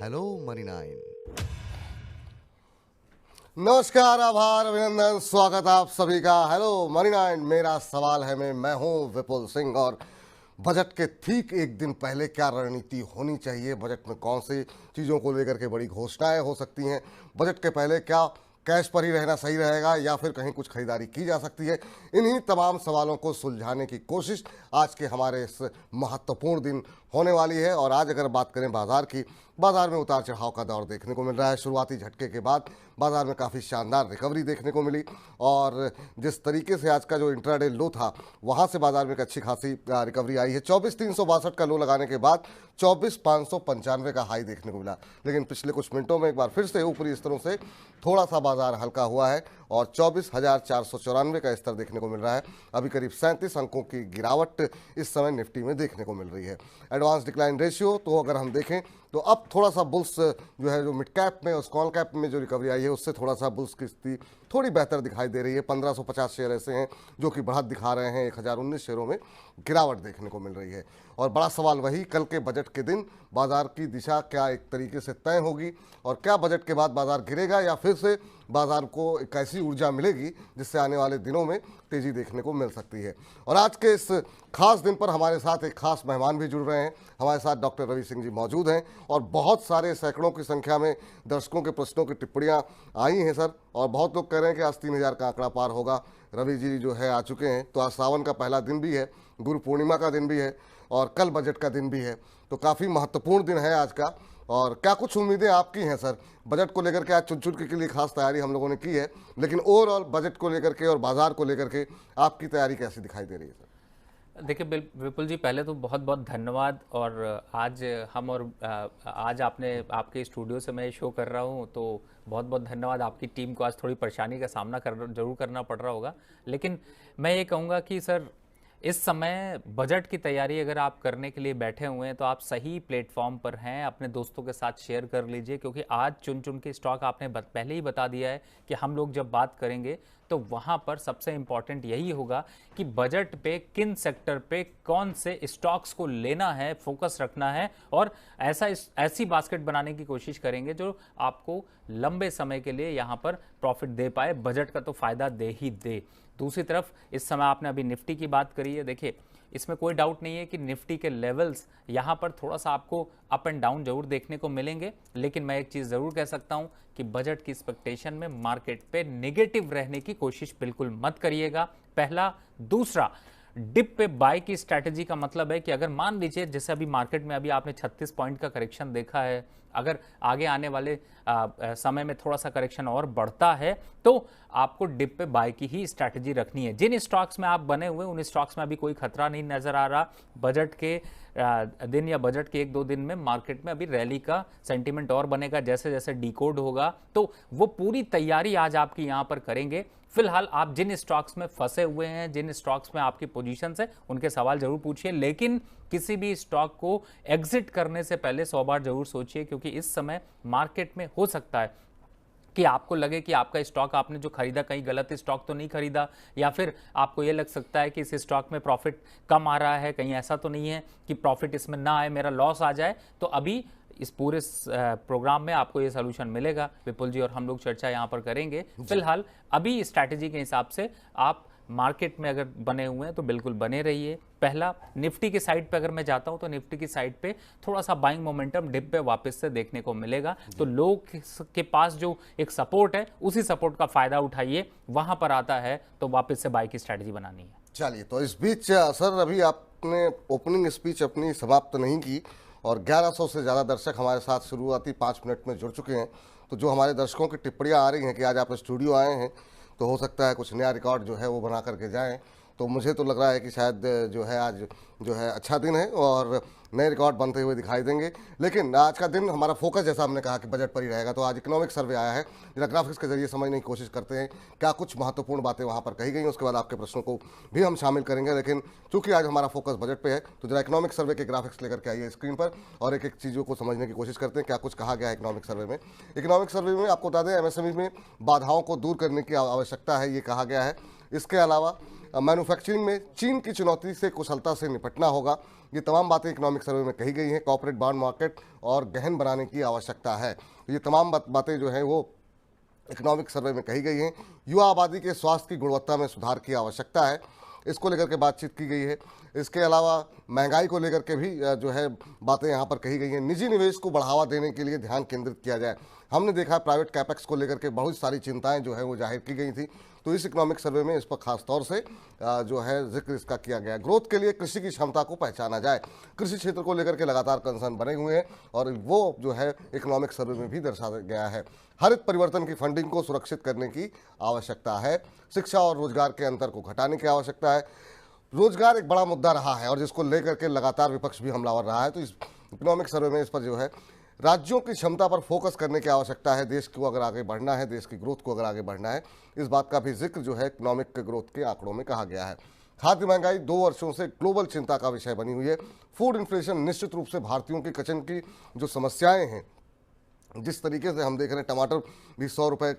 Hello money nine. नमस्कार, आभार, अभिनंदन, स्वागत आप सभी का। हेलो मनी नाइन, मेरा सवाल है मैं हूं विपुल सिंह। और बजट के ठीक एक दिन पहले क्या रणनीति होनी चाहिए, बजट में कौन सी चीज़ों को लेकर के बड़ी घोषणाएं हो सकती हैं, बजट के पहले क्या कैश पर ही रहना सही रहेगा या फिर कहीं कुछ खरीदारी की जा सकती है, इन्हीं तमाम सवालों को सुलझाने की कोशिश आज के हमारे इस महत्वपूर्ण दिन होने वाली है। और आज अगर बात करें बाजार की, बाजार में उतार चढ़ाव का दौर देखने को मिल रहा है। शुरुआती झटके के बाद बाजार में काफ़ी शानदार रिकवरी देखने को मिली और जिस तरीके से आज का जो इंट्राडे लो था वहाँ से बाजार में एक अच्छी खासी रिकवरी आई है। 24,362 का लो लगाने के बाद 24,595 का हाई देखने को मिला, लेकिन पिछले कुछ मिनटों में एक बार फिर से ऊपरी स्तरों से थोड़ा सा बाजार हल्का हुआ है और 24,494 का स्तर देखने को मिल रहा है। अभी करीब 37 अंकों की गिरावट इस समय निफ्टी में देखने को मिल रही है। एडवांस डिक्लाइन रेशियो तो अगर हम देखें तो अब थोड़ा सा बुल्स जो है, जो मिड कैप में और स्मॉल कैप में जो रिकवरी आई है उससे थोड़ा सा बुल्स की स्थिति थोड़ी बेहतर दिखाई दे रही है। 1550 शेयर ऐसे हैं जो कि बढ़त दिखा रहे हैं, 1019 शेयरों में गिरावट देखने को मिल रही है। और बड़ा सवाल वही, कल के बजट के दिन बाजार की दिशा क्या एक तरीके से तय होगी और क्या बजट के बाद बाजार गिरेगा या फिर से बाजार को एक ऐसी ऊर्जा मिलेगी जिससे आने वाले दिनों में तेजी देखने को मिल सकती है। और आज के इस खास दिन पर हमारे साथ एक खास मेहमान भी जुड़ रहे हैं। हमारे साथ डॉक्टर रवि सिंह जी मौजूद हैं और बहुत सारे सैकड़ों की संख्या में दर्शकों के प्रश्नों की टिप्पणियां आई हैं सर, और बहुत लोग कह रहे हैं कि आज 3,000 का आंकड़ा पार होगा। रवि जी जो है आ चुके हैं, तो आज सावन का पहला दिन भी है, गुरु पूर्णिमा का दिन भी है और कल बजट का दिन भी है, तो काफ़ी महत्वपूर्ण दिन है आज का। और क्या कुछ उम्मीदें आपकी हैं सर बजट को लेकर के? आज चुन के लिए खास तैयारी हम लोगों ने की है, लेकिन ओवरऑल बजट को लेकर के और बाजार को लेकर के आपकी तैयारी कैसी दिखाई दे रही है सर? देखिए विपुल जी, पहले तो बहुत बहुत धन्यवाद। और आज हम और आज आपके स्टूडियो से मैं शो कर रहा हूँ, तो बहुत बहुत धन्यवाद। आपकी टीम को आज थोड़ी परेशानी का सामना जरूर करना पड़ रहा होगा, लेकिन मैं ये कहूँगा कि सर इस समय बजट की तैयारी अगर आप करने के लिए बैठे हुए हैं तो आप सही प्लेटफॉर्म पर हैं। अपने दोस्तों के साथ शेयर कर लीजिए, क्योंकि आज चुन के स्टॉक आपने पहले ही बता दिया है कि हम लोग जब बात करेंगे तो वहाँ पर सबसे इम्पॉर्टेंट यही होगा कि बजट पे किन सेक्टर पे कौन से स्टॉक्स को लेना है, फोकस रखना है और ऐसी बास्केट बनाने की कोशिश करेंगे जो आपको लंबे समय के लिए यहाँ पर प्रॉफिट दे पाए। बजट का तो फायदा दे ही दे। दूसरी तरफ इस समय आपने अभी निफ्टी की बात करी है, देखिए इसमें कोई डाउट नहीं है कि निफ्टी के लेवल्स यहाँ पर थोड़ा सा आपको अप एंड डाउन जरूर देखने को मिलेंगे, लेकिन मैं एक चीज़ ज़रूर कह सकता हूँ कि बजट की एक्सपेक्टेशन में मार्केट पे नेगेटिव रहने की कोशिश बिल्कुल मत करिएगा, पहला। दूसरा, डिप पे बाय की स्ट्रैटेजी का मतलब है कि अगर मान लीजिए जैसे अभी मार्केट में अभी आपने 36 पॉइंट का करेक्शन देखा है, अगर आगे आने वाले समय में थोड़ा सा करेक्शन और बढ़ता है तो आपको डिप पे बाय की ही स्ट्रैटेजी रखनी है। जिन स्टॉक्स में आप बने हुए उन स्टॉक्स में अभी कोई खतरा नहीं नजर आ रहा। बजट के दिन या बजट के 1-2 दिन में मार्केट में अभी रैली का सेंटीमेंट और बनेगा, जैसे जैसे डिकोड होगा तो वो पूरी तैयारी आज आपकी यहाँ पर करेंगे। फिलहाल आप जिन स्टॉक्स में फंसे हुए हैं, जिन स्टॉक्स में आपकी पोजीशन है, उनके सवाल जरूर पूछिए, लेकिन किसी भी स्टॉक को एग्जिट करने से पहले 100 बार जरूर सोचिए, क्योंकि इस समय मार्केट में हो सकता है कि आपको लगे कि आपका स्टॉक आपने जो खरीदा कहीं गलत स्टॉक तो नहीं खरीदा, या फिर आपको यह लग सकता है कि इस स्टॉक में प्रॉफिट कम आ रहा है, कहीं ऐसा तो नहीं है कि प्रॉफिट इसमें ना आए, मेरा लॉस आ जाए। तो अभी इस पूरे प्रोग्राम में आपको ये सोल्यूशन मिलेगा विपुल जी, और हम लोग चर्चा यहाँ पर करेंगे। फिलहाल अभी स्ट्रैटेजी के हिसाब से आप मार्केट में अगर बने हुए हैं तो बिल्कुल बने रहिए। पहला, निफ्टी की साइड पे अगर मैं जाता हूं तो निफ्टी की साइड पे थोड़ा सा बाइंग मोमेंटम डिप पे वापस से देखने को मिलेगा, तो लोग के पास जो एक सपोर्ट है उसी सपोर्ट का फायदा उठाइए, वहां पर आता है तो वापस से बाई की स्ट्रैटेजी बनानी है। चलिए, तो इस बीच सर अभी आपने ओपनिंग स्पीच अपनी समाप्त नहीं की और 1100 से ज़्यादा दर्शक हमारे साथ शुरुआती 5 मिनट में जुड़ चुके हैं। तो जो हमारे दर्शकों की टिप्पणियां आ रही हैं कि आज आप स्टूडियो आए हैं तो हो सकता है कुछ नया रिकॉर्ड जो है वो बना करके जाएं, तो मुझे तो लग रहा है कि शायद जो है आज जो है अच्छा दिन है और नए रिकॉर्ड बनते हुए दिखाई देंगे। लेकिन आज का दिन हमारा फोकस, जैसा हमने कहा कि बजट पर ही रहेगा, तो आज इकोनॉमिक सर्वे आया है, जरा ग्राफिक्स के जरिए समझने की कोशिश करते हैं क्या कुछ महत्वपूर्ण बातें वहाँ पर कही गई। उसके बाद आपके प्रश्नों को भी हम शामिल करेंगे, लेकिन चूंकि आज हमारा फोकस बजट पे है तो जरा इकोनॉमिक सर्वे के ग्राफिक्स लेकर के आइए स्क्रीन पर और एक एक चीज़ों को समझने की कोशिश करते हैं क्या कुछ कहा गया है इकोनॉमिक सर्वे में। इकोनॉमिक सर्वे में आपको बता दें एमएसएमई में बाधाओं को दूर करने की आवश्यकता है, ये कहा गया है। इसके अलावा मैन्युफैक्चरिंग में चीन की चुनौती से कुशलता से निपटना होगा। ये तमाम बातें इकोनॉमिक सर्वे में कही गई हैं। कॉर्पोरेट बॉन्ड मार्केट और गहन बनाने की आवश्यकता है। ये तमाम बातें जो हैं वो इकोनॉमिक सर्वे में कही गई हैं। युवा आबादी के स्वास्थ्य की गुणवत्ता में सुधार की आवश्यकता है, इसको लेकर के बातचीत की गई है। इसके अलावा महंगाई को लेकर के भी जो है बातें यहाँ पर कही गई हैं। निजी निवेश को बढ़ावा देने के लिए ध्यान केंद्रित किया जाए। हमने देखा प्राइवेट कैपेक्स को लेकर के बहुत सारी चिंताएं जो है वो जाहिर की गई थी, तो इस इकोनॉमिक सर्वे में इस पर खास तौर से जो है जिक्र इसका किया गया। ग्रोथ के लिए कृषि की क्षमता को पहचाना जाए। कृषि क्षेत्र को लेकर के लगातार कंसर्न बने हुए हैं और वो जो है इकोनॉमिक सर्वे में भी दर्शाया गया है। हरित परिवर्तन की फंडिंग को सुरक्षित करने की आवश्यकता है। शिक्षा और रोजगार के अंतर को घटाने की आवश्यकता है। रोजगार एक बड़ा मुद्दा रहा है और जिसको लेकर के लगातार विपक्ष भी हमलावर रहा है, तो इस इकोनॉमिक सर्वे में इस पर जो है राज्यों की क्षमता पर फोकस करने की आवश्यकता है। देश को अगर आगे बढ़ना है, देश की ग्रोथ को अगर आगे बढ़ना है, इस बात का भी जिक्र जो है इकोनॉमिक ग्रोथ के आंकड़ों में कहा गया है। खाद्य महंगाई 2 वर्षों से ग्लोबल चिंता का विषय बनी हुई है। फूड इन्फ्लेशन निश्चित रूप से भारतीयों की किचन की जो समस्याएं हैं, जिस तरीके से हम देख रहे हैं टमाटर भी 100 रुपये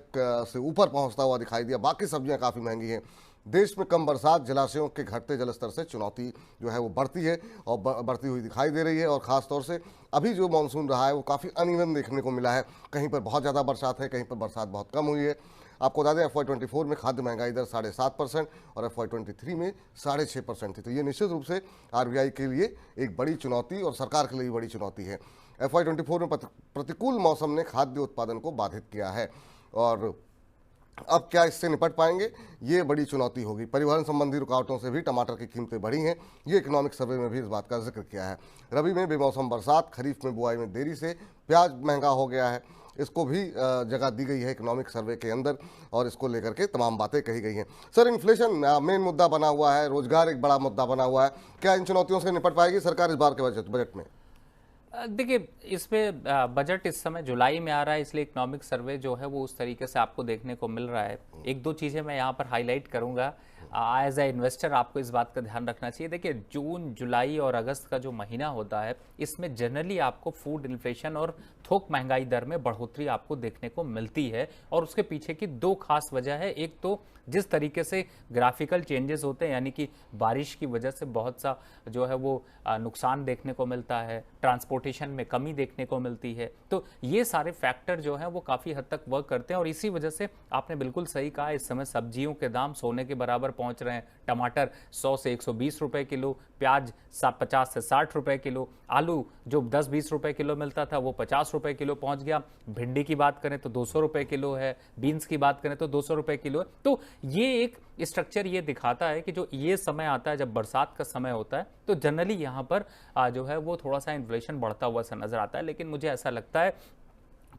से ऊपर पहुंचता हुआ दिखाई दिया, बाकी सब्जियां काफ़ी महंगी हैं। देश में कम बरसात, जलाशयों के घटते जलस्तर से चुनौती जो है वो बढ़ती है और बढ़ती हुई दिखाई दे रही है। और ख़ास तौर से अभी जो मानसून रहा है वो काफ़ी अनइवन देखने को मिला है। कहीं पर बहुत ज़्यादा बरसात है, कहीं पर बरसात बहुत कम हुई है। आपको बता दें FY24 में खाद्य महंगाई दर 7.5% और FY23 में 6.5% थी। तो ये निश्चित रूप से RBI के लिए एक बड़ी चुनौती और सरकार के लिए भी बड़ी चुनौती है। FY24 में प्रतिकूल मौसम ने खाद्य उत्पादन को बाधित किया है और अब क्या इससे निपट पाएंगे, ये बड़ी चुनौती होगी। परिवहन संबंधी रुकावटों से भी टमाटर की कीमतें बढ़ी हैं, ये इकोनॉमिक सर्वे में भी इस बात का जिक्र किया है। रबी में बेमौसम बरसात, खरीफ में बुआई में देरी से प्याज महंगा हो गया है, इसको भी जगह दी गई है इकोनॉमिक सर्वे के अंदर और इसको लेकर के तमाम बातें कही गई हैं। सर, इन्फ्लेशन मेन मुद्दा बना हुआ है, रोजगार एक बड़ा मुद्दा बना हुआ है, क्या इन चुनौतियों से निपट पाएगी सरकार इस बार के बजट में? देखिए, इसमें बजट इस समय जुलाई में आ रहा है, इसलिए इकोनॉमिक सर्वे जो है वो उस तरीके से आपको देखने को मिल रहा है। एक दो चीज़ें मैं यहाँ पर हाईलाइट करूँगा। एज ए इन्वेस्टर आपको इस बात का ध्यान रखना चाहिए। देखिए, जून, जुलाई और अगस्त का जो महीना होता है, इसमें जनरली आपको फूड इन्फ्लेशन और थोक महंगाई दर में बढ़ोतरी आपको देखने को मिलती है और उसके पीछे की 2 खास वजह है। एक तो जिस तरीके से ग्राफिकल चेंजेस होते हैं, यानी कि बारिश की वजह से बहुत सा जो है वो नुकसान देखने को मिलता है, ट्रांसपोर्टेशन में कमी देखने को मिलती है। तो ये सारे फैक्टर जो हैं वो काफ़ी हद तक वर्क करते हैं और इसी वजह से आपने बिल्कुल सही कहा, इस समय सब्जियों के दाम सोने के बराबर पहुंच रहे हैं। टमाटर 100 से 120 रुपए किलो, प्याज 50 से 60 रुपए किलो, आलू जो 10-20 रुपए किलो मिलता था वो 50 रुपए किलो पहुंच गया। भिंडी की बात करें तो 200 रुपए किलो है, बीन्स की बात करें तो 200 रुपए किलो है। तो ये एक स्ट्रक्चर ये दिखाता है कि जो ये समय आता है जब बरसात का समय होता है, तो जनरली यहाँ पर जो है वो थोड़ा सा इन्फ्लेशन बढ़ता हुआ सा नजर आता है। लेकिन मुझे ऐसा लगता है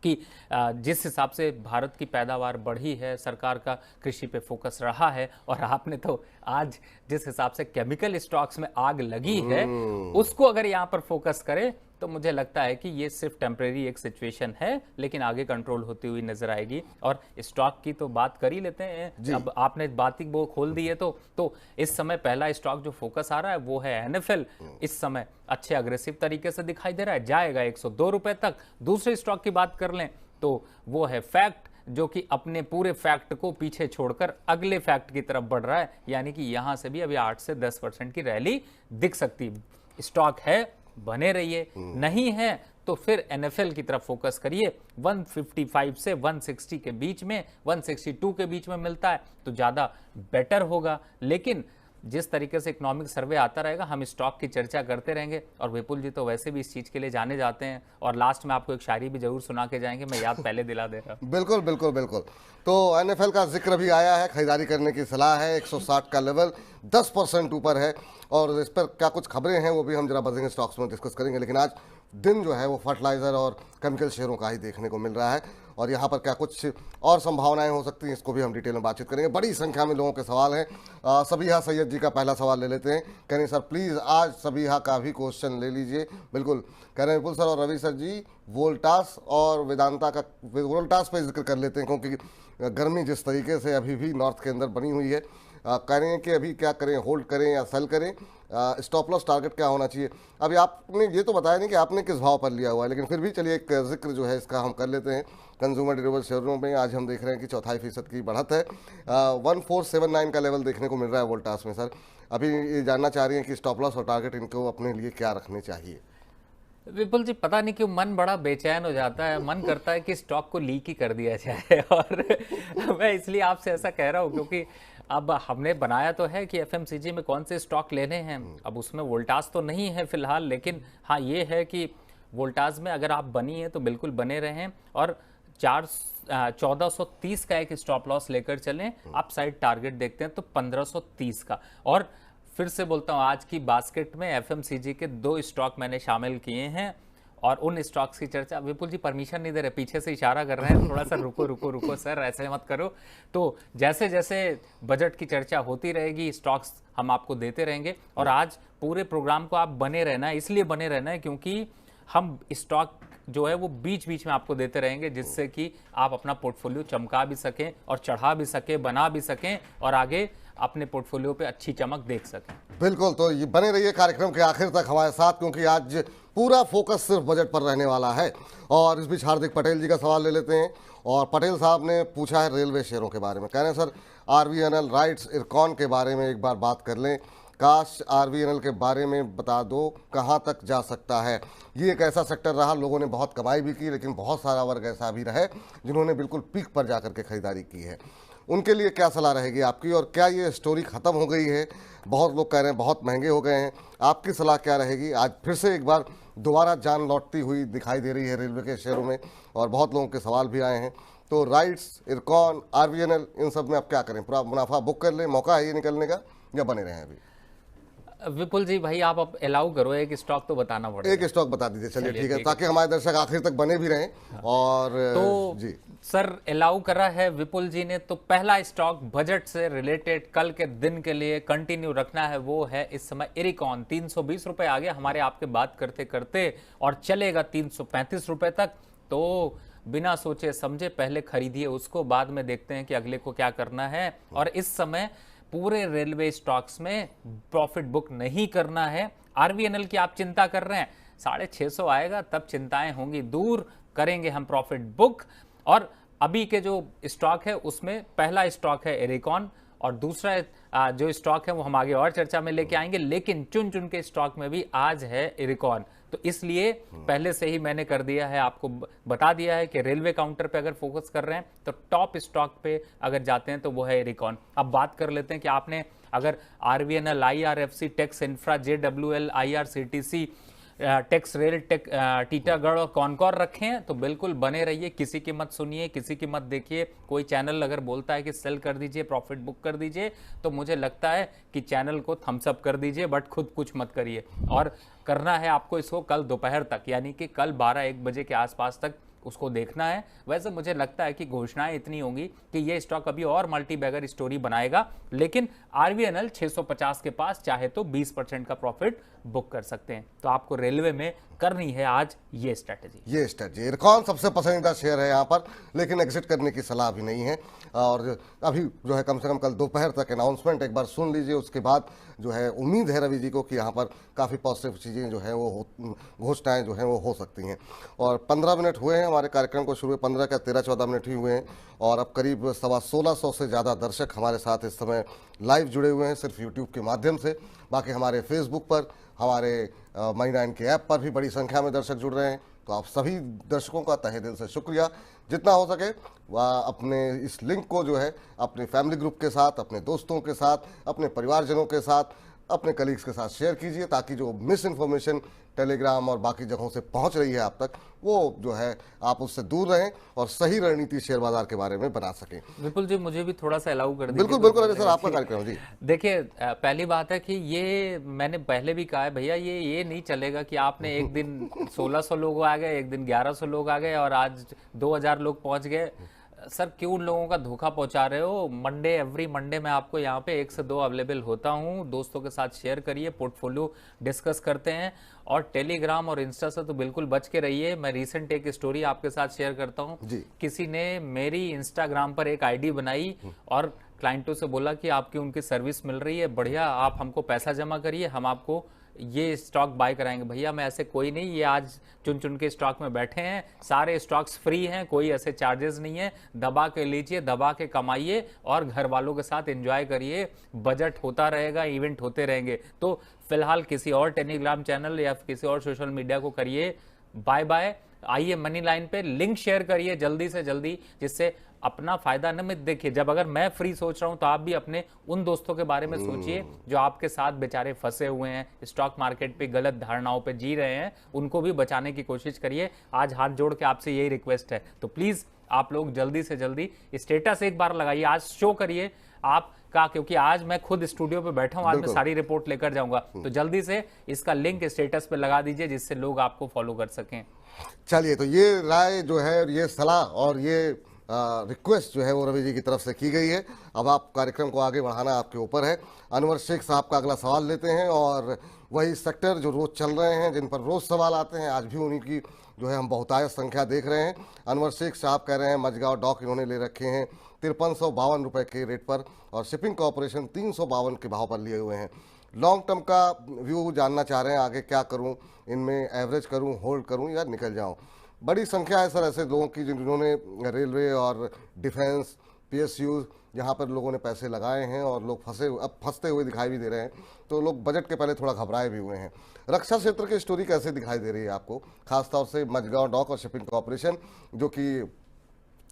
कि जिस हिसाब से भारत की पैदावार बढ़ी है, सरकार का कृषि पे फोकस रहा है और आपने तो आज जिस हिसाब से केमिकल स्टॉक्स में आग लगी है उसको अगर यहाँ पर फोकस करें तो मुझे लगता है कि ये सिर्फ टेम्परेरी एक सिचुएशन है, लेकिन आगे कंट्रोल होती हुई नजर आएगी। और स्टॉक की तो बात कर ही लेते हैं, अब आपने बात ही वो खोल दी है तो इस समय पहला स्टॉक जो फोकस आ रहा है वो है NFL। इस समय अच्छे अग्रेसिव तरीके से दिखाई दे रहा है, जाएगा 102 रुपए तक। दूसरे स्टॉक की बात कर लें तो वो है फैक्ट, जो कि अपने पूरे फैक्ट को पीछे छोड़कर अगले फैक्ट की तरफ बढ़ रहा है, यानी कि यहां से भी अभी 8 से 10% की रैली दिख सकती। स्टॉक है, बने रहिए, नहीं है तो फिर NFL की तरफ फोकस करिए। 155 से 160 के बीच में, 162 के बीच में मिलता है तो ज्यादा बेटर होगा। लेकिन जिस तरीके से इकोनॉमिक सर्वे आता रहेगा हम स्टॉक की चर्चा करते रहेंगे और विपुल जी तो वैसे भी इस चीज के लिए जाने जाते हैं और लास्ट में आपको एक शायरी भी जरूर सुना के जाएंगे, मैं याद पहले दिला दे रहा हूं। बिल्कुल बिल्कुल बिल्कुल। तो NFL का जिक्र भी आया है, खरीदारी करने की सलाह है, 160 का लेवल 10% ऊपर है और इस पर क्या कुछ खबरें हैं वो भी हम जरा बजेंग स्टॉक्स में डिस्कस करेंगे। लेकिन आज दिन जो है वो फर्टिलाइजर और केमिकल शेयरों का ही देखने को मिल रहा है और यहाँ पर क्या कुछ और संभावनाएं हो सकती हैं इसको भी हम डिटेल में बातचीत करेंगे। बड़ी संख्या में लोगों के सवाल हैं। सबीहा सैयद जी का पहला सवाल ले लेते हैं। कह रहे हैं सर प्लीज़ आज सबीहा का भी क्वेश्चन ले लीजिए। बिल्कुल कह रहे हैं विपुल सर और रवि सर जी, वोल्टास और वेदांता का, वोल्टास पे जिक्र कर लेते हैं क्योंकि गर्मी जिस तरीके से अभी भी नॉर्थ के अंदर बनी हुई है, कह रहे हैं कि अभी क्या करें, होल्ड करें या सेल करें, स्टॉप लॉस टारगेट क्या होना चाहिए। अभी आपने ये तो बताया नहीं कि आपने किस भाव पर लिया हुआ है, लेकिन फिर भी चलिए एक जिक्र जो है इसका हम कर लेते हैं। कंज्यूमर ड्यूरेबल शेयरों में आज हम देख रहे हैं कि 4.5% की बढ़त है। 1479 का लेवल देखने को मिल रहा है वोल्टास में। सर अभी ये जानना चाह रही हैं कि स्टॉप लॉस और टारगेट इनको अपने लिए क्या रखने चाहिए। विपुल जी, पता नहीं क्यों मन बड़ा बेचैन हो जाता है, मन करता है कि स्टॉक को लीक ही कर दिया जाए। और मैं इसलिए आपसे ऐसा कह रहा हूँ क्योंकि अब हमने बनाया तो है कि एफएमसीजी में कौन से स्टॉक लेने हैं। अब उसमें वोल्टास तो नहीं है फिलहाल, लेकिन हाँ ये है कि वोल्टास में अगर आप बनी है तो बिल्कुल बने रहें और 1430 का एक स्टॉप लॉस लेकर चलें। आप साइड टारगेट देखते हैं तो 1530 का। और फिर से बोलता हूं, आज की बास्केट में एफएमसीजी के 2 स्टॉक मैंने शामिल किए हैं और उन स्टॉक्स की चर्चा, विपुल जी परमिशन नहीं दे रहे, पीछे से इशारा कर रहे हैं थोड़ा सा, रुको रुको रुको सर, ऐसे मत करो। तो जैसे जैसे बजट की चर्चा होती रहेगी स्टॉक्स हम आपको देते रहेंगे। और आज पूरे प्रोग्राम को आप बने रहना है, इसलिए बने रहना है क्योंकि हम स्टॉक जो है वो बीच बीच में आपको देते रहेंगे, जिससे कि आप अपना पोर्टफोलियो चमका भी सकें और चढ़ा भी सकें, बना भी सकें और आगे अपने पोर्टफोलियो पे अच्छी चमक देख सकें। बिल्कुल, तो ये बने रहिए कार्यक्रम के आखिर तक हमारे साथ, क्योंकि आज पूरा फोकस सिर्फ बजट पर रहने वाला है। और इस बीच हार्दिक पटेल जी का सवाल ले लेते हैं। और पटेल साहब ने पूछा है रेलवे शेयरों के बारे में, कह रहे हैं सर आरवीएनएल, राइट्स, इरकॉन के बारे में एक बार बात कर लें। काश आरवीएनएल के बारे में बता दो कहाँ तक जा सकता है। ये एक ऐसा सेक्टर रहा, लोगों ने बहुत कमाई भी की, लेकिन बहुत सारा वर्ग ऐसा भी रहे जिन्होंने बिल्कुल पीक पर जाकर के खरीदारी की है। उनके लिए क्या सलाह रहेगी आपकी, और क्या ये स्टोरी ख़त्म हो गई है? बहुत लोग कह रहे हैं बहुत महंगे हो गए हैं, आपकी सलाह क्या रहेगी? आज फिर से एक बार दोबारा जान लौटती हुई दिखाई दे रही है रेलवे के शेयरों में, और बहुत लोगों के सवाल भी आए हैं। तो राइट्स, इरकॉन, आरवीएनएल, इन सब में आप क्या करें? पूरा मुनाफा बुक कर लें, मौका है ये निकलने का, या बने रहें अभी? विपुल जी भाई, आप अब अलाउ करो, एक स्टॉक तो बताना पड़ेगा। एक स्टॉक बता दीजिए, चलिए ठीक है, ताकि हमारे दर्शक आखिर तक बने भी रहें। और तो जी सर अलाउ करा है विपुल जी ने, तो पहला स्टॉक बजट से रिलेटेड कल के दिन के लिए कंटिन्यू रखना है, वो है इस समय इरिकॉन। 320 रुपए आ गया हमारे आपके बात करते करते और चलेगा 335 रुपए तक। तो बिना सोचे समझे पहले खरीदिए उसको, बाद में देखते हैं कि अगले को क्या करना है। और इस समय पूरे रेलवे स्टॉक्स में प्रॉफिट बुक नहीं करना है। आरवीएनएल की आप चिंता कर रहे हैं, 650 आएगा तब चिंताएं होंगी दूर, करेंगे हम प्रॉफिट बुक। और अभी के जो स्टॉक है उसमें पहला स्टॉक है इरिकॉन और दूसरा जो स्टॉक है वो हम आगे और चर्चा में लेके आएंगे, लेकिन चुन चुन के स्टॉक में भी आज है इरिकॉन। तो इसलिए पहले से ही मैंने कर दिया है, आपको बता दिया है कि रेलवे काउंटर पे अगर फोकस कर रहे हैं तो टॉप स्टॉक पे अगर जाते हैं तो वो है इरिकॉन। अब बात कर लेते हैं कि आपने अगर RVNL, IRFC, Tex Infra, JWL, IRCTC, Tex Rail, Titagarh और कॉनकॉर रखे हैं तो बिल्कुल बने रहिए, किसी की मत सुनिए, किसी की मत देखिए। कोई चैनल अगर बोलता है कि सेल कर दीजिए, प्रॉफिट बुक कर दीजिए, तो मुझे लगता है कि चैनल को थम्स अप कर दीजिए, बट खुद कुछ मत करिए। और करना है आपको इसको कल दोपहर तक, यानी कि कल 12-1 बजे के आसपास तक उसको देखना है। वैसे मुझे लगता है कि घोषणाएं इतनी होंगी कि ये स्टॉक अभी और मल्टी बैगर स्टोरी बनाएगा, लेकिन आरवीएनएल 650 के पास चाहे तो 20% का प्रॉफिट बुक कर सकते हैं। तो आपको रेलवे में करनी है आज ये स्ट्रेटेजी। इरकॉन सबसे पसंदीदा शेयर है यहाँ पर, लेकिन एग्जिट करने की सलाह भी नहीं है। और अभी जो है कम से कम कल दोपहर तक अनाउंसमेंट एक बार सुन लीजिए, उसके बाद जो है उम्मीद है रवि जी को कि यहाँ पर काफ़ी पॉजिटिव चीज़ें जो है वो घोषणाएं जो हैं वो हो सकती हैं। और 15 मिनट हुए हैं हमारे कार्यक्रम को शुरू, 15 का 13-14 मिनट ही हुए हैं और अब करीब 1650 से ज़्यादा दर्शक हमारे साथ इस समय लाइव जुड़े हुए हैं, सिर्फ यूट्यूब के माध्यम से। बाकी हमारे फेसबुक पर, हमारे मनी9 के ऐप पर भी बड़ी संख्या में दर्शक जुड़ रहे हैं। तो आप सभी दर्शकों का तहे दिल से शुक्रिया। जितना हो सके वह अपने इस लिंक को जो है अपने फैमिली ग्रुप के साथ, अपने दोस्तों के साथ, अपने परिवारजनों के साथ, अपने कलीग्स के साथ शेयर कीजिए, ताकि जो मिस इन्फॉर्मेशन टेलीग्राम और बाकी जगहों से पहुंच रही है आप तक, वो जो है आप उससे दूर रहें और सही रणनीति शेयर बाजार के बारे में बना सकें। विपुल जी, मुझे भी थोड़ा सा अलाउ कर दीजिए। बिल्कुल बिल्कुल, अरे सर आपका कार्यक्रम जी। देखिए, पहली बात है कि ये मैंने पहले भी कहा है भैया, ये नहीं चलेगा कि आपने एक दिन 1600 लोग आ गए, एक दिन 1100 लोग आ गए और आज 2000 लोग पहुंच गए। सर क्यों उन लोगों का धोखा पहुंचा रहे हो? मंडे, एवरी मंडे मैं आपको यहाँ पे 1 से 2 अवेलेबल होता हूँ। दोस्तों के साथ शेयर करिए, पोर्टफोलियो डिस्कस करते हैं। और टेलीग्राम और इंस्टा से तो बिल्कुल बच के रहिए। मैं रिसेंट एक स्टोरी आपके साथ शेयर करता हूँ। किसी ने मेरी इंस्टाग्राम पर एक आईडी बनाई और क्लाइंटों से बोला कि आपकी उनकी सर्विस मिल रही है बढ़िया, आप हमको पैसा जमा करिए, हम आपको ये स्टॉक बाय कराएंगे। भैया मैं ऐसे कोई नहीं, ये आज चुन चुन के स्टॉक में बैठे हैं, सारे स्टॉक्स फ्री हैं, कोई ऐसे चार्जेस नहीं है, दबा के लीजिए, दबा के कमाइए और घर वालों के साथ एंजॉय करिए, बजट होता रहेगा, इवेंट होते रहेंगे। तो फिलहाल किसी और टेलीग्राम चैनल या किसी और सोशल मीडिया को करिए बाय बाय, आइए मनी लाइन पे, लिंक शेयर करिए जल्दी से जल्दी, जिससे अपना फायदा न मत देखिए। जब अगर मैं फ्री सोच रहा हूं तो आप भी अपने उन दोस्तों के बारे में सोचिए जो आपके साथ बेचारे फंसे हुए हैं, स्टॉक मार्केट पे गलत धारणाओं पे जी रहे हैं, उनको भी बचाने की कोशिश करिए। आज हाथ जोड़ के आपसे यही रिक्वेस्ट है, तो प्लीज आप लोग जल्दी से जल्दी स्टेटस एक बार लगाइए, आज शो करिए आपका, क्योंकि आज मैं खुद स्टूडियो पे बैठा हूं, आज मैं सारी रिपोर्ट लेकर जाऊंगा। तो जल्दी से इसका लिंक स्टेटस पे लगा दीजिए जिससे लोग आपको फॉलो कर सकें। चलिए, तो ये राय जो है, ये सलाह और ये रिक्वेस्ट जो है वो रवि जी की तरफ से की गई है। अब आप कार्यक्रम को आगे बढ़ाना आपके ऊपर है। अनवर शेख साहब का अगला सवाल लेते हैं, और वही सेक्टर जो रोज चल रहे हैं, जिन पर रोज सवाल आते हैं, आज भी उन्हीं की जो है हम बहुतायत संख्या देख रहे हैं। अनवर शेख साहब कह रहे हैं मझगांव डॉक इन्होंने ले रखे हैं 5352 रुपये के रेट पर, और शिपिंग कॉरपोरेशन 352 के भाव पर लिए हुए हैं। लॉन्ग टर्म का व्यू जानना चाह रहे हैं, आगे क्या करूं, इनमें एवरेज करूं, होल्ड करूं या निकल जाऊं। बड़ी संख्या है सर ऐसे लोगों की जिन्होंने रेलवे और डिफेंस, पीएसयू, यहाँ पर लोगों ने पैसे लगाए हैं और लोग फंसते हुए दिखाई भी दे रहे हैं। तो लोग बजट के पहले थोड़ा घबराए भी हुए हैं। रक्षा क्षेत्र की स्टोरी कैसे दिखाई दे रही है आपको, खासतौर से मझगांव डॉक और शिपिंग कॉरपोरेशन, जो कि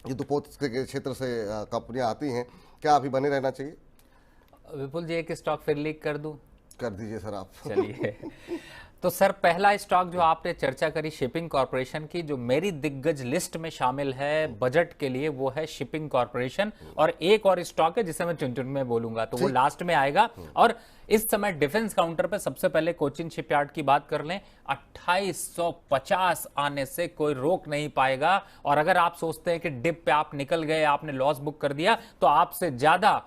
युद्धपोत के क्षेत्र से कंपनियां आती हैं, क्या अभी बने रहना चाहिए? विपुल जी एक स्टॉक फिर लीक कर दूं? कर दीजिए सर आप। चलिए तो सर पहला स्टॉक जो आपने चर्चा करी शिपिंग कॉरपोरेशन की, जो मेरी दिग्गज लिस्ट में शामिल है बजट के लिए, वो है शिपिंग कॉरपोरेशन। और एक और स्टॉक है जिसे मैं चुन चुन में बोलूंगा, तो वो लास्ट में आएगा। और इस समय डिफेंस काउंटर पे सबसे पहले कोचिन शिपयार्ड की बात कर लें, 2850 आने से कोई रोक नहीं पाएगा। और अगर आप सोचते हैं कि डिप पे आप निकल गए, आपने लॉस बुक कर दिया, तो आपसे ज्यादा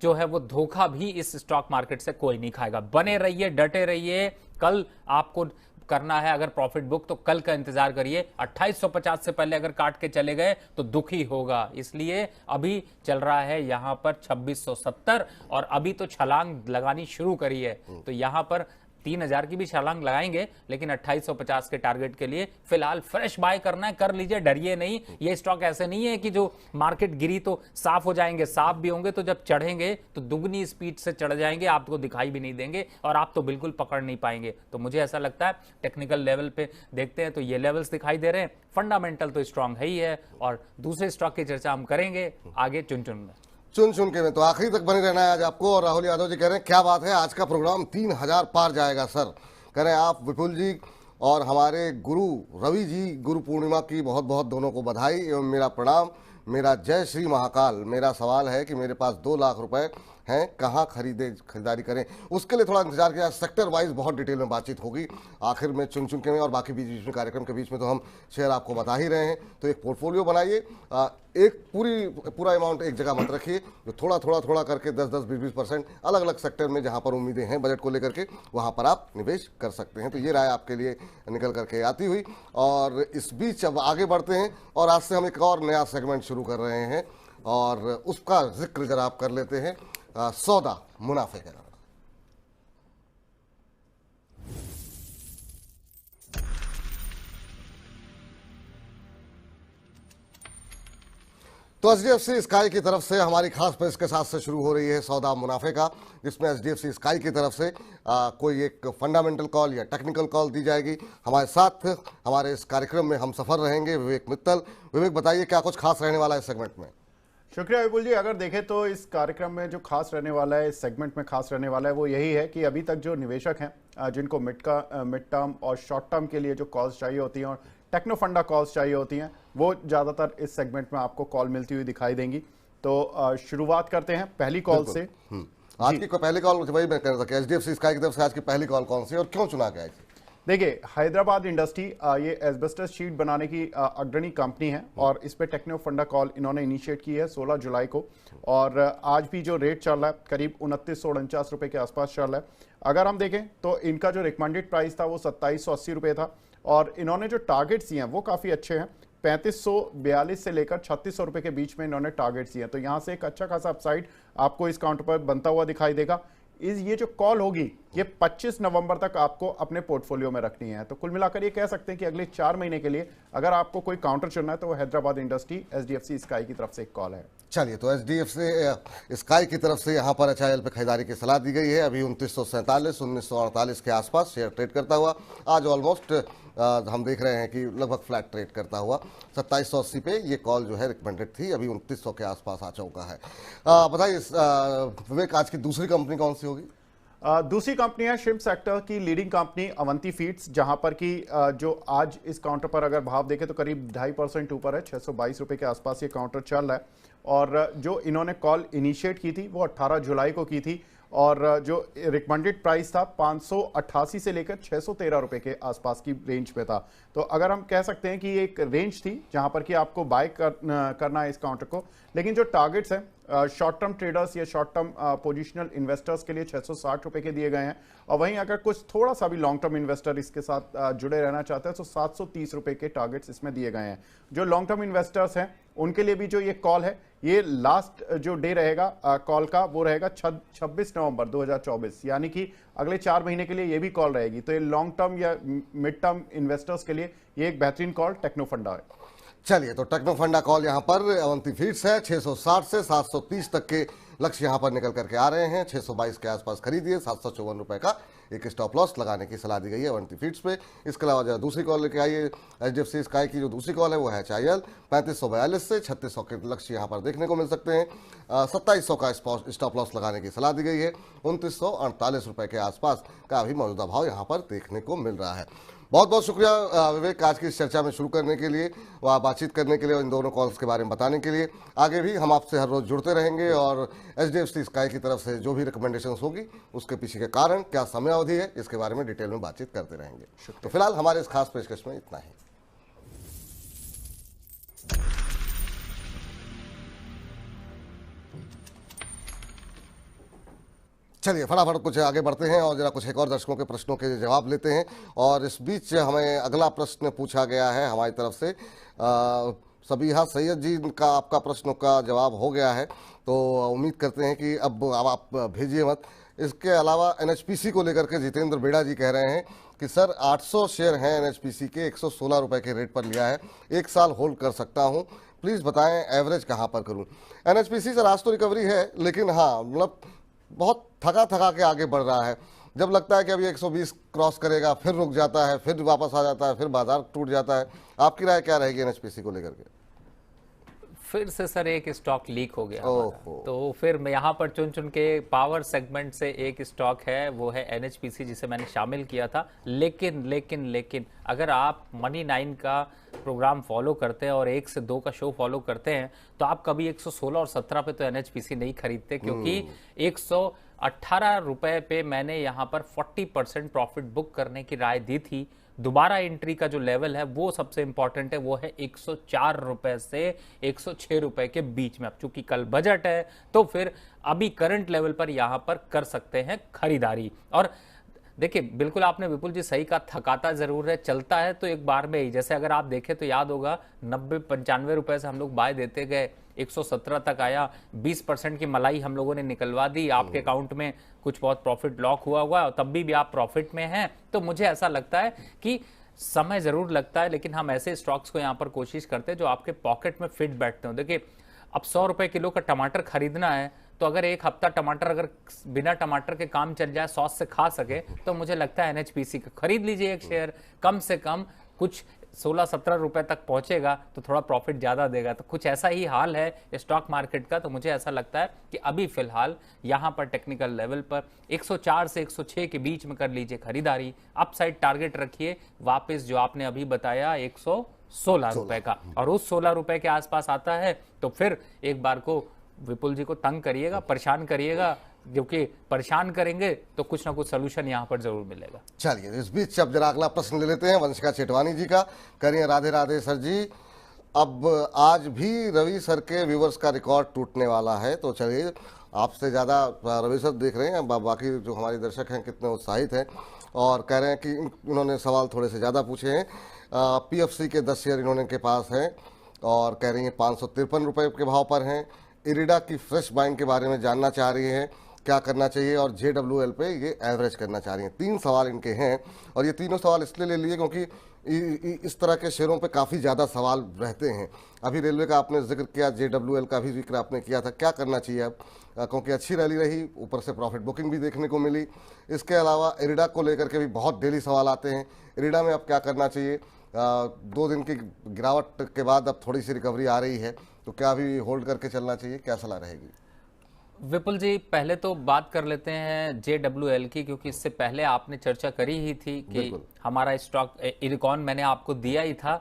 जो है वो धोखा भी इस स्टॉक मार्केट से कोई नहीं खाएगा। बने रहिए, डटे रहिए। कल आपको करना है अगर प्रॉफिट बुक, तो कल का इंतजार करिए। 2850 से पहले अगर काट के चले गए तो दुखी होगा। इसलिए अभी चल रहा है यहां पर 2670, और अभी तो छलांग लगानी शुरू करी है। तो यहां पर 3000 की भी छलांग लगाएंगे, लेकिन 2850 के टारगेट के लिए फिलहाल फ्रेश बाय करना है, कर लीजिए, डरिए नहीं। ये स्टॉक ऐसे नहीं है कि जो मार्केट गिरी तो साफ हो जाएंगे, साफ भी होंगे तो जब चढ़ेंगे तो दुगनी स्पीड से चढ़ जाएंगे, आपको दिखाई भी नहीं देंगे और आप तो बिल्कुल पकड़ नहीं पाएंगे। तो मुझे ऐसा लगता है टेक्निकल लेवल पे देखते हैं तो ये लेवल्स दिखाई दे रहे हैं, फंडामेंटल तो स्ट्रांग है ही है। और दूसरे स्टॉक की चर्चा हम करेंगे आगे चुन चुन में। चुन चुन के में तो आखिरी तक बने रहना है आज आपको। और राहुल यादव जी कह रहे हैं क्या बात है, आज का प्रोग्राम 3000 पार जाएगा सर। कह रहे हैं आप विपुल जी और हमारे गुरु रवि जी, गुरु पूर्णिमा की बहुत बहुत दोनों को बधाई एवं मेरा प्रणाम। मेरा जय श्री महाकाल। मेरा सवाल है कि मेरे पास 2 लाख रुपए हैं, कहाँ खरीदारी करें, उसके लिए थोड़ा इंतजार किया। सेक्टर वाइज बहुत डिटेल में बातचीत होगी आखिर में चुन चुन के में, और बाकी बीच बीच में कार्यक्रम के बीच में तो हम शेयर आपको बता ही रहे हैं। तो एक पोर्टफोलियो बनाइए, एक पूरा अमाउंट एक जगह मत रखिए, जो थोड़ा करके 10-10, 20-20% अलग अलग सेक्टर में जहां पर उम्मीदें हैं बजट को लेकर के, वहां पर आप निवेश कर सकते हैं। तो ये राय आपके लिए निकल करके आती हुई। और इस बीच अब आगे बढ़ते हैं, और आज से हम एक और नया सेगमेंट शुरू कर रहे हैं, और उसका जिक्र जरा आप कर लेते हैं, सौदा मुनाफे का। तो एचडीएफसी स्काई की तरफ से हमारी खास पेशकश आज से शुरू हो रही है सौदा मुनाफे का, जिसमें एचडीएफसी स्काई की तरफ से कोई एक फंडामेंटल कॉल या टेक्निकल कॉल दी जाएगी। हमारे साथ हमारे इस कार्यक्रम में हम सफर रहेंगे विवेक मित्तल। विवेक बताइए क्या कुछ खास रहने वाला है इस सेगमेंट में? शुक्रिया विपुल जी। अगर देखें तो इस कार्यक्रम में जो खास रहने वाला है, इस सेगमेंट में खास रहने वाला है, वो यही है कि अभी तक जो निवेशक हैं जिनको मिड टर्म और शॉर्ट टर्म के लिए जो कॉल्स चाहिए होती हैं और टेक्नो फंडा कॉल्स चाहिए होती हैं, वो ज़्यादातर इस सेगमेंट में आपको कॉल मिलती हुई दिखाई देंगी। तो शुरुआत करते हैं पहली कॉल से। आज की पहली कॉल वही मैं कह रहा था कि एचडीएफसी स्काई की तरफ से आज की पहली कॉल कौन सी और क्यों चुना गया? देखिए, हैदराबाद इंडस्ट्री ये एस्बेस्टस शीट बनाने की अग्रणी कंपनी है, और इस पे टेक्नो फंडा कॉल इन्होंने इनिशिएट की है 16 जुलाई को। और आज भी जो रेट चल रहा है करीब 2949 रुपये के आसपास चल रहा है। अगर हम देखें तो इनका जो रिकमेंडेड प्राइस था वो 2780 रुपये था, और इन्होंने जो टारगेट्स दिए हैं वो काफ़ी अच्छे हैं। 3542 से लेकर 3600 रुपए के बीच में इन्होंने टारगेट्स दिए हैं। तो यहां से एक अच्छा खासा अपसाइड आपको इस काउंटर पर बनता हुआ दिखाई देगा। ये जो कॉल होगी ये 25 नवंबर तक आपको अपने पोर्टफोलियो में रखनी है। तो कुल मिलाकर ये कह सकते हैं कि अगले 4 महीने के लिए अगर आपको कोई काउंटर चुनना है तो वो हैदराबाद इंडस्ट्री HDFC स्काई की तरफ से एक कॉल है। चलिए, तो HDFC स्काई की तरफ से यहाँ पर HIL पे खरीदारी की सलाह दी गई है। अभी 2947 1948 के आसपास शेयर ट्रेड करता हुआ आज ऑलमोस्ट हम देख रहे हैं कि लगभग फ्लैट ट्रेड करता हुआ 2780 पे ये कॉल जो है रिकमेंडेड थी, अभी 2900 के आसपास आ चुका है। बताइए विवेक, आज की दूसरी कंपनी कौन सी होगी? दूसरी कंपनी है शिप सेक्टर की लीडिंग कंपनी अवंती फीड्स, जहां पर कि जो आज इस काउंटर पर अगर भाव देखें तो करीब 2.5% ऊपर है, 622 रुपए के आसपास ये काउंटर चल रहा है। और जो इन्होंने कॉल इनिशिएट की थी वो 18 जुलाई को की थी और जो रिकमेंडेड प्राइस था 588 से लेकर 613 रुपए के आसपास की रेंज पे था। तो अगर हम कह सकते हैं कि ये एक रेंज थी जहां पर कि आपको बाय करना है इस काउंटर को। लेकिन जो टारगेट्स हैं शॉर्ट टर्म ट्रेडर्स या शॉर्ट टर्म पोजिशनल इन्वेस्टर्स के लिए 660 रुपए के दिए गए हैं। और वहीं अगर कुछ थोड़ा सा भी लॉन्ग टर्म इन्वेस्टर इसके साथ जुड़े रहना चाहते हैं तो 730 रुपए के टारगेट्स इसमें दिए गए हैं। जो लॉन्ग टर्म इन्वेस्टर्स हैं उनके लिए भी जो ये कॉल है, ये लास्ट जो डे रहेगा कॉल का वो रहेगा 26 नवंबर 2024, यानी कि अगले 4 महीने के लिए ये भी कॉल रहेगी। तो ये लॉन्ग टर्म या मिड टर्म इन्वेस्टर्स के लिए ये एक बेहतरीन कॉल टेक्नोफंडा है। चलिए, तो टेक्नोफंडा कॉल यहाँ पर अवंती फीड्स है। 660 से 730 तक के लक्ष्य यहाँ पर निकल करके आ रहे हैं। 622 के आसपास खरीदिए, 754 रुपए का एक स्टॉप लॉस लगाने की सलाह दी गई है अवंती फीड्स पे। इसके अलावा जो दूसरी कॉल लेके आइए HDFC स्काई की जो दूसरी कॉल है वो है HIL 3542 से 3600 के लक्ष्य यहाँ पर देखने को मिल सकते हैं। 2700 का स्टॉप लॉस लगाने की सलाह दी गई है। 2948 रुपए के आसपास का भी मौजूदा भाव यहाँ पर देखने को मिल रहा है। बहुत बहुत शुक्रिया विवेक, आज की इस चर्चा में शुरू करने के लिए, वह बातचीत करने के लिए और इन दोनों कॉल्स के बारे में बताने के लिए। आगे भी हम आपसे हर रोज जुड़ते रहेंगे और HDFC स्काई की तरफ से जो भी रिकमेंडेशंस होगी उसके पीछे के कारण, क्या समयावधि है, इसके बारे में डिटेल में बातचीत करते रहेंगे। तो फिलहाल हमारे इस खास पेशकश में इतना ही। चलिए फटाफट कुछ आगे बढ़ते हैं और जरा कुछ एक और दर्शकों के प्रश्नों के जवाब लेते हैं। और इस बीच हमें अगला प्रश्न पूछा गया है हमारी तरफ से सबीहा सैयद जी का, आपका प्रश्नों का जवाब हो गया है, तो उम्मीद करते हैं कि अब आप भेजिए मत। इसके अलावा NHPC को लेकर के जितेंद्र बेड़ा जी कह रहे हैं कि सर 800 शेयर हैं NHPC के, 116 रुपए के रेट पर लिया है, 1 साल होल्ड कर सकता हूं, प्लीज़ बताएं एवरेज कहां पर करूं। NHPC सर आज तो रिकवरी है, लेकिन हाँ मतलब बहुत थका के आगे बढ़ रहा है। जब लगता है कि अभी 120 क्रॉस करेगा फिर रुक जाता है, फिर वापस आ जाता है, फिर बाजार टूट जाता है। आपकी राय क्या रहेगी NHPC को लेकर के? फिर से सर एक स्टॉक लीक हो गया हमारा। तो फिर मैं यहाँ पर चुन के पावर सेगमेंट से एक स्टॉक है, वो है NHPC, जिसे मैंने शामिल किया था। लेकिन अगर आप Money 9 का प्रोग्राम फॉलो करते हैं और 1 से 2 का शो फॉलो करते हैं तो आप कभी 116 और 17 पे तो NHPC नहीं खरीदते, क्योंकि 118 रुपए पे मैंने यहाँ पर 40% प्रॉफिट बुक करने की राय दी थी। दोबारा एंट्री का जो लेवल है वो सबसे इंपॉर्टेंट है, वो है 104 रुपए से 106 रुपए के बीच में। अब चूंकि कल बजट है तो फिर अभी करंट लेवल पर यहां पर कर सकते हैं खरीदारी। और देखिए बिल्कुल आपने विपुल जी सही कहा, थकाता जरूर है, चलता है तो एक बार में ही। जैसे अगर आप देखें तो याद होगा 90-95 रुपए से हम लोग बाय देते गए, 117 तक आया, 20% की मलाई हम लोगों ने निकलवा दी, आपके अकाउंट में कुछ बहुत प्रॉफिट लॉक हुआ और तब भी आप प्रॉफिट में हैं। तो मुझे ऐसा लगता है कि समय जरूर लगता है, लेकिन हम ऐसे स्टॉक्स को यहाँ पर कोशिश करते हैं जो आपके पॉकेट में फिट बैठते हो। देखिए अब 100 रुपए किलो का टमाटर खरीदना है तो अगर एक हफ्ता टमाटर अगर बिना टमाटर के काम चल जाए, सॉस से खा सके, तो मुझे लगता है NHPC का खरीद लीजिए एक शेयर। कम से कम कुछ 16-17 रुपए तक पहुंचेगा तो थोड़ा प्रॉफिट ज्यादा देगा। तो कुछ ऐसा ही हाल है स्टॉक मार्केट का। तो मुझे ऐसा लगता है कि अभी फिलहाल यहां पर टेक्निकल लेवल पर 104 से 106 के बीच में कर लीजिए खरीदारी। अपसाइड टारगेट रखिए वापस जो आपने अभी बताया 116 रुपए का, और उस 16 रुपए के आसपास आता है तो फिर एक बार को विपुल जी को तंग करिएगा, परेशान करिएगा, क्योंकि परेशान करेंगे तो कुछ ना कुछ सलूशन यहाँ पर जरूर मिलेगा। चलिए इस बीच अब जरा अगला प्रश्न ले लेते हैं वंशिका चेटवानी जी का। करिए राधे राधे सर जी। अब आज भी रवि सर के व्यूवर्स का रिकॉर्ड टूटने वाला है, तो चलिए आपसे ज़्यादा रवि सर देख रहे हैं, बाकी जो हमारे दर्शक हैं कितने उत्साहित हैं और कह रहे हैं कि उन्होंने सवाल थोड़े से ज़्यादा पूछे हैं। PFC के 10 शेयर इन्होंने के पास हैं और कह रही हैं 553 रुपये के भाव पर हैं। इरिडा की फ्रेश बाइंग के बारे में जानना चाह रही हैं क्या करना चाहिए, और JWL पे ये एवरेज करना चाह रही हैं। 3 सवाल इनके हैं और ये तीनों सवाल इसलिए ले लिए क्योंकि इस तरह के शेयरों पे काफ़ी ज़्यादा सवाल रहते हैं। अभी रेलवे का आपने जिक्र किया, JWL का भी जिक्र आपने किया था, क्या करना चाहिए अब, क्योंकि अच्छी रैली रही, ऊपर से प्रॉफिट बुकिंग भी देखने को मिली। इसके अलावा इरिडा को लेकर के भी बहुत डेली सवाल आते हैं, इरिडा में अब क्या करना चाहिए। 2 दिन की गिरावट के बाद अब थोड़ी सी रिकवरी आ रही है, तो क्या अभी होल्ड करके चलना चाहिए, क्या सलाह रहेगी? विपुल जी, पहले तो बात कर लेते हैं JWL की, क्योंकि इससे पहले आपने चर्चा करी ही थी कि हमारा स्टॉक इरकॉन मैंने आपको दिया ही था।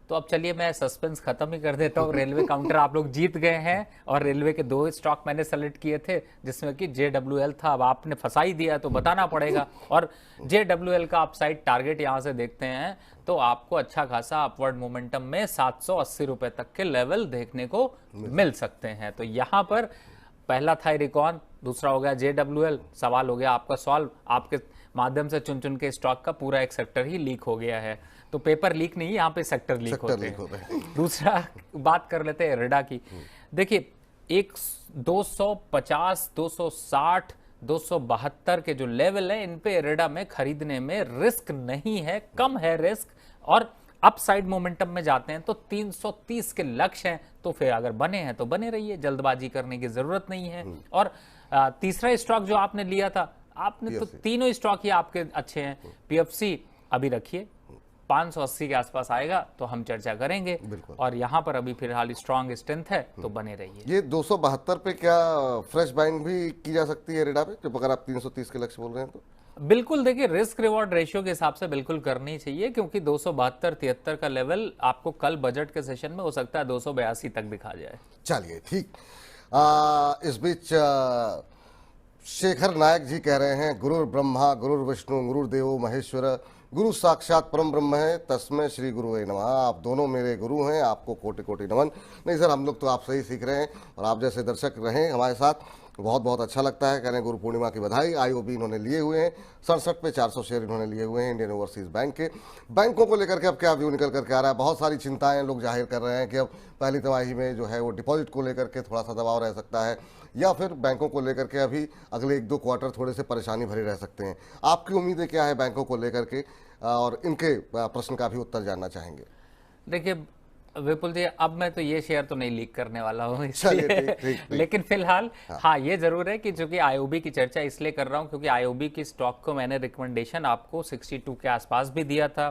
तो अब चलिए मैं सस्पेंस खत्म ही कर देता हूँ। रेलवे काउंटर आप लोग जीत गए हैं और रेलवे के 2 स्टॉक मैंने सेलेक्ट किए थे जिसमें कि JWL था। अब आपने फंसा ही दिया तो बताना पड़ेगा। और JWL का अपसाइड टारगेट यहाँ से देखते हैं तो आपको अच्छा खासा अपवर्ड मोमेंटम में 780 रुपए तक के लेवल देखने को मिल सकते हैं। तो यहाँ पर पहला था इरकॉन, दूसरा हो गया JWL। सवाल हो गया आपका सॉल्व। आपके माध्यम से चुन चुन के स्टॉक का पूरा एक सेक्टर ही लीक हो गया है। तो पेपर लीक नहीं, यहाँ पे सेक्टर लीक होते हैं। दूसरा बात कर लेते हैं इरिडा की। देखिए, एक 250, 260, 272 के जो लेवल है, इन पे इरिडा में खरीदने में रिस्क नहीं है, कम है रिस्क। और अपसाइड मोमेंटम में जाते हैं तो 330 के लक्ष्य हैं। तो फिर अगर बने हैं तो बने रहिए, जल्दबाजी करने की जरूरत नहीं है। और तीसरा स्टॉक जो आपने लिया था, आपने तो तीनों स्टॉक ही आपके अच्छे हैं। PFC अभी रखिए, 580 के आसपास आएगा तो हम चर्चा करेंगे। और यहाँ पर अभी फिलहाल स्ट्रॉन्ग स्ट्रेंथ है, तो बने रहिए। ये 272 पे क्या फ्रेश बाइंग भी की जा सकती है इरिडा पे, जब अगर आप 330 के लक्ष्य बोल रहे हैं तो? बिल्कुल, देखिए रिस्क रिवॉर्ड रेशियो के हिसाब से बिल्कुल करनी चाहिए, क्योंकि 272-73 का लेवल आपको कल बजट के सेशन में हो सकता है 282 तक दिखा जाए। चलिए ठीक। इस बीच शेखर नायक जी कह रहे हैं, गुरुर ब्रह्मा गुरुर विष्णु गुरुदेवो महेश्वर, गुरु साक्षात परम ब्रह्म है, तस्मै श्री गुरुवे नमः। आप दोनों मेरे गुरु हैं, आपको कोटि कोटि नमन। नहीं सर, हम लोग तो आपसे ही सीख रहे हैं और आप जैसे दर्शक रहें हमारे साथ, बहुत बहुत अच्छा लगता है। कह रहे हैं गुरु पूर्णिमा की बधाई। IOB इन्होंने लिए हुए हैं, 67 पे 400 शेयर इन्होंने लिए हुए हैं इंडियन ओवरसीज बैंक के। बैंकों को लेकर के अब क्या व्यू निकल करके आ रहा है? बहुत सारी चिंताएं लोग जाहिर कर रहे हैं कि अब पहली तिमाही में जो है वो डिपॉजिट को लेकर के थोड़ा सा दबाव रह सकता है, या फिर बैंकों को लेकर के अभी अगले 1-2 क्वार्टर थोड़े से परेशानी भरे रह सकते हैं। आपकी उम्मीदें क्या है बैंकों को लेकर के, और इनके प्रश्न का भी उत्तर जानना चाहेंगे। देखिए विपुल जी, अब मैं तो ये शेयर तो नहीं लीक करने वाला हूँ, ठीक। लेकिन फिलहाल हाँ ये जरूर है कि चूंकि IOB की चर्चा इसलिए कर रहा हूँ क्योंकि IOB की स्टॉक को मैंने रिकमेंडेशन आपको 62 के आसपास भी दिया था,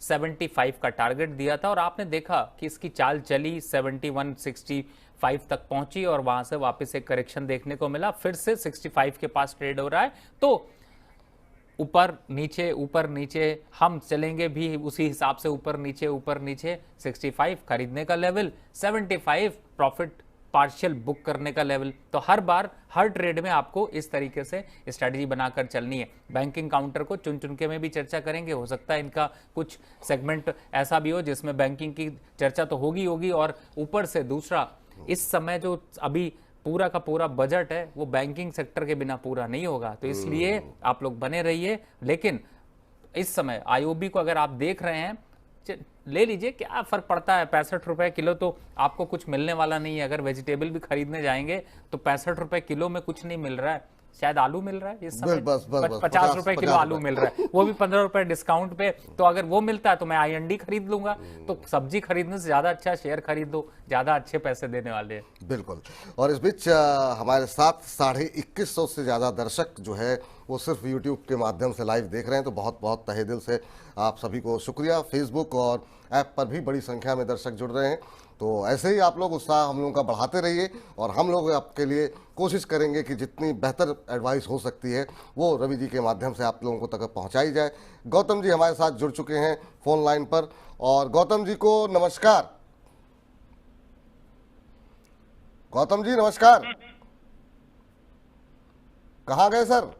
75 का टारगेट दिया था, और आपने देखा कि इसकी चाल चली, 71, 65 तक पहुंची और वहां से वापस एक करेक्शन देखने को मिला, फिर से 65 के पास ट्रेड हो रहा है। तो ऊपर नीचे हम चलेंगे भी उसी हिसाब से, ऊपर नीचे 65 खरीदने का लेवल, 75 प्रॉफिट पार्शियल बुक करने का लेवल। तो हर बार हर ट्रेड में आपको इस तरीके से स्ट्रेटजी बनाकर चलनी है। बैंकिंग काउंटर को चुन चुन के में भी चर्चा करेंगे, हो सकता है इनका कुछ सेगमेंट ऐसा भी हो जिसमें बैंकिंग की चर्चा तो होगी, और ऊपर से दूसरा, इस समय जो अभी पूरा का पूरा बजट है वो बैंकिंग सेक्टर के बिना पूरा नहीं होगा, तो इसलिए आप लोग बने रहिए। लेकिन इस समय IOB को अगर आप देख रहे हैं, ले लीजिए, क्या फर्क पड़ता है, 65 रुपए किलो तो आपको कुछ मिलने वाला नहीं है। अगर वेजिटेबल भी खरीदने जाएंगे तो 65 रुपए किलो में कुछ नहीं मिल रहा है, शायद आलू मिल रहा है इस समय, 50 रुपए किलो आलू मिल रहा है, वो भी 15 रुपए डिस्काउंट पे। तो अगर वो मिलता है तो मैं IND खरीद लूंगा। तो सब्जी खरीदने से ज्यादा अच्छा शेयर खरीद दो, ज्यादा अच्छे पैसे देने वाले हैं। बिल्कुल। और इस बीच हमारे साथ 2150 से ज्यादा दर्शक जो है वो सिर्फ YouTube के माध्यम से लाइव देख रहे हैं, तो बहुत बहुत तहे दिल से आप सभी को शुक्रिया। फेसबुक और ऐप पर भी बड़ी संख्या में दर्शक जुड़ रहे हैं, तो ऐसे ही आप लोग उत्साह हम लोगों का बढ़ाते रहिए और हम लोग आपके लिए कोशिश करेंगे कि जितनी बेहतर एडवाइस हो सकती है वो रवि जी के माध्यम से आप लोगों को तक पहुंचाई जाए। गौतम जी हमारे साथ जुड़ चुके हैं फोन लाइन पर, और गौतम जी को नमस्कार। गौतम जी नमस्कार, कहाँ गए सर?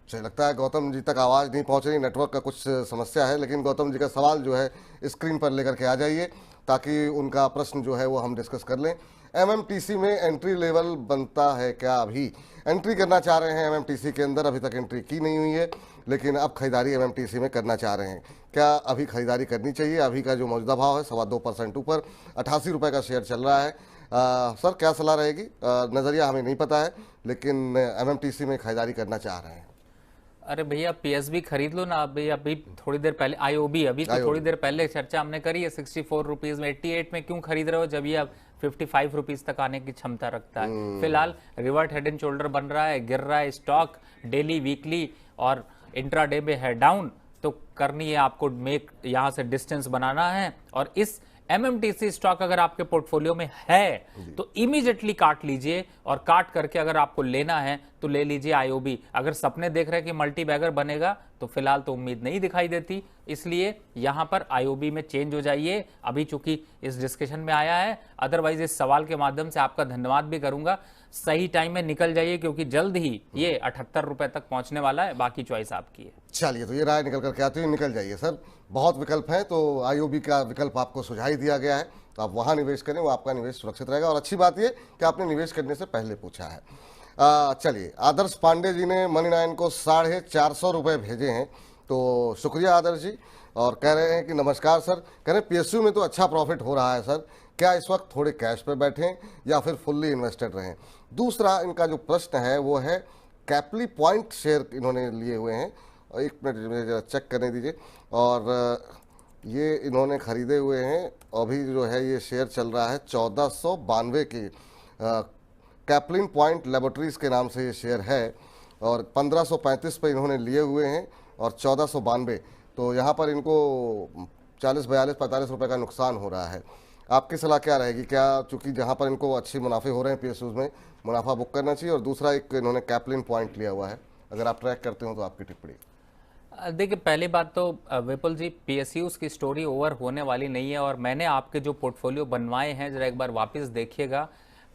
मुझे लगता है गौतम जी तक आवाज़ नहीं पहुंच रही, नेटवर्क का कुछ समस्या है। लेकिन गौतम जी का सवाल जो है स्क्रीन पर लेकर के आ जाइए ताकि उनका प्रश्न जो है वो हम डिस्कस कर लें। एमएमटीसी में एंट्री लेवल बनता है क्या? अभी एंट्री करना चाह रहे हैं एमएमटीसी के अंदर, अभी तक एंट्री की नहीं हुई है, लेकिन अब खरीदारी एमएमटीसी में करना चाह रहे हैं। क्या अभी खरीदारी करनी चाहिए? अभी का जो मौजूदा भाव है 2.25% ऊपर 88 रुपये का शेयर चल रहा है। सर क्या सलाह रहेगी? नज़रिया हमें नहीं पता है, लेकिन एमएमटीसी में खरीदारी करना चाह रहे हैं। अरे भैया पीएसबी खरीद लो ना। अभी थोड़ी देर पहले आईओबी, अभी तो थोड़ी देर पहले चर्चा हमने करी है 64 रुपीज में। 88 में क्यों खरीद रहे हो जब ये अब 55 रुपीज तक आने की क्षमता रखता है? फिलहाल रिवर्ट हेड एंड शोल्डर बन रहा है, गिर रहा है स्टॉक, डेली वीकली और इंट्राडे में है डाउन। तो करनी है आपको मेक, यहां से डिस्टेंस बनाना है। और इस एमएमटीसी स्टॉक अगर आपके पोर्टफोलियो में है तो इमीडिएटली काट लीजिए, और काट करके अगर आपको लेना है तो ले लीजिए आईओबी। अगर सपने देख रहे हैं कि मल्टी बैगर बनेगा तो फिलहाल तो उम्मीद नहीं दिखाई देती, इसलिए यहां पर आईओबी में चेंज हो जाइए अभी, चूंकि इस डिस्कशन में आया है। अदरवाइज इस सवाल के माध्यम से आपका धन्यवाद भी करूंगा। सही टाइम में निकल जाइए, क्योंकि जल्द ही ये 78 रुपए तक पहुंचने वाला है। बाकी चॉइस आपकी है। चलिए, तो ये राय निकल करके आती है, निकल जाइए सर। बहुत विकल्प हैं, तो आईओबी का विकल्प आपको सुझाई दिया गया है, तो आप वहां निवेश करें, वो आपका निवेश सुरक्षित रहेगा। और अच्छी बात ये कि आपने निवेश करने से पहले पूछा है। चलिए, आदर्श पांडे जी ने मनी 9 को 450 रुपये भेजे हैं, तो शुक्रिया आदर्श जी। और कह रहे हैं कि नमस्कार सर, कह रहे हैं पीएसयू में तो अच्छा प्रॉफिट हो रहा है सर, क्या इस वक्त थोड़े कैश पे बैठें या फिर फुल्ली इन्वेस्टेड रहें? दूसरा इनका जो प्रश्न है वो है कैपली पॉइंट शेयर इन्होंने लिए हुए हैं, एक मिनट मुझे चेक करने दीजिए। और ये इन्होंने खरीदे हुए हैं, अभी जो है ये शेयर चल रहा है 1492 के, कैपलिन पॉइंट लेबोरेटरीज के नाम से ये शेयर है, और 1535 पे इन्होंने लिए हुए हैं और 1492, तो यहाँ पर इनको 40, 42, 45 रुपये का नुकसान हो रहा है। आपकी सलाह क्या रहेगी? क्या चूंकि जहाँ पर इनको अच्छे मुनाफे हो रहे हैं पीएसयूज में, मुनाफा बुक करना चाहिए? और दूसरा एक इन्होंने कैपलिन पॉइंट लिया हुआ है, अगर आप ट्रैक करते हो तो आपकी टिप्पणी। देखिए, पहली बात तो विपुल जी, पीएसयूज की स्टोरी ओवर होने वाली नहीं है। और मैंने आपके जो पोर्टफोलियो बनवाए हैं जरा एक बार वापस देखिएगा।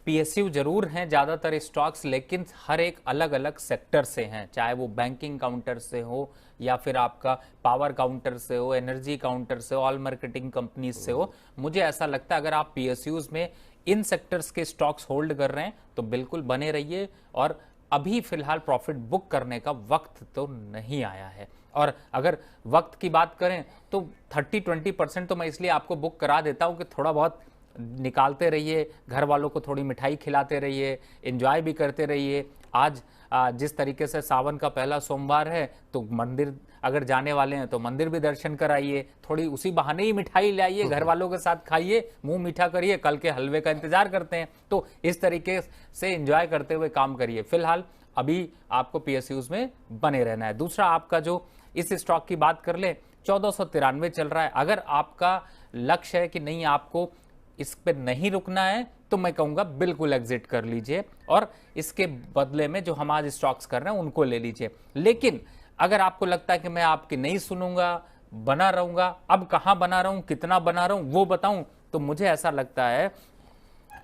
पीएसयू जरूर हैं ज़्यादातर स्टॉक्स, लेकिन हर एक अलग अलग सेक्टर से हैं, चाहे वो बैंकिंग काउंटर से हो या फिर आपका पावर काउंटर से हो, एनर्जी काउंटर से हो, ऑल मार्केटिंग कंपनीज से हो। मुझे ऐसा लगता है अगर आप पीएसयूज में इन सेक्टर्स के स्टॉक्स होल्ड कर रहे हैं तो बिल्कुल बने रहिए। और अभी फिलहाल प्रॉफिट बुक करने का वक्त तो नहीं आया है। और अगर वक्त की बात करें तो 30-20% तो मैं इसलिए आपको बुक करा देता हूं कि थोड़ा बहुत निकालते रहिए, घर वालों को थोड़ी मिठाई खिलाते रहिए, एंजॉय भी करते रहिए। आज जिस तरीके से सावन का पहला सोमवार है तो मंदिर अगर जाने वाले हैं तो मंदिर भी दर्शन कराइए, थोड़ी उसी बहाने ही मिठाई लाइए, घर वालों के साथ खाइए, मुंह मीठा करिए, कल के हलवे का इंतजार करते हैं। तो इस तरीके से एंजॉय करते हुए काम करिए। फिलहाल अभी आपको पीएसयूज में बने रहना है। दूसरा, आपका जो इस स्टॉक की बात कर ले, 1493 चल रहा है। अगर आपका लक्ष्य है कि नहीं, आपको इस पे नहीं रुकना है, तो मैं कहूंगा बिल्कुल एग्जिट कर लीजिए और इसके बदले में जो हम आज स्टॉक्स कर रहे हैं उनको ले लीजिए। लेकिन अगर आपको लगता है कि मैं आपकी नहीं सुनूंगा, बना रहूंगा, अब कहां बना रहूं, कितना बना रहूं वो बताऊं, तो मुझे ऐसा लगता है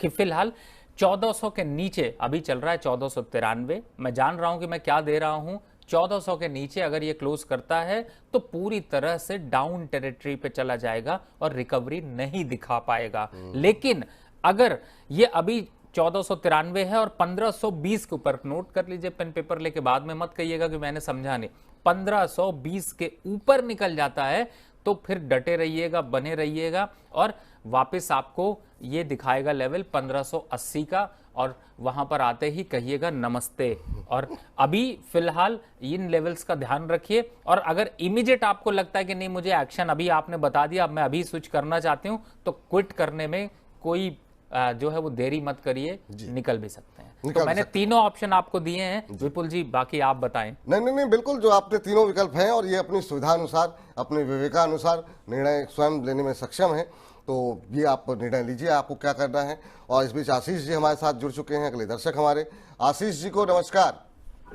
कि फिलहाल 1400 के नीचे अभी चल रहा है 1493। मैं जान रहा हूं कि मैं क्या दे रहा हूं। 1400 के नीचे अगर ये क्लोज करता है तो पूरी तरह से डाउन टेरिटरी पे चला जाएगा और रिकवरी नहीं दिखा पाएगा। लेकिन अगर ये अभी 1493 है और 1520 के ऊपर, नोट कर लीजिए पेन पेपर लेके, बाद में मत कहिएगा कि मैंने समझा नहीं, 1520 के ऊपर निकल जाता है तो फिर डटे रहिएगा, बने रहिएगा और वापस आपको ये दिखाएगा लेवल 1580 का, और वहां पर आते ही कहिएगा नमस्ते। और अभी फिलहाल इन लेवल्स का ध्यान रखिए। और अगर इमीडिएट आपको लगता है कि नहीं, मुझे एक्शन अभी आपने बता दिया, अब मैं अभी स्विच करना चाहती हूं, तो क्विट करने में कोई जो है वो देरी मत करिए, निकल भी सकते हैं। तो मैंने तीनों ऑप्शन आपको दिए हैं विपुल जी, बाकी आप बताएं। नहीं, बिल्कुल, जो आपने तीनों विकल्प हैं और ये अपनी सुविधा अनुसार, अपने विवेकानुसार निर्णय स्वयं लेने में सक्षम है, तो ये आप निर्णय लीजिए आपको क्या करना है। और इस बीच आशीष जी हमारे साथ जुड़ चुके हैं, अगले दर्शक हमारे। आशीष जी को नमस्कार।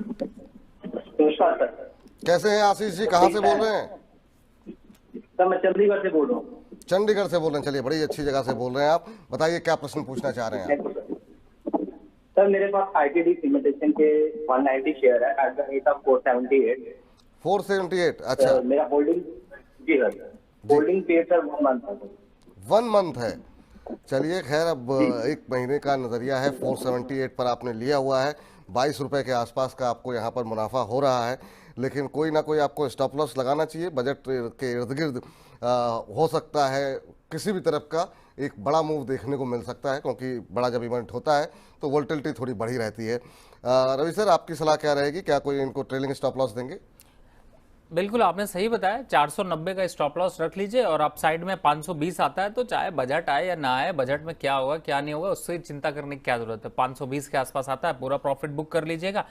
नमस्कार सर। कैसे हैं आशीष जी, कहाँ से बोल रहे हैं? सर मैं चंडीगढ़ से बोल रहा हूँ। चंडीगढ़ से बोल रहे हैं, चलिए बड़ी अच्छी जगह से बोल रहे हैं आप। बताइए क्या प्रश्न पूछना चाह रहे हैं आप? सर मेरे पास आईटीडी सीमेंटेशन के 190 शेयर है एट द रेट ऑफ 478। अच्छा, मेरा होल्डिंग, जी sir, holding period sir 1 month है। 1 मंथ है। चलिए खैर, अब एक महीने का नज़रिया है, 478 पर आपने लिया हुआ है, 22 रुपए के आसपास का आपको यहाँ पर मुनाफा हो रहा है। लेकिन कोई ना कोई आपको स्टॉप लॉस लगाना चाहिए। बजट के इर्द गिर्द हो सकता है किसी भी तरफ का एक बड़ा मूव देखने को मिल सकता है, क्योंकि बड़ा जब इवेंट होता है तो वोल्टिलिटी थोड़ी बढ़ी रहती है। रवि सर, आपकी सलाह क्या रहेगी? क्या कोई इनको ट्रेलिंग स्टॉप लॉस देंगे? बिल्कुल आपने सही बताया, 490 का स्टॉप लॉस रख लीजिए और अप साइड में 520 आता है तो चाहे बजट आए या ना आए, बजट में क्या होगा क्या नहीं होगा उससे चिंता करने की क्या जरूरत है। 520 के आसपास आता है, पूरा प्रॉफिट बुक कर लीजिएगा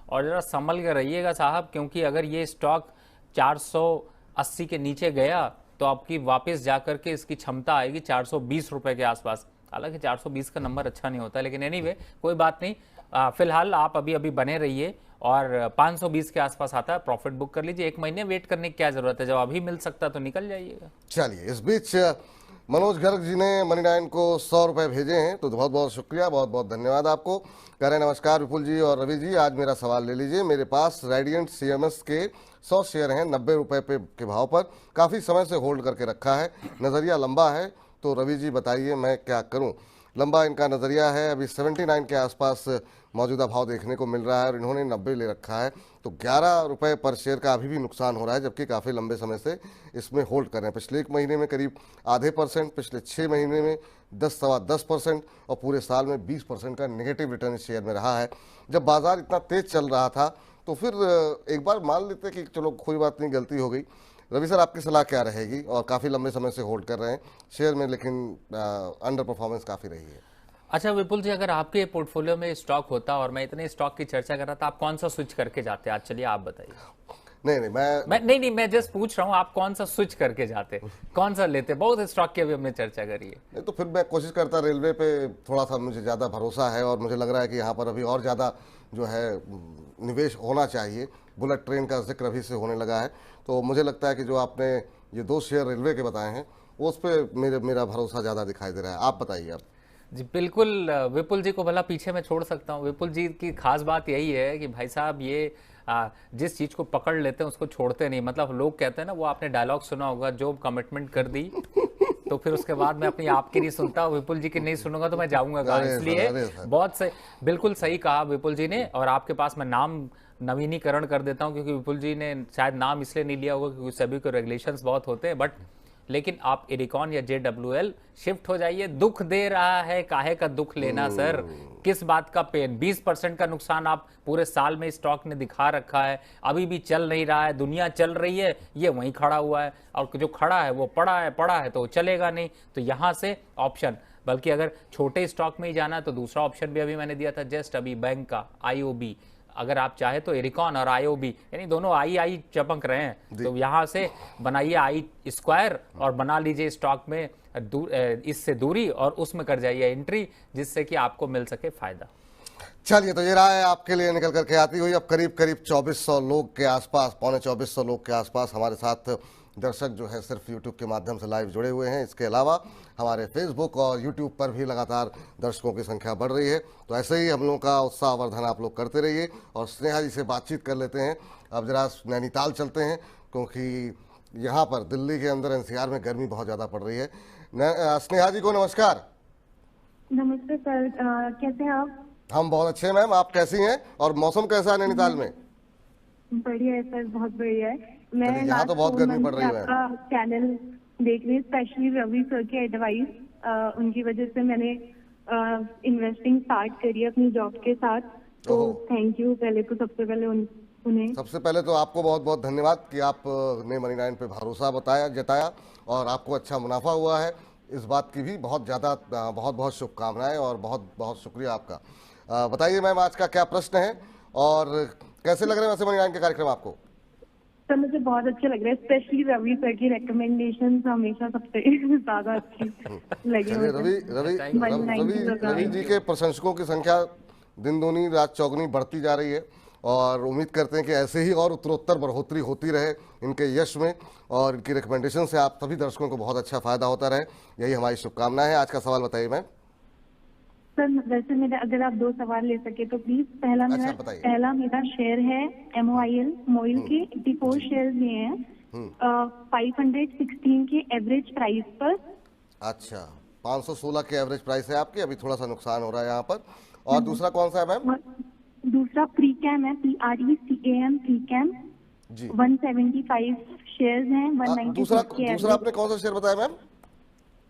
और जरा संभल के रहिएगा साहब, क्योंकि अगर ये स्टॉक 480 के नीचे गया तो आपकी वापस जाकर के इसकी क्षमता आएगी 420 रुपए के आसपास। हालांकि 420 का नंबर अच्छा नहीं होता, लेकिन एनीवे कोई बात नहीं। फिलहाल आप अभी अभी बने रहिए और 520 के आसपास आता है, प्रॉफिट बुक कर लीजिए। एक महीने वेट करने की क्या जरूरत है, जब अभी मिल सकता है तो निकल जाइएगा। चलिए, इस बीच मनोज गर्ग जी ने मनी 9 को 100 रुपए भेजे हैं, तो बहुत बहुत शुक्रिया, बहुत बहुत धन्यवाद आपको। कह रहे नमस्कार विपुल जी और रवि जी, आज मेरा सवाल ले लीजिए। मेरे पास रेडियंट CMS के 100 शेयर हैं 90 रुपए के भाव पर, काफ़ी समय से होल्ड करके रखा है, नज़रिया लंबा है, तो रवि जी बताइए मैं क्या करूं? लंबा इनका नज़रिया है, अभी 79 के आसपास मौजूदा भाव देखने को मिल रहा है और इन्होंने 90 ले रखा है, तो 11 रुपए पर शेयर का अभी भी नुकसान हो रहा है, जबकि काफ़ी लंबे समय से इसमें होल्ड कर रहे हैं। पिछले एक महीने में करीब आधे %, पिछले 6 महीने में 10-10% और पूरे साल में 20% का नेगेटिव रिटर्न इस शेयर में रहा है। जब बाजार इतना तेज चल रहा था तो फिर एक बार मान लेते कि चलो कोई बात नहीं, गलती हो गई। रवि सर, आपकी सलाह क्या रहेगी? और काफ़ी लंबे समय से होल्ड कर रहे हैं शेयर में, लेकिन अंडर परफॉर्मेंस काफ़ी रही है। अच्छा विपुल जी, अगर आपके पोर्टफोलियो में स्टॉक होता और मैं इतने स्टॉक की चर्चा कर रहा था, आप कौन सा स्विच करके जाते आज? चलिए आप बताइए। मैं जस्ट पूछ रहा हूँ, आप कौन सा स्विच करके जाते, कौन सा लेते? बहुत स्टॉक की अभी हमने चर्चा करी है। नहीं तो फिर मैं कोशिश करता, रेलवे पे थोड़ा सा मुझे ज़्यादा भरोसा है और मुझे लग रहा है कि यहाँ पर अभी और ज़्यादा जो है निवेश होना चाहिए। बुलेट ट्रेन का जिक्र अभी से होने लगा है, तो मुझे लगता है कि जो आपने ये 2 शेयर रेलवे के बताए हैं उस पर मेरा भरोसा ज़्यादा दिखाई दे रहा है। आप बताइए। आप जी बिल्कुल, विपुल जी को भला पीछे मैं छोड़ सकता हूँ। विपुल जी की खास बात यही है कि भाई साहब ये जिस चीज को पकड़ लेते हैं उसको छोड़ते नहीं। मतलब लोग कहते हैं ना, वो आपने डायलॉग सुना होगा, जो कमिटमेंट कर दी तो फिर उसके बाद मैं अपनी आपकी नहीं सुनता, विपुल जी की नहीं सुनूंगा तो मैं जाऊंगा कहाँ। इसलिए बहुत सही, बिल्कुल सही कहा विपुल जी ने। और आपके पास मैं नाम नवीनीकरण कर देता हूँ, क्योंकि विपुल जी ने शायद नाम इसलिए नहीं लिया होगा क्योंकि सभी को रेगुलेशंस बहुत होते हैं, बट लेकिन आप इरिकॉन या JWL शिफ्ट हो जाइए। दुख दे रहा है, काहे का दुख लेना सर, किस बात का पेन? 20% का नुकसान आप पूरे साल में स्टॉक ने दिखा रखा है, अभी भी चल नहीं रहा है, दुनिया चल रही है, ये वहीं खड़ा हुआ है, और जो खड़ा है वो पड़ा है तो चलेगा नहीं। तो यहां से ऑप्शन, बल्कि अगर छोटे स्टॉक में ही जाना है तो दूसरा ऑप्शन भी अभी मैंने दिया था जस्ट अभी, बैंक का IOB। अगर आप चाहे तो इरिकॉन और IOB, यानी दोनों आई चपक रहे हैं, तो यहां से बनाइए I² और बना लीजिए स्टॉक में इससे दूरी और उसमें कर जाइए एंट्री, जिससे कि आपको मिल सके फायदा। चलिए, तो ये रहा है आपके लिए निकल करके आती हुई। अब करीब 2400 लोग के आसपास, 2450 लोग के आसपास हमारे साथ दर्शक जो है सिर्फ YouTube के माध्यम से लाइव जुड़े हुए हैं। इसके अलावा हमारे Facebook और YouTube पर भी लगातार दर्शकों की संख्या बढ़ रही है। तो ऐसे ही हम लोगों का उत्साहवर्धन आप लोग करते रहिए और स्नेहा जी से बातचीत कर लेते हैं। अब जरा नैनीताल चलते हैं, क्योंकि यहाँ पर दिल्ली के अंदर NCR में गर्मी बहुत ज़्यादा पड़ रही है। स्नेहा जी को नमस्कार। नमस्ते सर, कैसे हैं आप? हम बहुत अच्छे हैं मैम, आप कैसी हैं? और मौसम कैसा है नैनीताल में? बढ़िया है सर, बहुत बढ़िया है। मैं यहाँ तो बहुत गर्मी पड़ रही है। आपका चैनल देख रही हूँ, स्पेशली रवि सर की एडवाइस, उनकी वजह से मैंने इन्वेस्टिंग स्टार्ट करी है अपनी जॉब के साथ, तो थैंक यू पहले तो सबसे पहले उन्हें। सबसे पहले तो आपको बहुत बहुत धन्यवाद कि आपने मनी 9 पे भरोसा जताया और आपको अच्छा मुनाफा हुआ है। इस बात की भी बहुत बहुत शुभकामनाएं और बहुत बहुत शुक्रिया आपका। बताइए मैम, आज का क्या प्रश्न है और कैसे लग रहे हैं वैसे मनी 9 के कार्यक्रम आपको? सर मुझे बहुत अच्छे लग रहे हैं, स्पेशली रवि सर की रिकमेंडेशन हमेशा सबसे ज्यादा अच्छी लगी। रवि जी के प्रशंसकों की संख्या दिन दूनी रात चौगुनी बढ़ती जा रही है और उम्मीद करते हैं कि ऐसे ही और उत्तरोत्तर बढ़ोतरी होती रहे इनके यश में और इनकी रिकमेंडेशन से आप सभी दर्शकों को बहुत अच्छा फायदा होता रहे, यही हमारी शुभकामनाएं है। आज का सवाल बताइए मैम। सर वैसे मेरे, अगर आप 2 सवाल ले सके तो प्लीज। पहला मेरा शेयर है MOIL के 84 शेयर लिए हैं 516 के एवरेज प्राइस पर। अच्छा, 516 की एवरेज प्राइस है आपकी, अभी थोड़ा सा नुकसान हो रहा है यहाँ पर। और दूसरा कौन सा है मैम? दूसरा प्रीकैम है, PRECAM प्रीकैम जी 175 शेयर्स हैं, दूसरा 196 के दूसरा आपने कौन सा शेयर बताया मैम?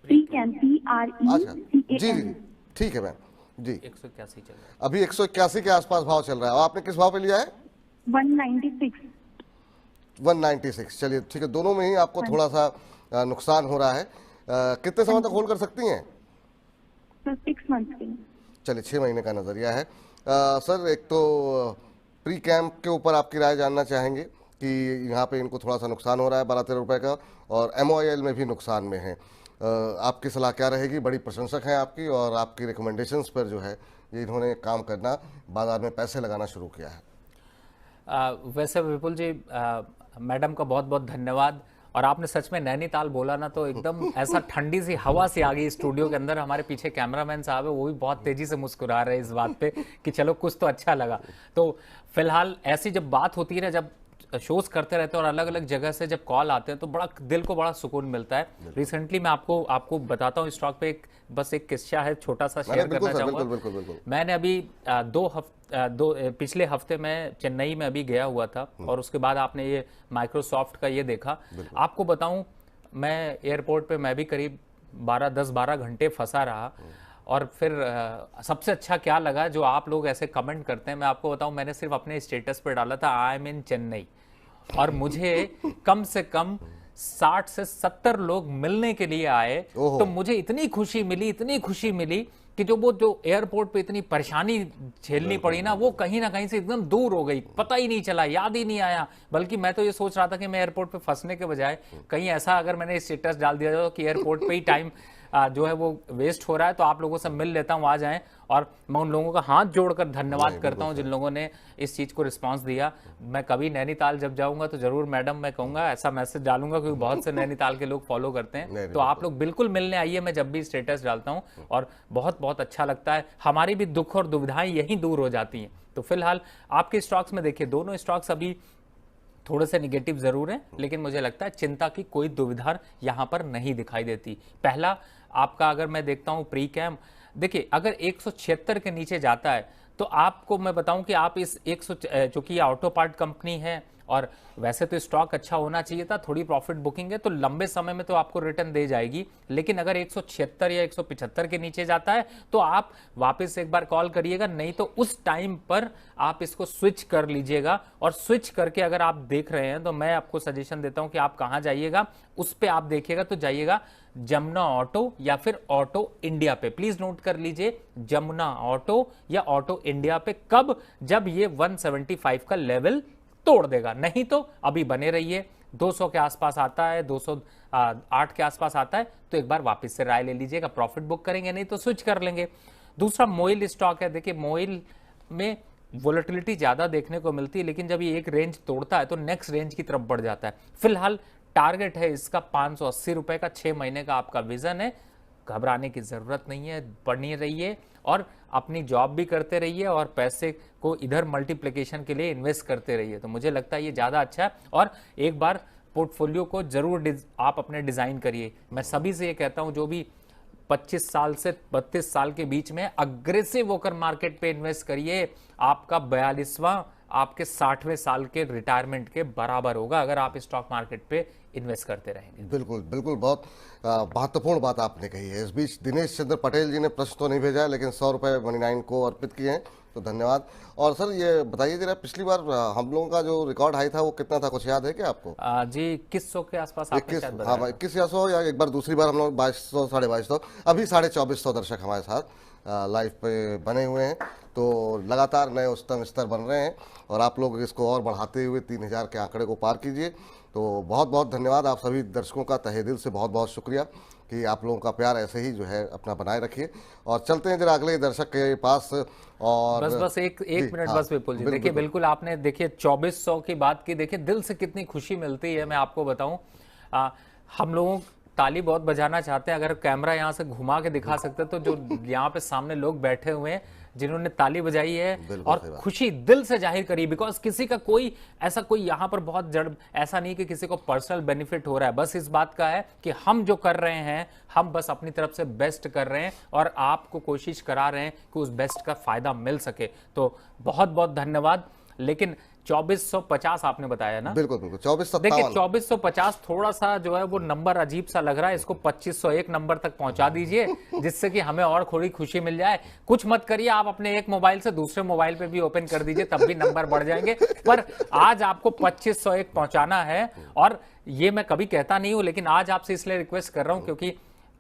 प्रीकैम अच्छा जी जी PRECAM ठीक है मैम जी। 181 चल रहा है। अभी 181 के आसपास भाव चल रहा है। और आपने किस भाव पे लिया है? 196। 196। चलिए ठीक है, दोनों में ही आपको थोड़ा सा नुकसान हो रहा है। कितने समय तक होल्ड कर सकती हैं? तो 6 मंथ्स के लिए। चलिए 6 महीने का नज़रिया है। सर एक तो प्री कैंप के ऊपर आपकी राय जानना चाहेंगे कि यहाँ पे इनको थोड़ा सा नुकसान हो रहा है 12-13 रुपए का, और MOIL में भी नुकसान में है। आपकी सलाह क्या रहेगी? बड़ी प्रशंसक हैं आपकी, और आपकी रिकमेंडेशंस पर जो है ये इन्होंने काम करना, बाजार में पैसे लगाना शुरू किया है। वैसे विपुल जी, मैडम का बहुत बहुत धन्यवाद। और आपने सच में नैनीताल बोला ना, तो एकदम ऐसा ठंडी सी हवा सी आ गई स्टूडियो के अंदर। हमारे पीछे कैमरामैन साहब है, वो भी बहुत तेजी से मुस्कुरा रहे हैं इस बात पे कि चलो कुछ तो अच्छा लगा। तो फिलहाल ऐसी जब बात होती है ना, जब शोज करते रहते हैं और अलग अलग जगह से जब कॉल आते हैं, तो बड़ा दिल को बड़ा सुकून मिलता है। रिसेंटली मैं आपको बताता हूँ स्टॉक पे बस एक किस्सा है, छोटा सा शेयर करना चाहूंगा। बिल्कुल। मैंने मैंने अभी पिछले हफ्ते में चेन्नई में अभी गया हुआ था, और उसके बाद आपने ये माइक्रोसॉफ्ट का ये देखा। आपको बताऊं, मैं एयरपोर्ट पे मैं भी करीब 10-12 घंटे फंसा रहा। और फिर सबसे अच्छा क्या लगा, जो आप लोग ऐसे कमेंट करते हैं, मैं आपको बताऊं, मैंने सिर्फ अपने स्टेटस पे डाला था आई एम इन चेन्नई, और मुझे कम से कम 60 से 70 लोग मिलने के लिए आए। तो मुझे इतनी खुशी मिली कि जो एयरपोर्ट पे इतनी परेशानी झेलनी पड़ी ना, वो कहीं ना कहीं से एकदम दूर हो गई। पता ही नहीं चला, याद ही नहीं आया। बल्कि मैं तो ये सोच रहा था कि मैं एयरपोर्ट पे फंसने के बजाय कहीं ऐसा अगर मैंने स्टेटस डाल दिया जाए कि एयरपोर्ट पे ही टाइम जो है वो वेस्ट हो रहा है, तो आप लोगों से मिल लेता हूँ, आ जाएं। और मैं उन लोगों का हाथ जोड़कर धन्यवाद करता हूं जिन लोगों ने इस चीज को रिस्पांस दिया। मैं कभी नैनीताल जब जाऊंगा तो जरूर मैडम मैं कहूंगा, ऐसा मैसेज डालूंगा, क्योंकि बहुत से नैनीताल के लोग फॉलो करते हैं। तो आप लोग बिल्कुल मिलने आइए, मैं जब भी स्टेटस डालता हूं, और बहुत बहुत अच्छा लगता है। हमारी भी दुख और दुविधाएं यहीं दूर हो जाती हैं। तो फिलहाल आपके स्टॉक्स में देखिए, दोनों स्टॉक्स अभी थोड़े से निगेटिव जरूर हैं, लेकिन मुझे लगता है चिंता की कोई दुविधा यहां पर नहीं दिखाई देती। पहला आपका अगर मैं देखता हूं प्रीकैम, देखिए अगर 176 के नीचे जाता है तो आपको मैं बताऊं कि आप इस 100, चूंकि ये ऑटो पार्ट कंपनी है और वैसे तो स्टॉक अच्छा होना चाहिए था, थोड़ी प्रॉफिट बुकिंग है तो लंबे समय में तो आपको रिटर्न दे जाएगी। लेकिन अगर 176 या 175 के नीचे जाता है तो आप वापस एक बार कॉल करिएगा, नहीं तो उस टाइम पर आप इसको स्विच कर लीजिएगा। और स्विच करके अगर आप देख रहे हैं तो मैं आपको सजेशन देता हूं कि आप कहां जाइएगा, उस पर आप देखिएगा तो जाइएगा जमुना ऑटो या फिर ऑटो इंडिया पे। प्लीज नोट कर लीजिए, जमुना ऑटो या ऑटो इंडिया पे। कब? जब ये 175 का लेवल तोड़ देगा, नहीं तो अभी बने रहिए। 200 के आसपास आता है, 208 के आसपास आता है तो एक बार वापस से राय ले लीजिएगा, प्रॉफिट बुक करेंगे, नहीं तो स्विच कर लेंगे। दूसरा मोइल स्टॉक है। देखिए मोइल में वोलेटिलिटी ज्यादा देखने को मिलती है, लेकिन जब ये एक रेंज तोड़ता है तो नेक्स्ट रेंज की तरफ बढ़ जाता है। फिलहाल टारगेट है इसका 580 रुपए का, 6 महीने का आपका विजन है। घबराने की जरूरत नहीं है, बनी रहिए और अपनी जॉब भी करते रहिए और पैसे को इधर मल्टीप्लिकेशन के लिए इन्वेस्ट करते रहिए। तो मुझे लगता है ये ज्यादा अच्छा है। और एक बार पोर्टफोलियो को जरूर आप अपने डिजाइन करिए। मैं सभी से ये कहता हूं जो भी 25 साल से 32 साल के बीच में अग्रेसिव होकर मार्केट पे इन्वेस्ट करिए। आपका 42वां आपके 60वें साल के रिटायरमेंट के बराबर होगा अगर आप स्टॉक मार्केट पे इन्वेस्ट करते रहेंगे। बिल्कुल बिल्कुल, बहुत महत्वपूर्ण बात आपने कही है। इस बीच दिनेश चंद्र पटेल जी ने प्रश्न तो नहीं भेजा है, लेकिन 100 रुपए मनी9 को अर्पित किए हैं, तो धन्यवाद। और सर ये बताइए जरा, पिछली बार हम लोगों का जो रिकॉर्ड हाई था वो कितना था, कुछ याद है क्या आपको? जी 2100 के आसपास आपने शायद बताया। हाँ 2100 या एक बार दूसरी बार हम लोग 2200 2250, अभी 2450 दर्शक हमारे साथ लाइव पे बने हुए हैं। तो लगातार नए उच्चतम स्तर बन रहे हैं और आप लोग इसको और बढ़ाते हुए 3000 के आंकड़े को पार कीजिए। तो बहुत बहुत धन्यवाद आप सभी दर्शकों का, तहे दिल से बहुत बहुत शुक्रिया कि आप लोगों का प्यार ऐसे ही जो है अपना बनाए रखिए। और चलते हैं जरा अगले दर्शक के पास। और बस एक मिनट बस विपुल जी, देखिए बिल्कुल आपने देखिए 2400 की बात की, देखिए दिल से कितनी खुशी मिलती है। मैं आपको बताऊं, हम लोगों ताली बहुत बजाना चाहते हैं, अगर कैमरा यहाँ से घुमा के दिखा सकते तो जो यहाँ पे सामने लोग बैठे हुए हैं जिन्होंने ताली बजाई है बिल्कुल और सही बात। खुशी दिल से जाहिर करी, बिकॉज किसी का कोई ऐसा कोई यहां पर बहुत जड़ ऐसा नहीं कि किसी को पर्सनल बेनिफिट हो रहा है, बस इस बात का है कि हम जो कर रहे हैं हम बस अपनी तरफ से बेस्ट कर रहे हैं और आपको कोशिश करा रहे हैं कि उस बेस्ट का फायदा मिल सके। तो बहुत बहुत धन्यवाद। लेकिन 2450 आपने बताया ना? बिल्कुल बिल्कुल 2457। देखिए 2450 थोड़ा सा जो है वो नंबर अजीब सा लग रहा है, इसको 2501 नंबर तक पहुंचा दीजिए जिससे कि हमें और थोड़ी खुशी मिल जाए। कुछ मत करिए, आप अपने एक मोबाइल से दूसरे मोबाइल पे भी ओपन कर दीजिए, तब भी नंबर बढ़ जाएंगे। पर आज आपको 2501 पहुंचाना है और ये मैं कभी कहता नहीं हूं, लेकिन आज आपसे इसलिए रिक्वेस्ट कर रहा हूं क्योंकि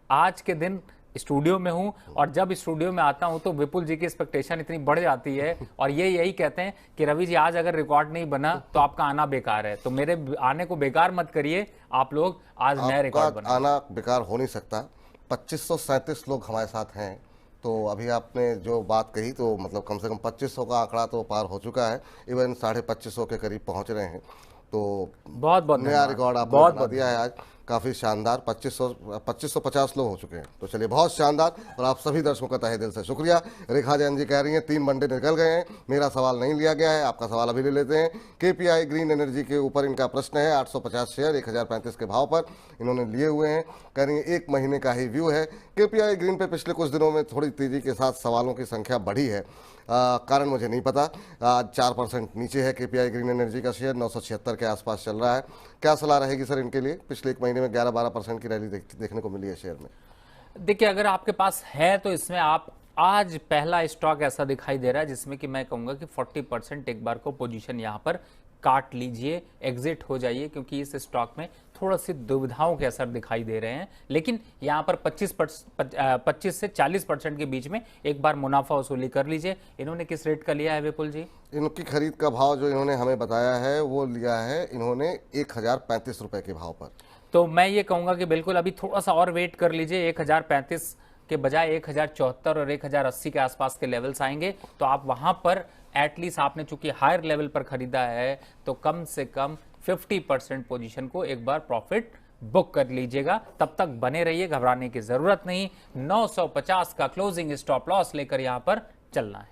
आज के दिन स्टूडियो में हूं और जब स्टूडियो में आता हूं तो विपुल जी की एक्सपेक्टेशन इतनी बढ़ जाती है और ये यही कहते हैं कि रवि जी आज अगर रिकॉर्ड नहीं बना तो आपका आना बेकार है। तो मेरे आने को बेकार मत करिए आप लोग, आज नया रिकॉर्ड बना। आना बेकार हो नहीं सकता। 2537 लोग हमारे साथ हैं, तो अभी आपने जो बात कही तो मतलब कम से कम 2500 का आंकड़ा तो पार हो चुका है, इवन 2550 के करीब पहुंच रहे हैं। तो बहुत बहुत नया रिकॉर्ड आपने बना दिया है आज, काफ़ी शानदार। 2550 लोग हो चुके हैं, तो चलिए बहुत शानदार। और आप सभी दर्शकों का तहे दिल से शुक्रिया। रेखा जैन जी कह रही हैं 3 मंडे निकल गए हैं, मेरा सवाल नहीं लिया गया है, आपका सवाल अभी ले लेते हैं। KPI ग्रीन एनर्जी के ऊपर इनका प्रश्न है, 850 शेयर 1035 के भाव पर इन्होंने लिए हुए हैं। कह रही हैं 1 महीने का ही व्यू है। KPI ग्रीन पे पिछले कुछ दिनों में थोड़ी तेजी के साथ सवालों की संख्या बढ़ी है, कारण मुझे नहीं पता। आज 4% नीचे है KPI ग्रीन एनर्जी का शेयर, 976 के आसपास चल रहा है। क्या सलाह रहेगी सर इनके लिए? पिछले 1 महीने में 11-12% की रैली देखने को मिली है शेयर में। देखिए अगर आपके पास है तो इसमें आप आज पहला स्टॉक ऐसा दिखाई दे रहा है जिसमें कि मैं कहूंगा कि 40% एक बार को पोजीशन यहां पर काट लीजिए, एग्जिट हो जाइए, क्योंकि इस स्टॉक में थोड़ा सी दुविधाओं के असर दिखाई दे रहे हैं। लेकिन यहां पर 25 से 40% के बीच में एक बार मुनाफा वसूली कर लीजिए। इन्होंने किस रेट का लिया है विपुल जी? इनकी खरीद का भाव जो इन्होंने हमें बताया है वो लिया है इन्होंने 1035 रुपए के भाव पर। तो मैं ये कहूंगा कि बिल्कुल अभी थोड़ा सा और वेट कर लीजिए, 1035 के बजाय 1074 और 1080 के आसपास के लेवल्स आएंगे तो आप वहां पर एटलीस्ट, आपने चूंकि हायर लेवल पर खरीदा है तो कम से कम 50% पोजीशन को एक बार प्रॉफिट बुक कर लीजिएगा। तब तक बने रहिए, घबराने की जरूरत नहीं। 950 का क्लोजिंग स्टॉप लॉस लेकर यहां पर चलना है।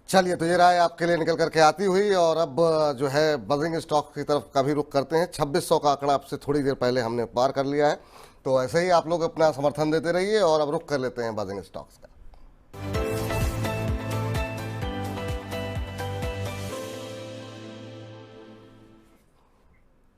चलिए, तो ये राय आपके लिए निकल करके आती हुई और अब जो है बजिंग स्टॉक की तरफ का भी रुख करते हैं। 2600 का आंकड़ा आपसे थोड़ी देर पहले हमने पार कर लिया है, तो ऐसे ही आप लोग अपना समर्थन देते रहिए और अब रुख कर लेते हैं बजिंग स्टॉक्स का।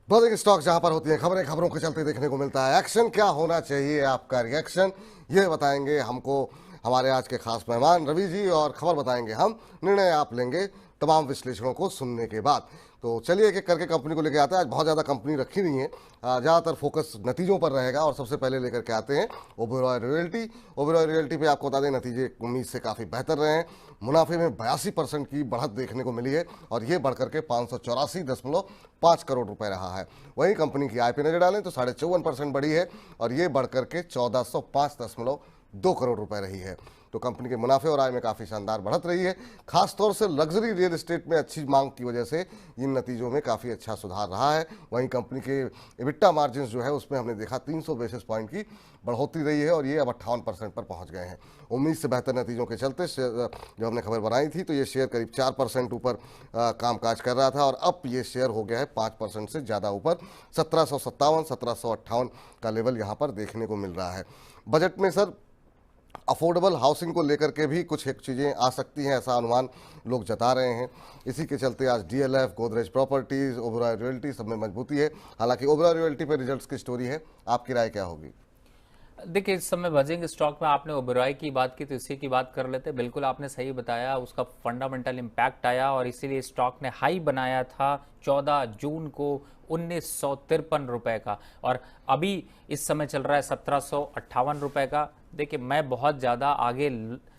बजिंग स्टॉक जहां पर होती है खबरें, खबरों के चलते देखने को मिलता है एक्शन। क्या होना चाहिए आपका रिएक्शन, ये बताएंगे हमको हमारे आज के खास मेहमान रवि जी, और खबर बताएंगे हम, निर्णय आप लेंगे तमाम विश्लेषणों को सुनने के बाद। तो चलिए एक एक करके कंपनी को लेकर आते हैं। आज बहुत ज़्यादा कंपनी रखी नहीं है, ज़्यादातर फोकस नतीजों पर रहेगा और सबसे पहले लेकर के आते हैं ओबेरॉय रियल्टी। ओबेरॉय रियल्टी पे आपको बता दें नतीजे उम्मीद से काफ़ी बेहतर रहे हैं। मुनाफे में 82% की बढ़त देखने को मिली है और ये बढ़कर के 584.5 करोड़ रुपए रहा है। वहीं कंपनी की आय पे नजर डालें तो 54.5% बढ़ी है और ये बढ़कर के 1405.2 करोड़ रुपए रही है। तो कंपनी के मुनाफे और आय में काफ़ी शानदार बढ़त रही है। खासतौर से लग्जरी रियल एस्टेट में अच्छी मांग की वजह से इन नतीजों में काफ़ी अच्छा सुधार रहा है। वहीं कंपनी के एबिटा मार्जिन जो है उसमें हमने देखा 300 बेसिस पॉइंट की बढ़ोतरी रही है और ये अब 58% पर पहुंच गए हैं। उम्मीद से बेहतर नतीजों के चलते जो हमने खबर बनाई थी तो ये शेयर करीब 4% ऊपर कामकाज कर रहा था और अब ये शेयर हो गया है 5% से ज़्यादा ऊपर। 1757-1758 का लेवल यहाँ पर देखने को मिल रहा है। बजट में सर अफोर्डेबल हाउसिंग को लेकर के भी कुछ एक चीज़ें आ सकती हैं, ऐसा अनुमान लोग जता रहे हैं। इसी के चलते आज DLF, Godrej properties, Oberoi realty सब में मजबूती है। हालांकि ओबेरॉय रियल्टी पे रिजल्ट्स की स्टोरी है, आपकी राय क्या होगी? देखिए इस समय बजिंग स्टॉक में आपने ओबेरॉय की बात की तो इसी की बात कर लेते हैं। बिल्कुल आपने सही बताया, उसका फंडामेंटल इम्पैक्ट आया और इसीलिए स्टॉक ने हाई बनाया था 14 जून को 1953 रुपए का और अभी इस समय चल रहा है 1758 रुपए का। देखिए मैं बहुत ज़्यादा आगे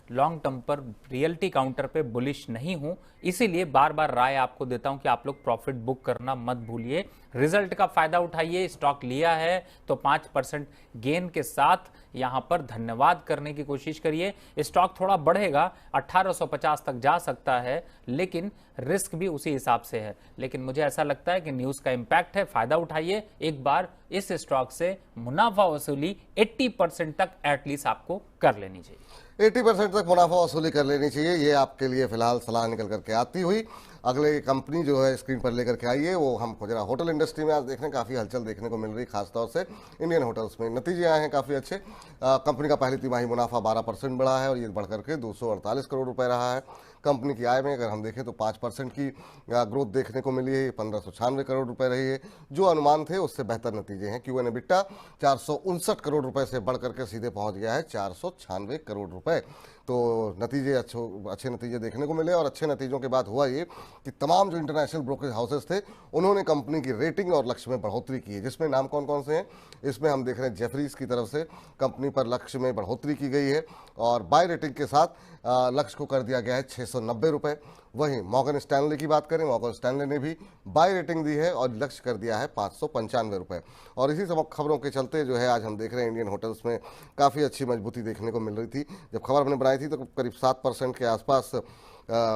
लॉन्ग टर्म पर रियल्टी काउंटर पे बुलिश नहीं हूं, इसीलिए बार बार राय आपको देता हूं कि आप लोग प्रॉफिट बुक करना मत भूलिए, रिजल्ट का फायदा उठाइए। स्टॉक लिया है तो 5% गेन के साथ यहां पर धन्यवाद करने की कोशिश करिए। स्टॉक थोड़ा बढ़ेगा, 1850 तक जा सकता है, लेकिन रिस्क भी उसी हिसाब से है। लेकिन मुझे ऐसा लगता है कि न्यूज़ का इम्पैक्ट है, फायदा उठाइए, एक बार इस स्टॉक से मुनाफा वसूली 80% तक एटलीस्ट आपको कर लेनी चाहिए। 80% तक मुनाफा वसूली कर लेनी चाहिए, ये आपके लिए फिलहाल सलाह निकल करके आती हुई। अगले कंपनी जो है स्क्रीन पर लेकर के आइए, वो हमको जरा होटल इंडस्ट्री में आज देखने काफ़ी हलचल देखने को मिल रही, खासतौर से इंडियन होटल्स में नतीजे आए हैं काफ़ी अच्छे। कंपनी का पहली तिमाही मुनाफा 12% बढ़ा है और ये बढ़ करके 248 करोड़ रुपए रहा है। कंपनी की आय में अगर हम देखें तो 5% की ग्रोथ देखने को मिली है, 1596 करोड़ रुपए रही है। जो अनुमान थे उससे बेहतर नतीजे हैं। क्यूएन एबिटा 459 करोड़ रुपए से बढ़ करके सीधे पहुंच गया है 496 करोड़ रुपए। तो नतीजे अच्छे नतीजे देखने को मिले। और अच्छे नतीजों के बाद हुआ ये कि तमाम जो इंटरनेशनल ब्रोकरेज हाउसेस थे उन्होंने कंपनी की रेटिंग और लक्ष्य में बढ़ोतरी की है। जिसमें नाम कौन कौन से हैं, इसमें हम देख रहे हैं जेफरीज की तरफ से कंपनी पर लक्ष्य में बढ़ोतरी की गई है और बाय रेटिंग के साथ लक्ष्य को कर दिया गया है 690 रुपये। वहीं मॉर्गन स्टैनले की बात करें, मॉर्गन स्टैनले ने भी बाय रेटिंग दी है और लक्ष्य कर दिया है 595 रुपये। और इसी सब खबरों के चलते जो है आज हम देख रहे हैं इंडियन होटल्स में काफ़ी अच्छी मजबूती देखने को मिल रही थी। जब खबर हमने बनाई थी तो करीब 7% के आसपास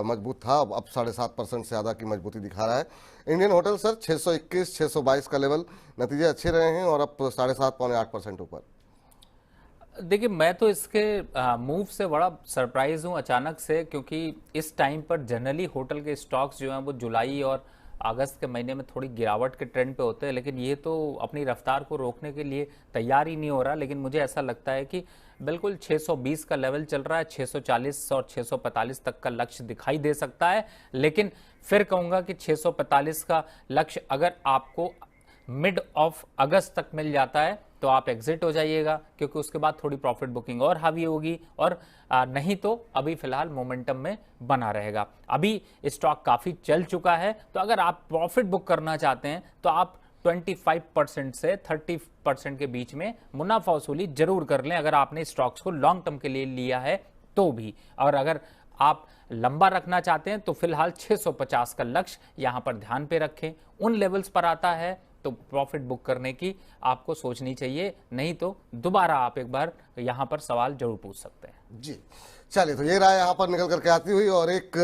मजबूत था, अब 7.5% से ज़्यादा की मजबूती दिखा रहा है इंडियन होटल। सर 621 622 का लेवल, नतीजे अच्छे रहे हैं और अब 7.5 पौने 8% ऊपर। देखिए, मैं तो इसके मूव से बड़ा सरप्राइज हूँ अचानक से, क्योंकि इस टाइम पर जनरली होटल के स्टॉक्स जो हैं वो जुलाई और अगस्त के महीने में थोड़ी गिरावट के ट्रेंड पे होते हैं, लेकिन ये तो अपनी रफ्तार को रोकने के लिए तैयार ही नहीं हो रहा। लेकिन मुझे ऐसा लगता है कि बिल्कुल 620 का लेवल चल रहा है, 640 और 645 तक का लक्ष्य दिखाई दे सकता है। लेकिन फिर कहूँगा कि 645 का लक्ष्य अगर आपको मिड ऑफ अगस्त तक मिल जाता है तो आप एग्जिट हो जाइएगा, क्योंकि उसके बाद थोड़ी प्रॉफिट बुकिंग और हावी होगी, और नहीं तो अभी फिलहाल मोमेंटम में बना रहेगा। अभी स्टॉक काफी चल चुका है, तो अगर आप प्रॉफिट बुक करना चाहते हैं तो आप 25% से 30% के बीच में मुनाफा वसूली जरूर कर लें, अगर आपने स्टॉक्स को लॉन्ग टर्म के लिए लिया है तो भी। और अगर आप लंबा रखना चाहते हैं तो फिलहाल 650 का लक्ष्य यहां पर ध्यान पे रखें। उन लेवल्स पर आता है तो प्रॉफिट बुक करने की आपको सोचनी चाहिए, नहीं तो दोबारा आप एक बार यहां पर सवाल जरूर पूछ सकते हैं। जी चलिए, तो ये राय यहाँ पर निकल करके आती हुई और एक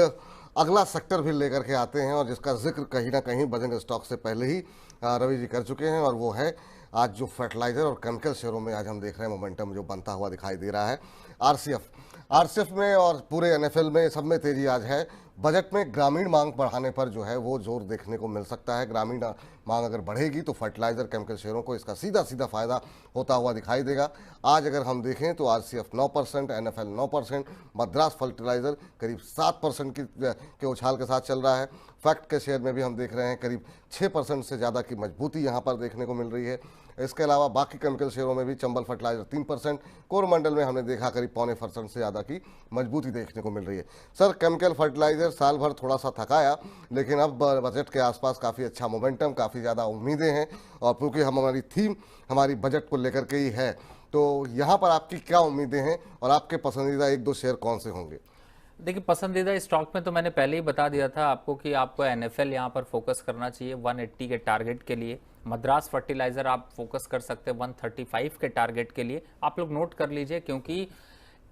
अगला सेक्टर भी लेकर के आते हैं और जिसका जिक्र कहीं ना कहीं बजट स्टॉक से पहले ही रवि जी कर चुके हैं, और वो है आज जो फर्टिलाइजर और केमिकल शेयरों में आज हम देख रहे हैं मोमेंटम जो बनता हुआ दिखाई दे रहा है। आरसीएफ में और पूरे एनएफएल में सब में तेजी आज है। बजट में ग्रामीण मांग बढ़ाने पर जो है वो जोर देखने को मिल सकता है। ग्रामीण मांग अगर बढ़ेगी तो फर्टिलाइजर केमिकल शेयरों को इसका सीधा सीधा फायदा होता हुआ दिखाई देगा। आज अगर हम देखें तो आरसीएफ 9%, एनएफएल 9%, मद्रास फर्टिलाइजर करीब 7% के उछाल के साथ चल रहा है। फैक्ट के शेयर में भी हम देख रहे हैं करीब 6% से ज़्यादा की मजबूती यहाँ पर देखने को मिल रही है। इसके अलावा बाकी केमिकल शेयरों में भी चंबल फर्टिलाइजर 3%, कोरमंडल में हमने देखा करीब 0.25% से ज़्यादा की मजबूती देखने को मिल रही है। सर केमिकल फर्टिलाइजर साल भर थोड़ा सा थकाया, लेकिन अब बजट के आसपास काफ़ी अच्छा मोमेंटम, काफ़ी ज़्यादा उम्मीदें हैं, और क्योंकि हमारी थीम हमारी बजट को लेकर के ही है, तो यहाँ पर आपकी क्या उम्मीदें हैं और आपके पसंदीदा 1-2 शेयर कौन से होंगे? देखिए, पसंदीदा स्टॉक में तो मैंने पहले ही बता दिया था आपको कि आपको एनएफएल यहाँ पर फोकस करना चाहिए 180 के टारगेट के लिए। मद्रास फर्टिलाइजर आप फोकस कर सकते हैं 135 के टारगेट के लिए। आप लोग नोट कर लीजिए, क्योंकि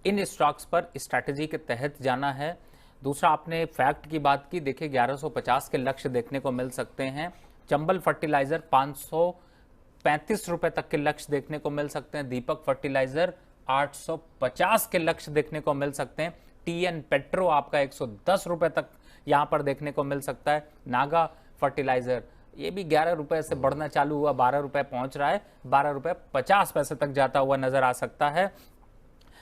इन स्टॉक्स पर स्ट्रैटेजी के तहत जाना है। दूसरा, आपने फैक्ट की बात की, देखिए 1150 के लक्ष्य देखने को मिल सकते हैं। चंबल फर्टिलाइजर 535 रुपए तक के लक्ष्य देखने को मिल सकते हैं। दीपक फर्टिलाइजर 850 के लक्ष्य देखने को मिल सकते हैं। टीएन पेट्रो आपका 110 रुपए तक यहां पर देखने को मिल सकता है। नागा फर्टिलाइजर ये भी 11 रुपए से बढ़ना चालू हुआ, 12 रुपए पहुंच रहा है, 12 रुपए 50 पैसे तक जाता हुआ नजर आ सकता है।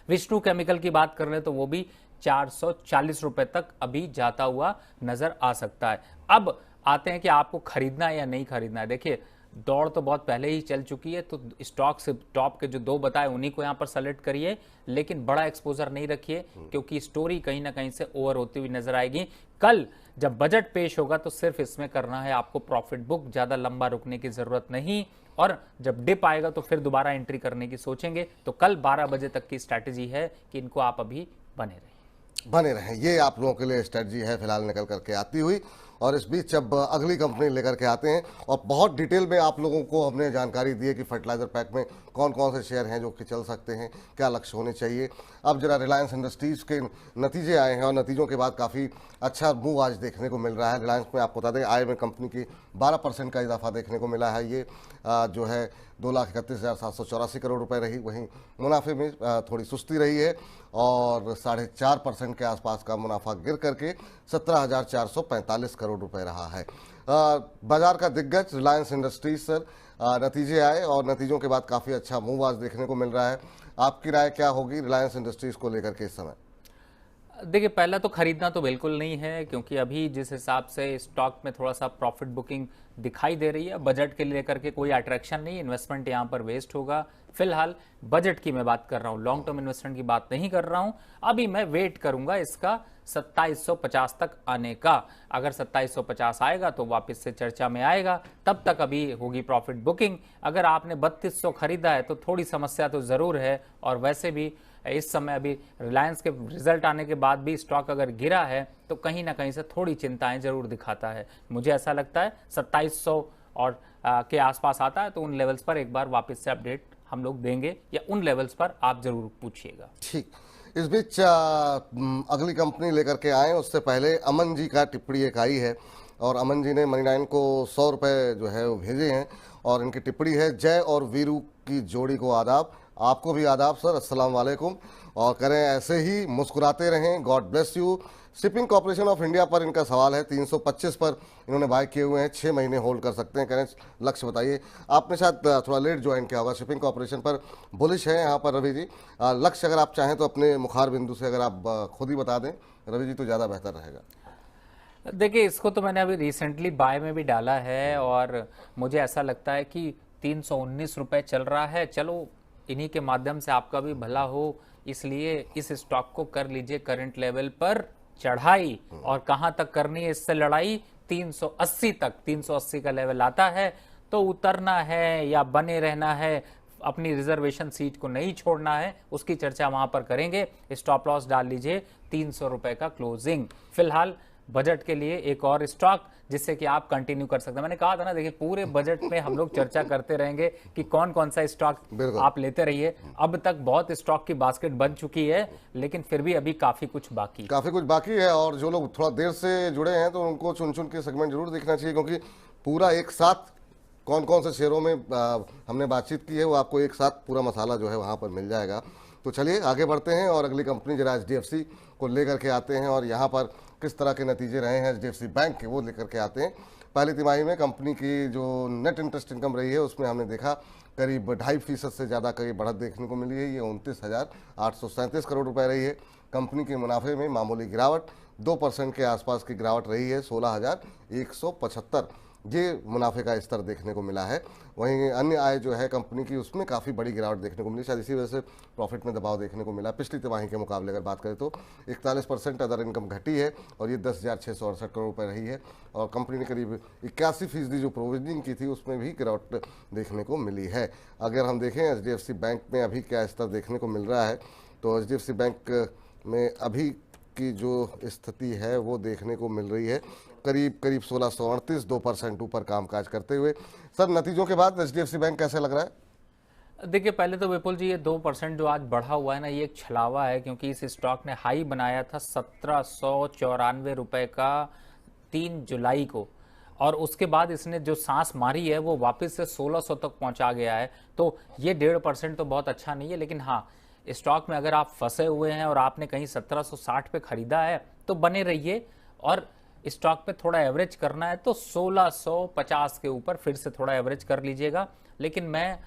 विष्णु केमिकल की बात कर ले तो वो भी 440 रुपए तक अभी जाता हुआ नजर आ सकता है। अब आते हैं कि आपको खरीदना है या नहीं खरीदना है। देखिए, दौड़ तो बहुत पहले ही चल चुकी है, तो स्टॉक से टॉप के जो 2 बताए उन्हीं को यहां पर सेलेक्ट करिए, लेकिन बड़ा एक्सपोजर नहीं रखिए, क्योंकि स्टोरी कहीं ना कहीं से ओवर होती हुई नजर आएगी। कल जब बजट पेश होगा तो सिर्फ इसमें करना है आपको प्रॉफिट बुक, ज्यादा लंबा रुकने की जरूरत नहीं, और जब डिप आएगा तो फिर दोबारा एंट्री करने की सोचेंगे। तो कल 12 बजे तक की स्ट्रैटेजी है कि इनको आप अभी बने रहें। ये आप लोगों के लिए स्ट्रेटजी है फिलहाल निकल करके आती हुई। और इस बीच अब अगली कंपनी लेकर के आते हैं और बहुत डिटेल में आप लोगों को हमने जानकारी दी है कि फर्टिलाइजर पैक में कौन कौन से शेयर हैं जो कि चल सकते हैं, क्या लक्ष्य होने चाहिए। अब जरा रिलायंस इंडस्ट्रीज के नतीजे आए हैं और नतीजों के बाद काफ़ी अच्छा मूव आज देखने को मिल रहा है। रिलायंस में आपको बता दें आय में कंपनी की 12% का इजाफा देखने को मिला है। ये जो है 2,31,784 करोड़ रुपए रही। वहीं मुनाफे में थोड़ी सुस्ती रही है और 4.5% के आसपास का मुनाफा गिर करके 17,445 करोड़ रुपए रहा है। बाजार का दिग्गज रिलायंस इंडस्ट्रीज सर, नतीजे आए और नतीजों के बाद काफ़ी अच्छा मूव आज देखने को मिल रहा है। आपकी राय क्या होगी रिलायंस इंडस्ट्रीज को लेकर के इस समय? देखिए, पहला तो खरीदना तो बिल्कुल नहीं है, क्योंकि अभी जिस हिसाब से स्टॉक में थोड़ा सा प्रॉफिट बुकिंग दिखाई दे रही है, बजट के लेकर के कोई अट्रैक्शन नहीं, इन्वेस्टमेंट यहाँ पर वेस्ट होगा। फिलहाल बजट की मैं बात कर रहा हूँ, लॉन्ग टर्म इन्वेस्टमेंट की बात नहीं कर रहा हूँ। अभी मैं वेट करूंगा इसका 2750 तक आने का। अगर 2750 आएगा तो वापस से चर्चा में आएगा, तब तक अभी होगी प्रॉफिट बुकिंग। अगर आपने 3200 खरीदा है तो थोड़ी समस्या तो जरूर है, और वैसे भी इस समय अभी रिलायंस के रिजल्ट आने के बाद भी स्टॉक अगर गिरा है तो कहीं ना कहीं से थोड़ी चिंताएं जरूर दिखाता है। मुझे ऐसा लगता है 2700 और के आसपास आता है तो उन लेवल्स पर एक बार वापस से अपडेट हम लोग देंगे, या उन लेवल्स पर आप जरूर पूछिएगा। ठीक, इस बीच अगली कंपनी लेकर के आए उससे पहले अमन जी का टिप्पणी एक आई है और अमन जी ने मनी9 को 100 रुपये जो है वो भेजे हैं और इनकी टिप्पणी है, जय और वीरू की जोड़ी को आदाब। आपको भी आदाब सर, अस्सलाम वालेकुम। और करें ऐसे ही मुस्कुराते रहें, God bless you. Shipping corporation of India पर इनका सवाल है, 325 पर इन्होंने बाय किए हुए हैं, 6 महीने होल्ड कर सकते हैं। करें लक्ष्य बताइए। आपने शायद थोड़ा लेट ज्वाइन किया होगा, शिपिंग कॉर्पोरेशन पर बुलिश है यहाँ पर रवि जी। लक्ष्य अगर आप चाहें तो अपने मुखार बिंदु से अगर आप खुद ही बता दें रवि जी तो ज़्यादा बेहतर रहेगा। देखिए, इसको तो मैंने अभी रिसेंटली बाय में भी डाला है और मुझे ऐसा लगता है कि 319 रुपये चल रहा है। चलो, इन्हीं के माध्यम से आपका भी भला हो, इसलिए इस स्टॉक को कर लीजिए करंट लेवल पर चढ़ाई। और कहां तक करनी है इससे लड़ाई? 380 तक। 380 का लेवल आता है तो उतरना है या बने रहना है, अपनी रिजर्वेशन सीट को नहीं छोड़ना है, उसकी चर्चा वहां पर करेंगे। स्टॉप लॉस डाल लीजिए 300 रुपए का क्लोजिंग। फिलहाल बजट के लिए एक और स्टॉक जिससे कि आप कंटिन्यू कर सकते हैं। मैंने कहा था ना, देखिए पूरे बजट में हम लोग चर्चा करते रहेंगे कि कौन कौन सा स्टॉक आप लेते रहिए। अब तक बहुत स्टॉक की बास्केट बन चुकी है, लेकिन फिर भी अभी काफी कुछ बाकी है। और जो लोग थोड़ा देर से जुड़े हैं तो उनको चुन चुन के सेगमेंट जरूर देखना चाहिए, क्योंकि पूरा एक साथ कौन कौन से शेयरों में हमने बातचीत की है वो आपको एक साथ पूरा मसाला जो है वहाँ पर मिल जाएगा। तो चलिए आगे बढ़ते हैं और अगली कंपनी जरा HDFC को लेकर के आते हैं और यहाँ पर किस तरह के नतीजे रहे हैं HDFC बैंक के वो लेकर के आते हैं। पहली तिमाही में कंपनी की जो नेट इंटरेस्ट इनकम रही है उसमें हमने देखा करीब 2.5% से ज़्यादा की बढ़त देखने को मिली है। ये 29,837 करोड़ रुपए रही है। कंपनी के मुनाफे में मामूली गिरावट, 2% के आसपास की गिरावट रही है, 16,175 ये मुनाफे का स्तर देखने को मिला है। वहीं अन्य आय जो है कंपनी की उसमें काफ़ी बड़ी गिरावट देखने को मिली, शायद इसी वजह से प्रॉफिट में दबाव देखने को मिला। पिछली तिमाही के मुकाबले अगर बात करें तो 41% अदर इनकम घटी है और ये 10,668 करोड़ रुपए रही है। और कंपनी ने करीब 81% जो प्रोविजनिंग की थी उसमें भी गिरावट देखने को मिली है। अगर हम देखें HDFC बैंक में अभी क्या स्तर देखने को मिल रहा है तो HDFC बैंक में अभी की जो स्थिति है वो देखने को मिल रही है करीब 1638, 2% ऊपर कामकाज करते हुए। सर, नतीजों के बाद HDFC बैंक कैसे लग रहा है? देखिए, पहले तो विपुल जी ये 2% जो आज बढ़ा हुआ है ना, ये एक छलावा है, क्योंकि इस स्टॉक ने हाई बनाया था 1794 रुपए का 3 जुलाई को, और उसके बाद इसने जो सांस मारी है वो वापस से 1600 तक पहुंचा गया है। तो ये 1.5% तो बहुत अच्छा नहीं है, लेकिन हाँ, स्टॉक में अगर आप फंसे हुए हैं और आपने कहीं 1760 पे खरीदा है तो बने रहिए, और स्टॉक पे थोड़ा एवरेज करना है तो 1650 के ऊपर फिर से थोड़ा एवरेज कर लीजिएगा। लेकिन मैं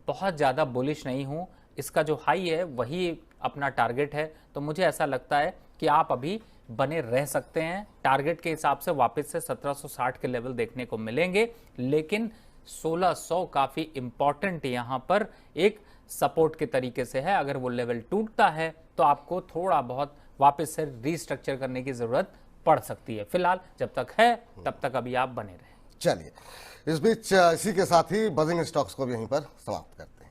बहुत ज़्यादा बुलिश नहीं हूँ, इसका जो हाई है वही अपना टारगेट है, तो मुझे ऐसा लगता है कि आप अभी बने रह सकते हैं। टारगेट के हिसाब से वापस से 1760 के लेवल देखने को मिलेंगे, लेकिन 1600 काफ़ी इंपॉर्टेंट यहाँ पर एक सपोर्ट के तरीके से है। अगर वो लेवल टूटता है तो आपको थोड़ा बहुत वापस से रीस्ट्रक्चर करने की जरूरत पड़ सकती है। फिलहाल जब तक है तब तक अभी आप बने रहें। चलिए, इस बीच इसी के साथ ही बजिंग स्टॉक्स को भी यहीं पर समाप्त करते हैं।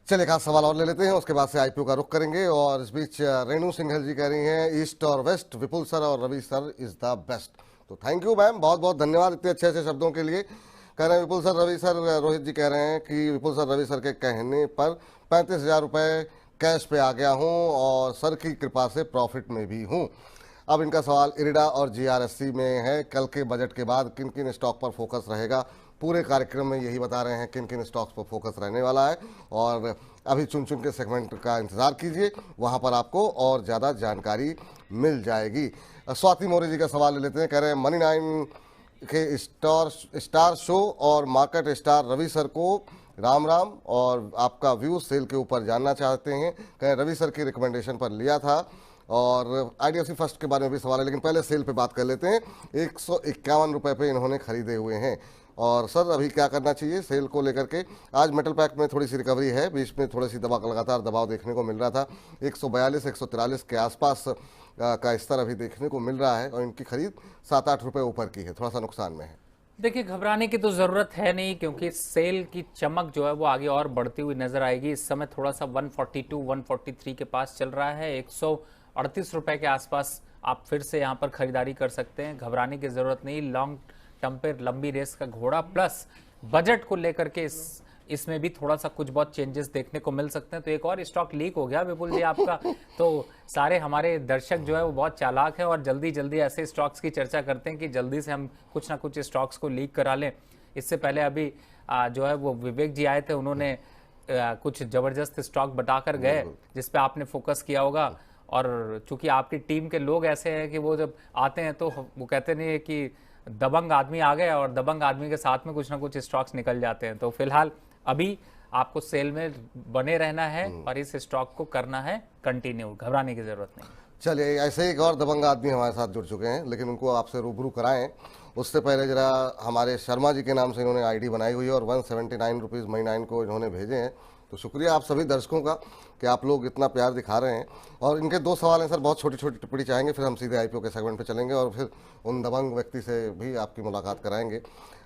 चलिए खास सवाल और ले लेते हैं, उसके बाद से आईपीओ का रुख करेंगे। और इस बीच रेणु सिंघल जी कह रही हैं ईस्ट और वेस्ट, विपुल सर और Ravi sir is the best. तो थैंक यू मैम, बहुत बहुत धन्यवाद इतने अच्छे अच्छे शब्दों के लिए। कह रहे हैं विपुल सर रवि सर, रोहित जी कह रहे हैं कि विपुल सर रवि सर के कहने पर 35,000 रुपये कैश पे आ गया हूँ और सर की कृपा से प्रॉफिट में भी हूँ। अब इनका सवाल इरिडा और जीआरएससी में है, कल के बजट के बाद किन किन स्टॉक पर फोकस रहेगा। पूरे कार्यक्रम में यही बता रहे हैं किन किन स्टॉक्स पर फोकस रहने वाला है, और अभी चुन चुन के सेगमेंट का इंतजार कीजिए, वहां पर आपको और ज़्यादा जानकारी मिल जाएगी। स्वाति मौर्य जी का सवाल ले लेते हैं। कह रहे हैं मनी 9 के स्टार शो और मार्केट स्टार रवि सर को राम राम, और आपका व्यू सेल के ऊपर जानना चाहते हैं। कह रवि सर की रिकमेंडेशन पर लिया था, और आईडीएफसी फर्स्ट के बारे में भी सवाल है, लेकिन पहले सेल पे बात कर लेते हैं। 151 रुपये पे इन्होंने खरीदे हुए हैं। और सर अभी क्या करना चाहिए सेल को लेकर के? आज मेटल पैक में थोड़ी सी रिकवरी है, बीच में थोड़ी सी लगातार दबाव देखने को मिल रहा था। 142 143 के आसपास का स्तर अभी देखने को मिल रहा है, और इनकी खरीद 7-8 रुपये ऊपर की है, थोड़ा सा नुकसान में है। देखिए, घबराने की तो ज़रूरत है नहीं, क्योंकि सेल की चमक जो है वो आगे और बढ़ती हुई नजर आएगी। इस समय थोड़ा सा 142 143 के पास चल रहा है। 138 रुपए के आसपास आप फिर से यहाँ पर खरीदारी कर सकते हैं। घबराने की ज़रूरत नहीं। लॉन्ग टर्म पे लंबी रेस का घोड़ा, प्लस बजट को लेकर के इसमें भी थोड़ा सा कुछ बहुत चेंजेस देखने को मिल सकते हैं। तो एक और स्टॉक लीक हो गया विपुल जी आपका। तो सारे हमारे दर्शक जो है वो बहुत चालाक है और जल्दी जल्दी ऐसे स्टॉक्स की चर्चा करते हैं कि जल्दी से हम कुछ ना कुछ स्टॉक्स को लीक करा लें। इससे पहले अभी जो है वो विवेक जी आए थे, उन्होंने कुछ जबरदस्त स्टॉक बताकर गए जिस पे आपने फोकस किया होगा। और चूंकि आपकी टीम के लोग ऐसे हैं कि वो जब आते हैं तो वो कहते नहीं है कि दबंग आदमी आ गए, और दबंग आदमी के साथ में कुछ ना कुछ स्टॉक्स निकल जाते हैं। तो फिलहाल अभी आपको सेल में बने रहना है और इस स्टॉक को करना है कंटिन्यू, घबराने की जरूरत नहीं। चलिए, ऐसे एक और दबंग आदमी हमारे साथ जुड़ चुके हैं, लेकिन उनको आपसे रूबरू कराएं उससे पहले जरा हमारे शर्मा जी के नाम से इन्होंने आईडी बनाई हुई है और 179 रुपीज़ मनी 9 को इन्होंने भेजे हैं। तो शुक्रिया आप सभी दर्शकों का कि आप लोग इतना प्यार दिखा रहे हैं। और इनके 2 सवाल हैं सर, बहुत छोटी छोटी टिप्पणी चाहेंगे, फिर हम सीधे आईपीओ के सेगमेंट पे चलेंगे और फिर उन दबंग व्यक्ति से भी आपकी मुलाकात कराएंगे।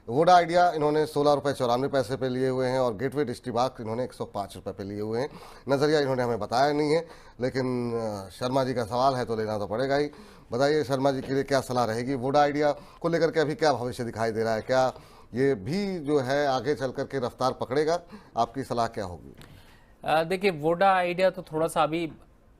वोडा आइडिया इन्होंने 16 रुपये 94 पैसे पे लिए हुए हैं, और गेटवे डिस्ट्रीबार्क इन्होंने 105 रुपये पे लिए हुए हैं। नज़रिया इन्होंने हमें बताया नहीं है, लेकिन शर्मा जी का सवाल है तो लेना तो पड़ेगा ही। बताइए शर्मा जी के लिए क्या सलाह रहेगी? वोडा आइडिया को लेकर के अभी क्या भविष्य दिखाई दे रहा है? क्या ये भी जो है आगे चल करके रफ्तार पकड़ेगा? आपकी सलाह क्या होगी? देखिए, वोडा आइडिया तो थोड़ा सा अभी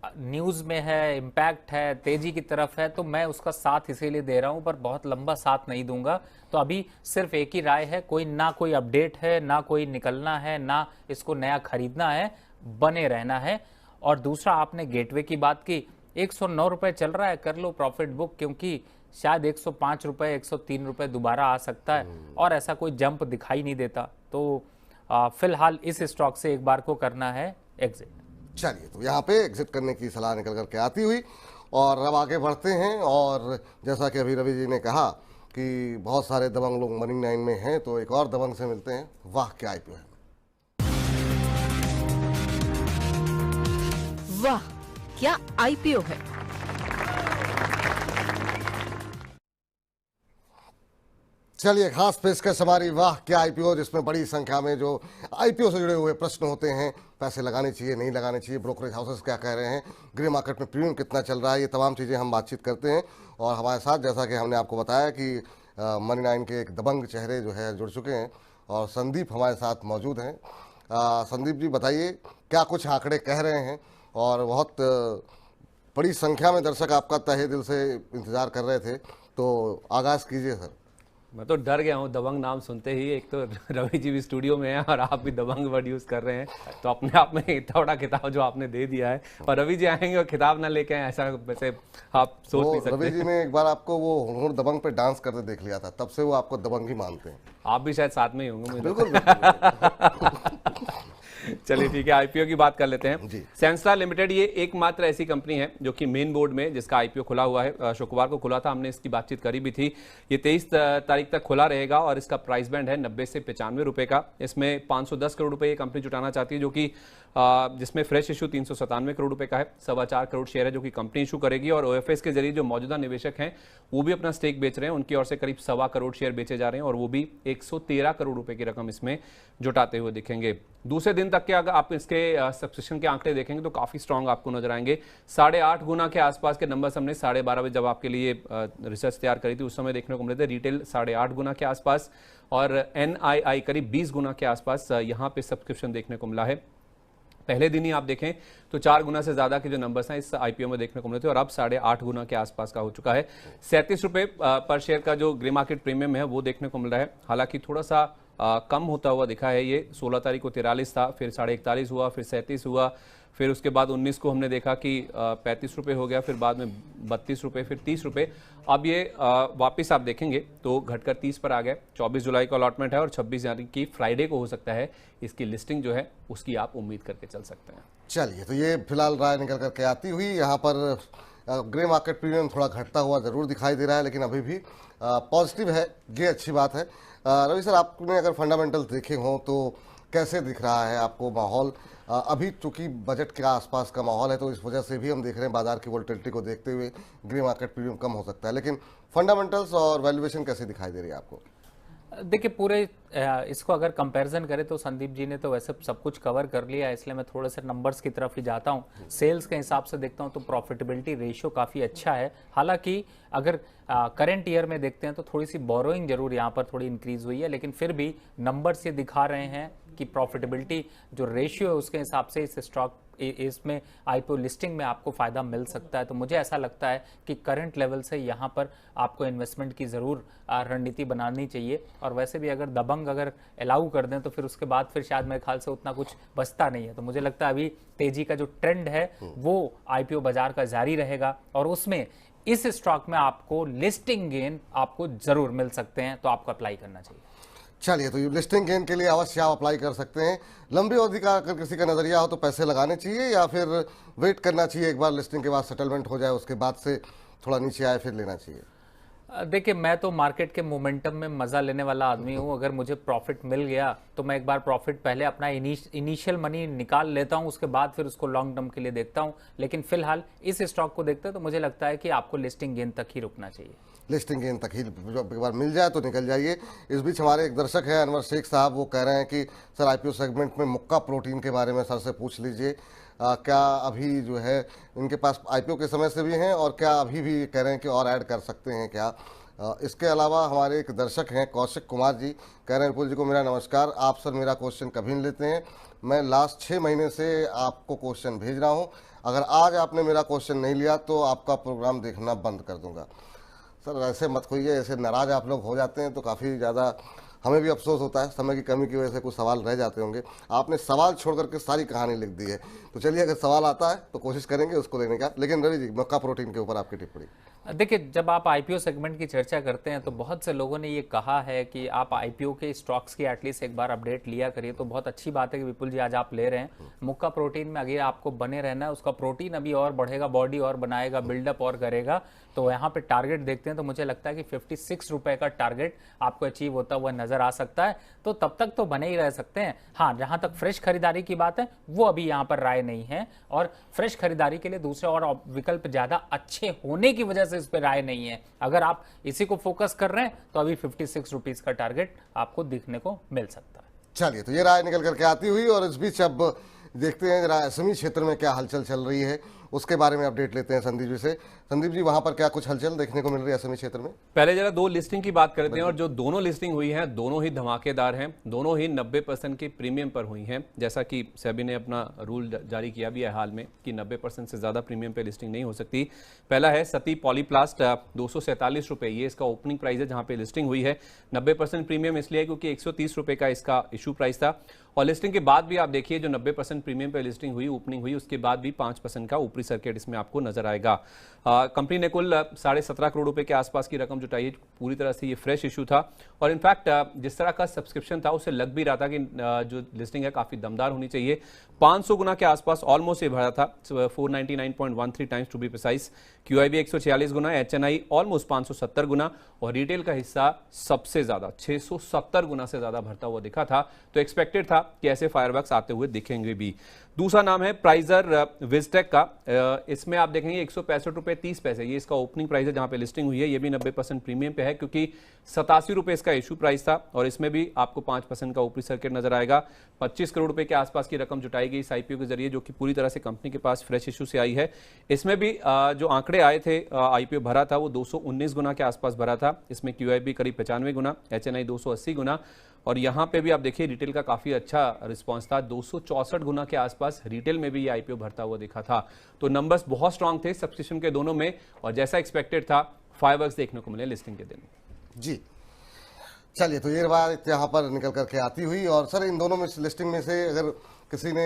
न्यूज़ में है, इम्पैक्ट है, तेजी की तरफ है, तो मैं उसका साथ इसीलिए दे रहा हूं, पर बहुत लंबा साथ नहीं दूंगा। तो अभी सिर्फ एक ही राय है, कोई अपडेट है, ना कोई निकलना है, ना इसको नया खरीदना है, बने रहना है। और दूसरा, आपने गेटवे की बात की, 109 रुपये चल रहा है, कर लो प्रॉफिट बुक, क्योंकि शायद 105 रुपये 103 रुपये दोबारा आ सकता है और ऐसा कोई जंप दिखाई नहीं देता। तो फिलहाल इस स्टॉक से एक बार को करना है एग्जिट। चलिए, तो यहाँ पे एग्जिट करने की सलाह निकल करके आती हुई, और अब आगे बढ़ते हैं। और जैसा कि अभी रवि जी ने कहा कि बहुत सारे दबंग लोग मनी 9 में हैं, तो एक और दबंग से मिलते हैं। वाह क्या आईपीओ है! वाह क्या आईपीओ है! चलिए, खास पेशकश हमारी वाह क्या आईपीओ, जिसमें बड़ी संख्या में जो आईपीओ से जुड़े हुए प्रश्न होते हैं, पैसे लगाने चाहिए नहीं लगाने चाहिए, ब्रोकरेज हाउसेस क्या कह रहे हैं, ग्रे मार्केट में प्रीमियम कितना चल रहा है, ये तमाम चीज़ें हम बातचीत करते हैं। और हमारे साथ, जैसा कि हमने आपको बताया कि मनी 9 के एक दबंग चेहरे जो है जुड़ चुके हैं, और संदीप हमारे साथ मौजूद हैं। संदीप जी बताइए, क्या कुछ आंकड़े कह रहे हैं? और बहुत बड़ी संख्या में दर्शक आपका तहे दिल से इंतज़ार कर रहे थे, तो आगाज़ कीजिए सर। मैं तो डर गया हूँ दबंग नाम सुनते ही। एक तो रवि जी भी स्टूडियो में है और आप भी दबंग वर्ड यूज़ कर रहे हैं, तो अपने आप में इतना बड़ा खिताब जो आपने दे दिया है। और रवि जी आएंगे और खिताब ना लेके आए, ऐसा वैसे आप सोच नहीं सकते। रवि जी ने एक बार आपको वो हुनर दबंग पे डांस करते देख लिया था, तब से वो आपको दबंग ही मानते हैं। आप भी शायद साथ में ही होंगे। बिल्कुल। चलिए ठीक है, आईपीओ की बात कर लेते हैं। सेंसरा लिमिटेड ये एकमात्र ऐसी कंपनी है जो कि मेन बोर्ड में जिसका आईपीओ खुला हुआ है। शुक्रवार को खुला था, हमने इसकी बातचीत करी भी थी। ये 23 तारीख तक खुला रहेगा और इसका प्राइस बैंड है 90 से 95 रुपए का। इसमें 510 करोड़ रुपए ये कंपनी जुटाना चाहती है, जो कि जिसमें फ्रेश इशू 397 करोड़ रुपए का है। 4.25 करोड़ शेयर है जो कि कंपनी इशू करेगी, और ओएफएस के जरिए जो मौजूदा निवेशक हैं वो भी अपना स्टेक बेच रहे हैं। उनकी ओर से करीब 1.25 करोड़ शेयर बेचे जा रहे हैं और वो भी 113 करोड़ रुपए की रकम इसमें जुटाते हुए दिखेंगे। दूसरे दिन तक के अगर आप इसके सब्सक्रिप्शन के आंकड़े देखेंगे तो काफी स्ट्रांग आपको नजर आएंगे। 8.5 गुना के आसपास के नंबर्स हमने 12:30 बजे जब आपके लिए रिसर्च तैयार करी थी उस समय देखने को मिले थे। रिटेल 8.5 गुना के आसपास और NII करीब 20 गुना के आसपास यहाँ पे सब्सक्रिप्शन देखने को मिला है। पहले दिन ही आप देखें तो 4 गुना से ज्यादा के जो नंबर्स हैं इस IPO में देखने को मिले थे और अब 8.5 गुना के आसपास का हो चुका है। 37 रुपए पर शेयर का जो ग्रे मार्केट प्रीमियम है वो देखने को मिल रहा है। हालांकि थोड़ा सा कम होता हुआ दिखा है। ये 16 तारीख को 43 था, फिर 41.5 हुआ, फिर 37 हुआ, फिर उसके बाद 19 को हमने देखा कि 35 रुपए हो गया, फिर बाद में 32 रुपए, फिर 30 रुपए। अब ये वापस आप देखेंगे तो घटकर 30 पर आ गया। 24 जुलाई को अलॉटमेंट है और 26 यानी कि फ्राइडे को हो सकता है इसकी लिस्टिंग जो है उसकी आप उम्मीद करके चल सकते हैं। चलिए, तो ये फिलहाल राय निकल करके आती हुई। यहाँ पर ग्रे मार्केट प्रीमियम थोड़ा घटता हुआ जरूर दिखाई दे रहा है, लेकिन अभी भी पॉजिटिव है, ये अच्छी बात है। रवि सर, आपने अगर फंडामेंटल देखे हों तो कैसे दिख रहा है आपको माहौल? अभी चूंकि बजट के आसपास का माहौल है तो इस वजह से भी हम देख रहे हैं बाजार की वोलेटिलिटी को देखते हुए ग्रे मार्केट प्रीमियम कम हो सकता है, लेकिन फंडामेंटल्स और वैल्यूएशन कैसे दिखाई दे रही है आपको? देखिए, पूरे इसको अगर कंपैरिजन करें तो संदीप जी ने तो वैसे सब कुछ कवर कर लिया, इसलिए मैं थोड़े से नंबर्स की तरफ ही जाता हूं। सेल्स के हिसाब से देखता हूं तो प्रॉफिटेबिलिटी रेशियो काफ़ी अच्छा है। हालांकि अगर करंट ईयर में देखते हैं तो थोड़ी सी बोरोइंग जरूर यहाँ पर थोड़ी इंक्रीज हुई है, लेकिन फिर भी नंबर्स ये दिखा रहे हैं कि प्रॉफिटेबिलिटी जो रेशियो है उसके हिसाब से इस स्टॉक इसमें IPO लिस्टिंग में आपको फायदा मिल सकता है। तो मुझे ऐसा लगता है कि करंट लेवल से यहाँ पर आपको इन्वेस्टमेंट की ज़रूर रणनीति बनानी चाहिए। और वैसे भी अगर दबंग अगर अलाउ कर दें तो फिर उसके बाद फिर शायद मेरे ख्याल से उतना कुछ बचता नहीं है। तो मुझे लगता है अभी तेजी का जो ट्रेंड है वो IPO बाजार का जारी रहेगा और उसमें इस स्टॉक में आपको लिस्टिंग गेन आपको जरूर मिल सकते हैं, तो आपको अप्लाई करना चाहिए। चलिए, तो ये लिस्टिंग गेन के लिए अवश्य आप अप्लाई कर सकते हैं। लंबी अवधि का अगर किसी का नजरिया हो तो पैसे लगाने चाहिए या फिर वेट करना चाहिए, एक बार लिस्टिंग के बाद सेटलमेंट हो जाए उसके बाद से थोड़ा नीचे आए फिर लेना चाहिए? देखिए, मैं तो मार्केट के मोमेंटम में मजा लेने वाला आदमी हूं। अगर मुझे प्रॉफिट मिल गया तो मैं एक बार प्रॉफिट पहले अपना इनिशियल मनी निकाल लेता हूं, उसके बाद फिर उसको लॉन्ग टर्म के लिए देखता हूं। लेकिन फिलहाल इस स्टॉक को देखते हैं तो मुझे लगता है कि आपको लिस्टिंग गेन तक ही रुकना चाहिए। लिस्टिंग गेन तक ही एक बार मिल जाए तो निकल जाइए। इस बीच हमारे एक दर्शक हैं अनवर शेख साहब, वो कह रहे हैं कि सर IPO सेगमेंट में मुक्का प्रोटीन के बारे में सर से पूछ लीजिए। क्या अभी जो है इनके पास IPO के समय से भी हैं और क्या अभी भी कह रहे हैं कि और ऐड कर सकते हैं क्या? इसके अलावा हमारे एक दर्शक हैं कौशिक कुमार जी, कह रहे हैं विपुल जी को मेरा नमस्कार, आप सर मेरा क्वेश्चन कभी नहीं लेते हैं, मैं लास्ट 6 महीने से आपको क्वेश्चन भेज रहा हूँ, अगर आज आपने मेरा क्वेश्चन नहीं लिया तो आपका प्रोग्राम देखना बंद कर दूंगा। सर ऐसे मत होइए, ऐसे नाराज आप लोग हो जाते हैं तो काफ़ी ज़्यादा हमें भी अफसोस होता है, समय की कमी की वजह से कुछ सवाल रह जाते होंगे। आपने सवाल छोड़ करके सारी कहानी लिख दी है, तो चलिए अगर सवाल आता है तो कोशिश करेंगे उसको लेने का। लेकिन रवि जी, मक्का प्रोटीन के ऊपर आपकी टिप्पणी। देखिए, जब आप IPO सेगमेंट की चर्चा करते हैं तो बहुत से लोगों ने ये कहा है कि आप IPO के स्टॉक्स की एटलीस्ट एक बार अपडेट लिया करिए। तो बहुत अच्छी बात है कि विपुल जी आज आप ले रहे हैं। मुक्का प्रोटीन में अगर आपको बने रहना है, उसका प्रोटीन अभी और बढ़ेगा, बॉडी और बनाएगा, बिल्डअप और करेगा। तो यहाँ पे टारगेट देखते हैं तो मुझे लगता है कि 56 रुपए का टारगेट आपको अचीव होता हुआ नजर आ सकता है। तो तब तक तो बने ही रह सकते हैं। हाँ, जहां तक फ्रेश खरीदारी की बात है वो अभी यहाँ पर राय नहीं है, और फ्रेश खरीदारी के लिए दूसरे और विकल्प ज्यादा अच्छे होने की वजह से इस पर राय नहीं है। अगर आप इसी को फोकस कर रहे हैं तो अभी 56 रुपीज का टारगेट आपको दिखने को मिल सकता है। चलिए, तो ये राय निकल करके आती हुई और इस बीच अब देखते हैं जरा SME क्षेत्र में क्या हलचल चल रही है, उसके बारे में अपडेट लेते हैं संदीप जी से। संदीप जी, वहां पर क्या कुछ हलचल देखने को मिल रही है SME क्षेत्र में? पहले जरा 2 लिस्टिंग की बात करते हैं, और जो दोनों लिस्टिंग हुई हैं दोनों ही धमाकेदार हैं, दोनों ही 90% के प्रीमियम पर हुई हैं। जैसा कि सेबी ने अपना रूल जारी किया भी है हाल में कि 90% से ज्यादा प्रीमियम पे लिस्टिंग नहीं हो सकती। पहला है सती पॉलीप्लास्ट, 247 रुपए, ये इसका ओपनिंग प्राइस है जहां पे लिस्टिंग हुई है। 90% प्रीमियम इसलिए क्योंकि 130 रुपए का इसका इशू प्राइस था, और लिस्टिंग के बाद भी आप देखिए जो 90% प्रीमियम पे लिस्टिंग हुई, ओपनिंग हुई, उसके बाद भी 5% का ऊपरी सर्किट इसमें आपको नजर आएगा। कंपनी ने कुल 17.5 करोड़ रुपए के आसपास की रकम जुटाई है। पूरी तरह से ये फ्रेश इशू था, और इनफैक्ट जिस तरह का सब्सक्रिप्शन था उससे लग भी रहा था कि जो लिस्टिंग है काफी दमदार होनी चाहिए। 500 गुना के आसपास ऑलमोस्ट ये भरा था, 499.13 times to be precise. QIB 146 गुना, HNI ऑलमोस्ट 570 गुना, और रिटेल का हिस्सा सबसे ज्यादा 670 गुना से ज्यादा भरता हुआ दिखा था। तो एक्सपेक्टेड था कि ऐसे फायरवर्क्स आते हुए दिखेंगे भी। दूसरा नाम है प्राइजर विजटेक का। इसमें आप देखेंगे 165 रुपये 30 पैसे ये इसका ओपनिंग प्राइस है जहां पे लिस्टिंग हुई है। ये भी 90% प्रीमियम पे है क्योंकि 87 रुपये इसका इशू प्राइस था और इसमें भी आपको 5% का ऊपरी सर्किट नजर आएगा। 25 करोड़ रुपए के आसपास की रकम जुटाई गई इस आईपीओ के जरिए जो कि पूरी तरह से कंपनी के पास फ्रेश इशू से आई है। इसमें भी जो आंकड़े आए थे आईपीओ भरा था वो 219 गुना के आसपास भरा था। इसमें क्यूआईबी करीब 95 गुना, एचएनआई 280 गुना और यहाँ पे भी आप देखिए रिटेल का काफी अच्छा रिस्पांस था। 264 गुना के आसपास रिटेल में भी ये आईपीओ भरता हुआ दिखा था। तो नंबर्स बहुत स्ट्रांग थे सब्सक्रिप्शन के दोनों में और जैसा एक्सपेक्टेड था फायरवर्क्स देखने को मिले लिस्टिंग के दिन। जी चलिए, तो ये बात यहाँ पर निकल करके आती हुई। और सर इन दोनों में लिस्टिंग में से अगर किसी ने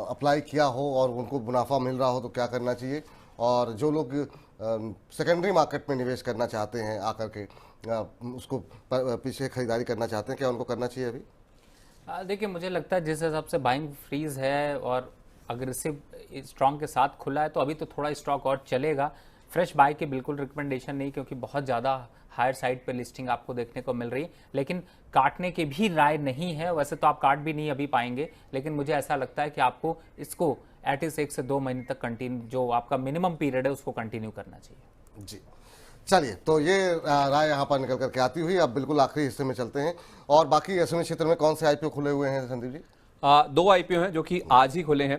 अप्लाई किया हो और उनको मुनाफा मिल रहा हो तो क्या करना चाहिए, और जो लोग सेकेंडरी मार्केट में निवेश करना चाहते हैं आकर के उसको पीछे खरीदारी करना चाहते हैं, क्या उनको करना चाहिए अभी? देखिए मुझे लगता है जिस हिसाब से बाइंग फ्रीज है और अग्रेसिव स्ट्रॉन्ग के साथ खुला है तो अभी तो थोड़ा स्टॉक और चलेगा। फ्रेश बाय की बिल्कुल रिकमेंडेशन नहीं क्योंकि बहुत ज़्यादा हायर साइड पे लिस्टिंग आपको देखने को मिल रही है, लेकिन काटने की भी राय नहीं है। वैसे तो आप काट भी नहीं अभी पाएंगे, लेकिन मुझे ऐसा लगता है कि आपको इसको एटलीस्ट 1 से 2 महीने तक कंटिन्यू, जो आपका मिनिमम पीरियड है उसको कंटिन्यू करना चाहिए। जी चलिए, तो ये राय यहाँ पर निकल करके आती हुई। अब बिल्कुल आखिरी हिस्से में चलते हैं और बाकी एसएमई क्षेत्र में कौन से आईपीओ खुले हुए हैं संदीप जी? 2 आईपीओ हैं जो कि आज ही खुले हैं।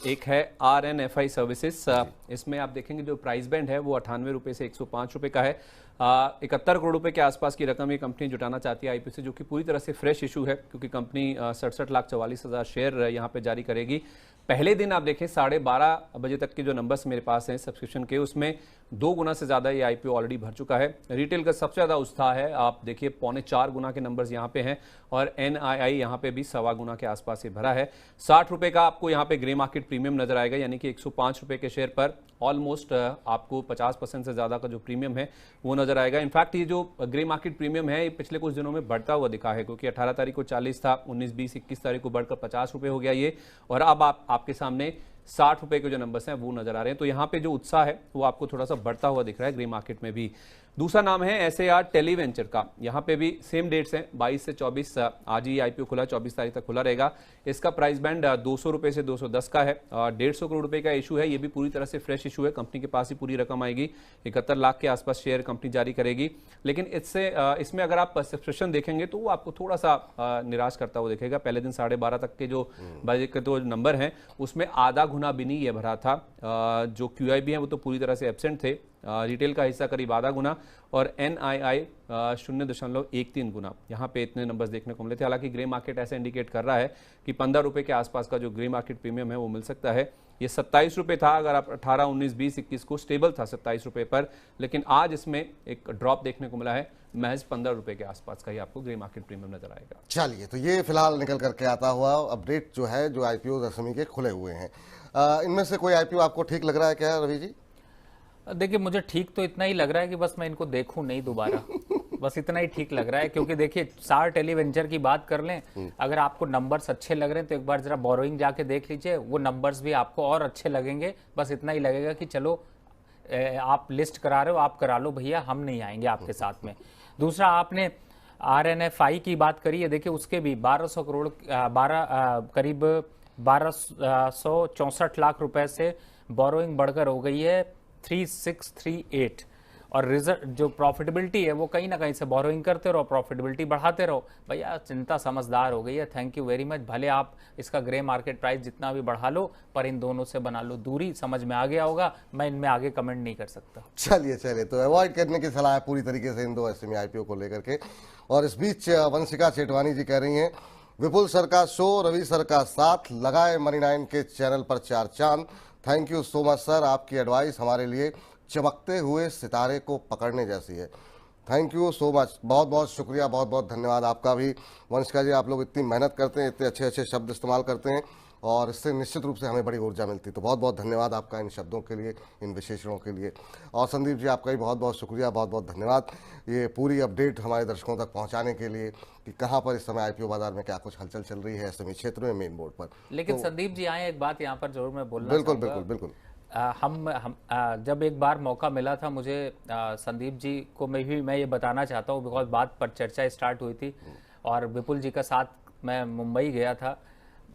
एक है RNFI सर्विसेज। इसमें आप देखेंगे जो प्राइस बैंड है वो 98 रुपये से 105 रुपये का है। 71 करोड़ रुपए के आसपास की रकम ये कंपनी जुटाना चाहती है आईपीओ से, जो कि पूरी तरह से फ्रेश इशू है क्योंकि कंपनी 67,44,000 शेयर यहाँ पे जारी करेगी। पहले दिन आप देखें 12:30 बजे तक के जो नंबर्स मेरे पास हैं सब्सक्रिप्शन के, उसमें 2 गुना से ज्यादा ये आईपीओ ऑलरेडी भर चुका है। रिटेल का सबसे ज्यादा उत्साह है, आप देखिए 3.25 गुना के नंबर्स यहाँ पे हैं और NII यहाँ पे भी 1.25 गुना के आसपास ये भरा है। 60 रुपए का आपको यहाँ पे ग्रे मार्केट प्रीमियम नजर आएगा, यानी कि 105 रुपए के शेयर पर ऑलमोस्ट आपको 50% से ज्यादा का जो प्रीमियम है वो नजर आएगा। इनफैक्ट ये जो ग्रे मार्केट प्रीमियम है ये पिछले कुछ दिनों में बढ़ता हुआ दिखा है क्योंकि 18 तारीख को 40 था, 19, 20, 21 तारीख को बढ़कर 50 रुपए हो गया ये, और अब आपके सामने 60 रुपए के जो नंबर्स हैं वो नजर आ रहे हैं। तो यहाँ पे जो उत्साह है वो आपको थोड़ा सा बढ़ता हुआ दिख रहा है ग्रे मार्केट में भी। दूसरा नाम है SAR टेलीवेंचर का। यहाँ पे भी सेम डेट्स हैं 22 से 24, आज ही आईपीओ खुला, 24 तारीख तक खुला रहेगा। इसका प्राइस बैंड 200 रुपए से 210 का है। 150 करोड़ रुपए का इशू है, ये भी पूरी तरह से फ्रेश इशू है, कंपनी के पास ही पूरी रकम आएगी। 71 लाख के आसपास शेयर कंपनी जारी करेगी। लेकिन इसमें अगर आप सब्सक्रिप्शन देखेंगे तो वो आपको थोड़ा सा निराश करता हुआ दिखेगा। पहले दिन 12:30 तक के जो बजट के तो नंबर हैं उसमें आधा गुना भी नहीं ये भरा था। जो QIB है वो तो पूरी तरह से एब्सेंट थे। रिटेल का हिस्सा करीब आधा गुना और NII 0.13 गुना, यहाँ पे इतने नंबर्स देखने को मिले थे। हालांकि ग्रे मार्केट ऐसा इंडिकेट कर रहा है कि 15 रुपए के आसपास का जो ग्रे मार्केट प्रीमियम है वो मिल सकता है। ये 27 रुपए था अगर आप 18, 19, 20, 21 को स्टेबल था 27 रुपए पर, लेकिन आज इसमें एक ड्रॉप देखने को मिला है, महज 15 रुपए के आसपास का ही आपको ग्रे मार्केट प्रीमियम नजर आएगा। चलिए, तो ये फिलहाल निकल करके आता हुआ अपडेट जो है जो आईपीओ एसएमई के खुले हुए हैं। इनमें से कोई आईपीओ आपको ठीक लग रहा है क्या रवि जी? देखिए मुझे ठीक तो इतना ही लग रहा है कि बस मैं इनको देखूं नहीं दोबारा, बस इतना ही ठीक लग रहा है। क्योंकि देखिए SAR टेलीवेंचर की बात कर लें, अगर आपको नंबर्स अच्छे लग रहे हैं तो एक बार जरा बोरोइंग जाके देख लीजिए, वो नंबर्स भी आपको और अच्छे लगेंगे। बस इतना ही लगेगा कि चलो आप लिस्ट करा रहे हो, आप करा लो भैया, हम नहीं आएंगे आपके साथ में। दूसरा आपने RNFI की बात करी है, देखिए उसके भी 1200 करोड़ करीब 1264 लाख रुपए से बोरोइंग बढ़कर हो गई है 3638, और रिजल्ट जो प्रॉफिटेबिलिटी है वो कहीं ना कहीं से बोरोइंग करते रहो, प्रॉफिटेबिलिटी बढ़ाते रहो। भैया चिंता समझदार हो गई है, थैंक यू वेरी मच। भले आप इसका ग्रे मार्केट प्राइस जितना भी बढ़ा लो पर इन दोनों से बना लो दूरी, समझ में आ गया होगा, मैं इनमें आगे कमेंट नहीं कर सकता। चलिए, तो अवॉइड करने की सलाह है पूरी तरीके से इन 2 एसएमई आईपीओ को लेकर के। और इस बीच वंशिका चेटवानी जी कह रही हैं, विपुल सर का शो, रवि सर का साथ, लगाए मनी 9 के चैनल पर 4 चांद। Thank you so much sir, आपकी एडवाइस हमारे लिए चमकते हुए सितारे को पकड़ने जैसी है। थैंक यू सो मच, बहुत बहुत शुक्रिया, बहुत बहुत धन्यवाद आपका भी। वंशिका जी, आप लोग इतनी मेहनत करते हैं, इतने अच्छे अच्छे शब्द इस्तेमाल करते हैं और इससे निश्चित रूप से हमें बड़ी ऊर्जा मिलती है। तो बहुत बहुत धन्यवाद आपका इन शब्दों के लिए, इन विशेषणों के लिए। और संदीप जी, आपका भी बहुत बहुत शुक्रिया, बहुत बहुत धन्यवाद ये पूरी अपडेट हमारे दर्शकों तक पहुंचाने के लिए कि कहाँ पर इस समय आईपीओ बाजार में क्या कुछ हलचल चल रही है एसएमई क्षेत्र में, मेन बोर्ड पर। लेकिन तो, संदीप जी आए, एक बात यहाँ पर जरूर मैं बोलना बिल्कुल बिल्कुल बिल्कुल। हम जब एक बार मौका मिला था मुझे, संदीप जी को मैं ये बताना चाहता हूँ, बिकॉज बात पर चर्चा स्टार्ट हुई थी और विपुल जी का साथ मैं मुंबई गया था।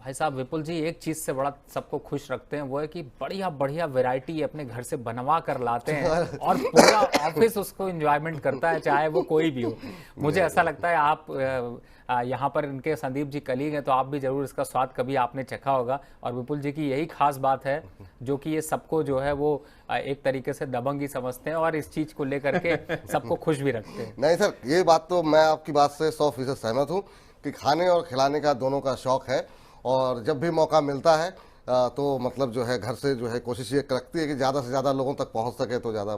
भाई साहब विपुल जी, एक चीज से बड़ा सबको खुश रखते हैं, वो है कि बढ़िया बढ़िया वैरायटी अपने घर से बनवा कर लाते हैं और पूरा ऑफिस उसको एंजॉयमेंट करता है, चाहे वो कोई भी हो। मुझे ऐसा लगता है आप यहाँ पर इनके संदीप जी कलीग हैं, तो आप भी जरूर इसका स्वाद कभी आपने चखा होगा। और विपुल जी की यही खास बात है जो कि ये सबको जो है वो एक तरीके से दबंगी समझते हैं और इस चीज को लेकर के सबको खुश भी रखते हैं। नहीं सर, ये बात तो मैं आपकी बात से 100% सहमत हूँ कि खाने और खिलाने का दोनों का शौक है, और जब भी मौका मिलता है तो मतलब जो है घर से जो है कोशिश ये रखती है कि ज़्यादा से ज़्यादा लोगों तक पहुंच सके, तो ज़्यादा